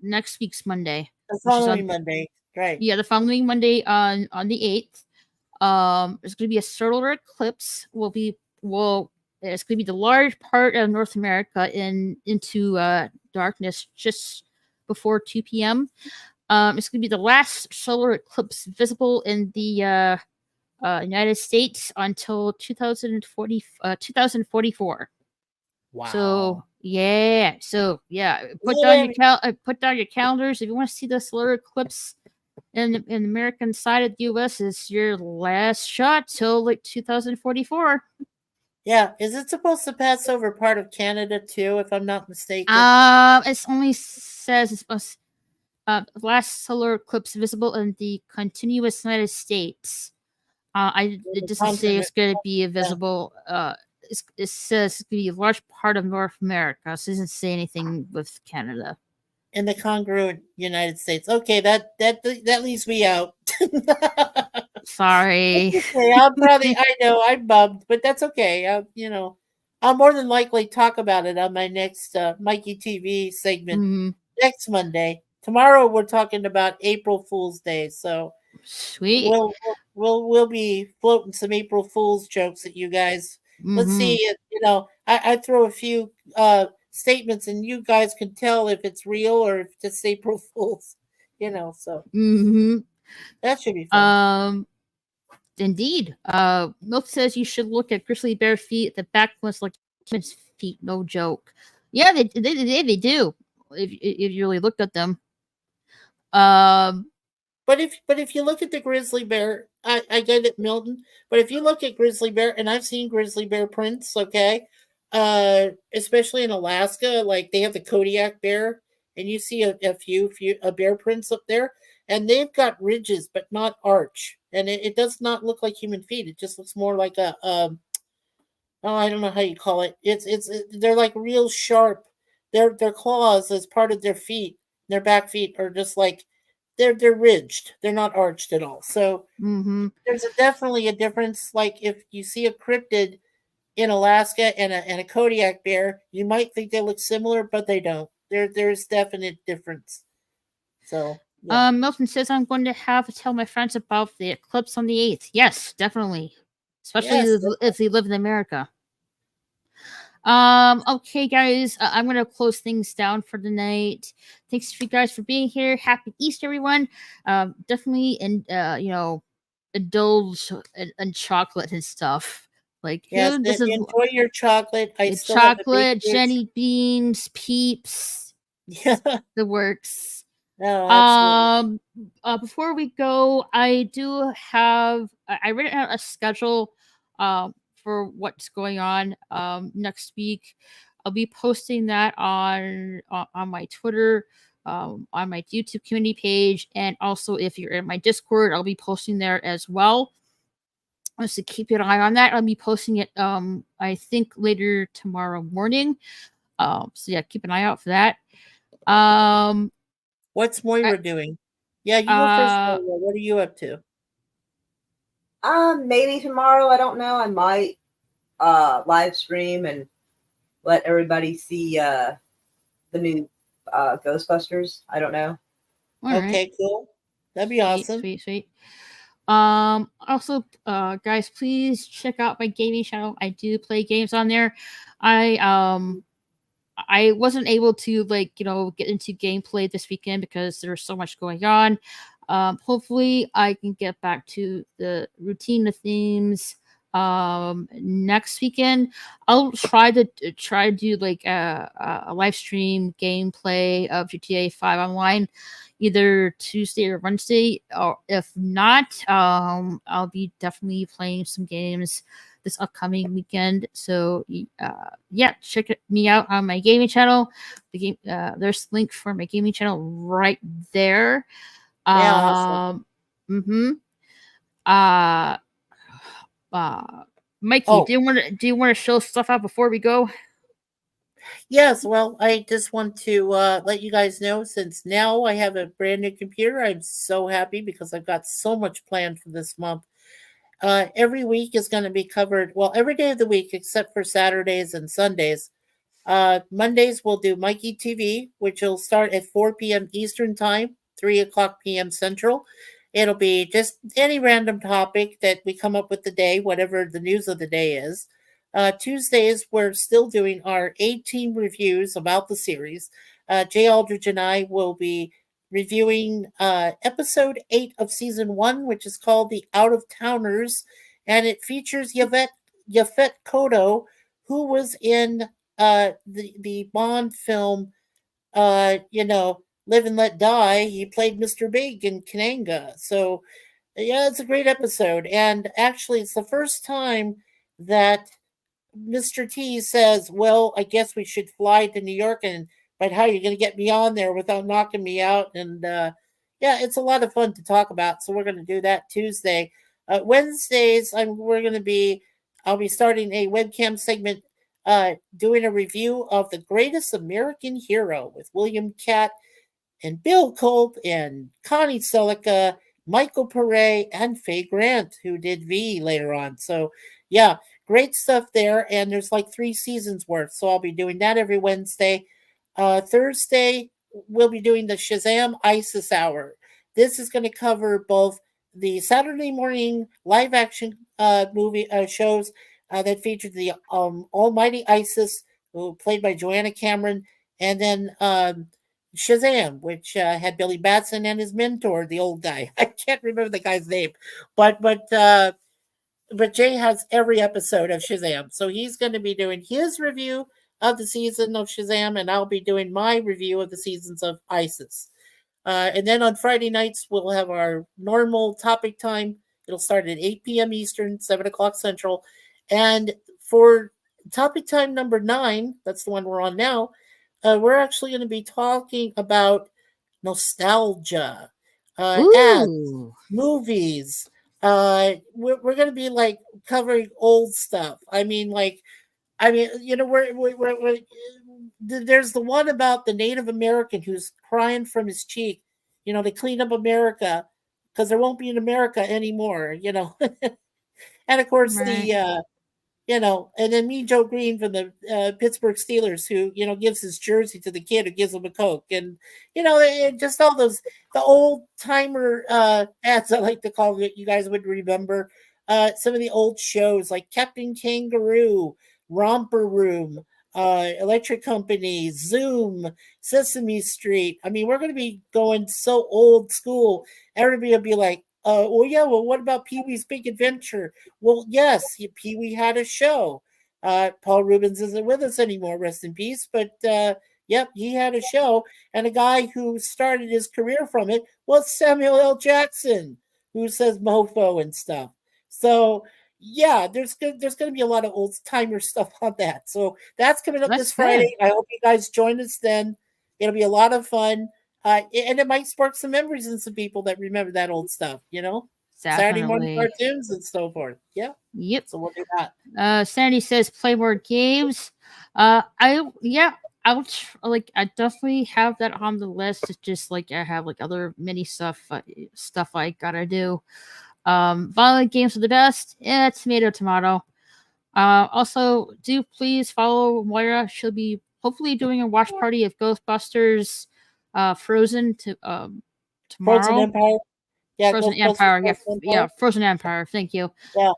Next week's Monday. The following Monday, right? Yeah, the following Monday on the 8th. There's going to be a solar eclipse. It's going to be the large part of North America into darkness just before 2 p.m. It's going to be the last solar eclipse visible in the United States until 2044. Wow. So yeah. Put down your calendars if you want to see the solar eclipse in the American side of the U.S. Is your last shot till like 2044. Yeah, is it supposed to pass over part of Canada too, if I'm not mistaken? It only says it's supposed last solar eclipse visible in the continuous United States. It doesn't say it's going to be visible. It says it's going to be a large part of North America. So it doesn't say anything with Canada. In the congruent United States. Okay, that leaves me out. Sorry. Okay, I know I'm bummed, but that's okay. I'll more than likely talk about it on my next Mikey TV segment next Monday. Tomorrow we're talking about April Fool's Day, so sweet. We'll be floating some April Fool's jokes at you guys. Let's see. I throw a few statements, and you guys can tell if it's real or if it's April Fool's. So that should be fun. Indeed. Milk says you should look at grizzly bear feet. The back one's like human's feet. No joke. Yeah, they do. if you really looked at them. Um, But if you look at the grizzly bear, I get it, Milton. But if you look at grizzly bear, and I've seen grizzly bear prints, okay, especially in Alaska, like they have the Kodiak bear, and you see a few bear prints up there, and they've got ridges, but not arch, and it does not look like human feet. It just looks more like a oh, I don't know how you call it. They're like real sharp. Their claws as part of their feet, their back feet are just like they're ridged. They're not arched at all. So mhm. there's definitely a difference. Like if you see a cryptid in Alaska and a Kodiak bear, you might think they look similar, but they don't. There's definite difference. So yeah. Milton says I'm going to have to tell my friends about the eclipse on the 8th. Yes, definitely. Especially Yes. if they live in America. Okay, guys, I'm gonna close things down for the night. Thanks for you guys for being here. Happy Easter, everyone. Definitely, and indulge in chocolate and stuff. Like, Yes, this is enjoy your chocolate. I it's still have the chocolate, big Jenny beans, Peeps, Yeah. the works. No, absolutely. Before we go, I do have I written out a schedule for what's going on next week. I'll be posting that on my Twitter, on my YouTube community page, and also if you're in my Discord, I'll be posting there as well. So keep an eye on that. I'll be posting it I think later tomorrow morning. So yeah, keep an eye out for that. What's Moira doing? Yeah, you go first, Moira. What are you up to? Maybe tomorrow. I don't know. I might live stream and let everybody see the new Ghostbusters. I don't know. Okay, cool. That'd be awesome. Sweet. Also, guys, please check out my gaming channel. I do play games on there. I wasn't able to get into gameplay this weekend because there's so much going on. Hopefully I can get back to the routine of things next weekend. I'll try to do like a live stream gameplay of GTA 5 online either Tuesday or Wednesday, or if not, I'll be definitely playing some games this upcoming weekend. So yeah, check me out on my gaming channel. The game there's a link for my gaming channel right there. Yeah, awesome. Mikey, do you want to show stuff out before we go? Yes, well, I just want to let you guys know, since now I have a brand new computer, I'm so happy because I've got so much planned for this month. Every week is going to be covered, well, every day of the week except for Saturdays and Sundays. Mondays we'll do Mikey TV, which will start at 4 p.m. Eastern Time, 3 o'clock p.m. Central. It'll be just any random topic that we come up with the day, whatever the news of the day is. Tuesdays, we're still doing our A-Team reviews about the series. Jay Aldridge and I will be reviewing episode 8 of season 1, which is called The Out of Towners, and it features Yvette Koto, who was in the Bond film, Live and Let Die. He played Mr. Big in Kananga. So, yeah, it's a great episode. And actually, it's the first time that Mr. T says, well, I guess we should fly to New York, but how are you going to get me on there without knocking me out? And yeah, it's a lot of fun to talk about. So we're going to do that Tuesday. Wednesdays, I'll be starting a webcam segment doing a review of The Greatest American Hero with William Catt and Bill Culp and Connie Selica, Michael Pare, and Faye Grant, who did V later on. So yeah, great stuff there. And there's like 3 seasons worth. So I'll be doing that every Wednesday. Thursday, we'll be doing the Shazam ISIS Hour. This is going to cover both the Saturday morning live action movie shows that featured the almighty Isis, who played by Joanna Cameron, and then Shazam, which had Billy Batson and his mentor, the old guy. I can't remember the guy's name, but Jay has every episode of Shazam, so he's going to be doing his review of the season of Shazam, and I'll be doing my review of the seasons of ISIS. And then on Friday nights, we'll have our normal topic time. It'll start at 8 p.m. Eastern, 7 o'clock Central. And for topic time number 9, that's the one we're on now, we're actually going to be talking about nostalgia, ads, Ooh. movies. We're going to be like covering old stuff. We're there's the one about the Native American who's crying from his cheek. They clean up America because there won't be an America anymore. And of course Right. and then Mean Joe Green from the Pittsburgh Steelers, who gives his jersey to the kid who gives him a Coke, and just all those the old timer ads I like to call it. You guys would remember some of the old shows like Captain Kangaroo, Romper Room, Electric Company, Zoom, Sesame Street. I mean, we're going to be going so old school. Everybody will be like, what about Pee-wee's Big Adventure? Well, yes, Pee-wee had a show. Paul Rubens isn't with us anymore, rest in peace. But, yep, he had a show. And a guy who started his career from it was Samuel L. Jackson, who says mofo and stuff. So, yeah, there's going to be a lot of old-timer stuff on that. So that's coming up That's this Friday. good. I hope you guys join us then. It'll be a lot of fun. And it might spark some memories in some people that remember that old stuff, Saturday morning Definitely. cartoons and so forth. Yeah. Yep. So we'll do that. Sandy says play more games. I definitely have that on the list. It's just like I have like other mini stuff I gotta do. Violent games are the best. Yeah, tomato. Also, do please follow Moira. She'll be hopefully doing a watch party of Ghostbusters, Frozen tomorrow. Frozen Empire. Yeah, Frozen Empire. Yeah, Frozen Empire. Thank you. Yeah.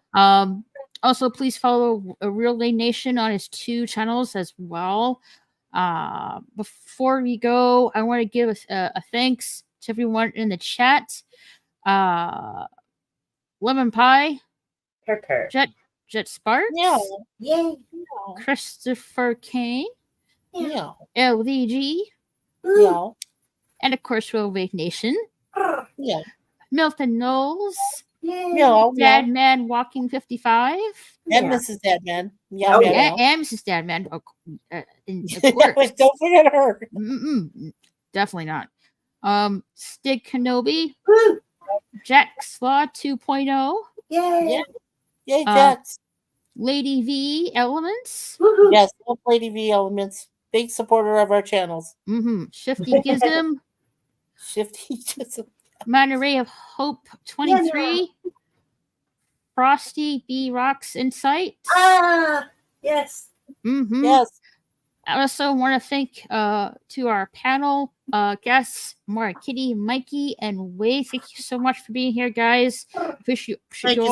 Also, please follow Real Lane Nation on his 2 channels as well. Before we go, I want to give a thanks to everyone in the chat. Lemon Pie, Jet Sparks, Yay. Christopher Kane, Yeah. LVG, Yeah. and of course, Real Lane Nation. Yeah. Milton Knowles, Yeah. Dad Man Walking 55, And Mrs. Deadman. Yeah. Oh, yeah. and Mrs. Dad Man. Of Yeah. course. Don't forget her. Definitely not. Stig Kenobi, Woo. Jack Slaw 2.0, Yay. Yay, Jets. Lady V Elements, Woohoo. Yes, Lady V Elements. Big supporter of our channels. Shifty Gizm, Shifty just Monterey of Hope 23, Frosty B Rocks Insight. Yes. Yes. I also want to thank to our panel guests, Mara, Kitty, Mikey, and Wade. Thank you so much for being here, guys. Thank you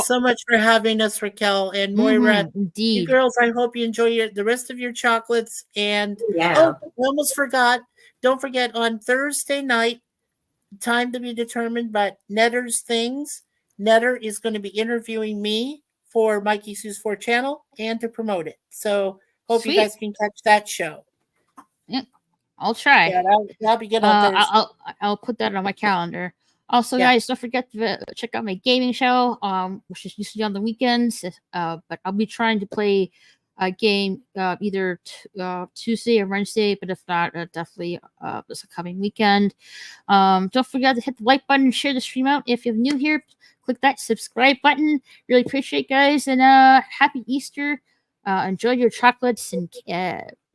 so much for having us, Raquel and Moira. Indeed. You girls, I hope you enjoy the rest of your chocolates. And Yeah. I almost forgot. Don't forget on Thursday night, time to be determined, but Netter's Things. Netter is going to be interviewing me for Mikey Sue's 4 channel and to promote it. So hope Sweet. you guys can catch that show. Yeah, I'll try. Yeah, that'll be good on Thursday. I'll put that on my calendar. Also, guys, don't forget to check out my gaming show, which is usually on the weekends. But I'll be trying to play a game either Tuesday or Wednesday, but if not, definitely this coming weekend. Don't forget to hit the like button and share the stream out. If you're new here, click that subscribe button. Really appreciate it, guys, and happy Easter. Enjoy your chocolates and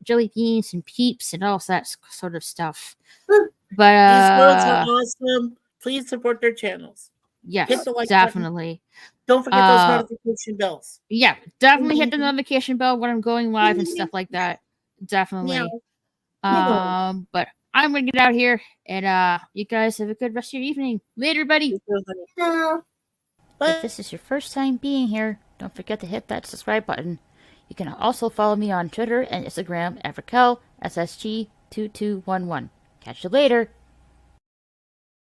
jelly beans and peeps and all that sort of stuff. But these girls are awesome. Please support their channels. Yes, hit the like definitely. Button. Don't forget those notification bells. Yeah, definitely hit the notification bell when I'm going live and stuff like that. Definitely. But I'm gonna get out here, and you guys have a good rest of your evening. Later, buddy. If this is your first time being here, don't forget to hit that subscribe button. You can also follow me on Twitter and Instagram at RaquelSSG2211. Catch you later.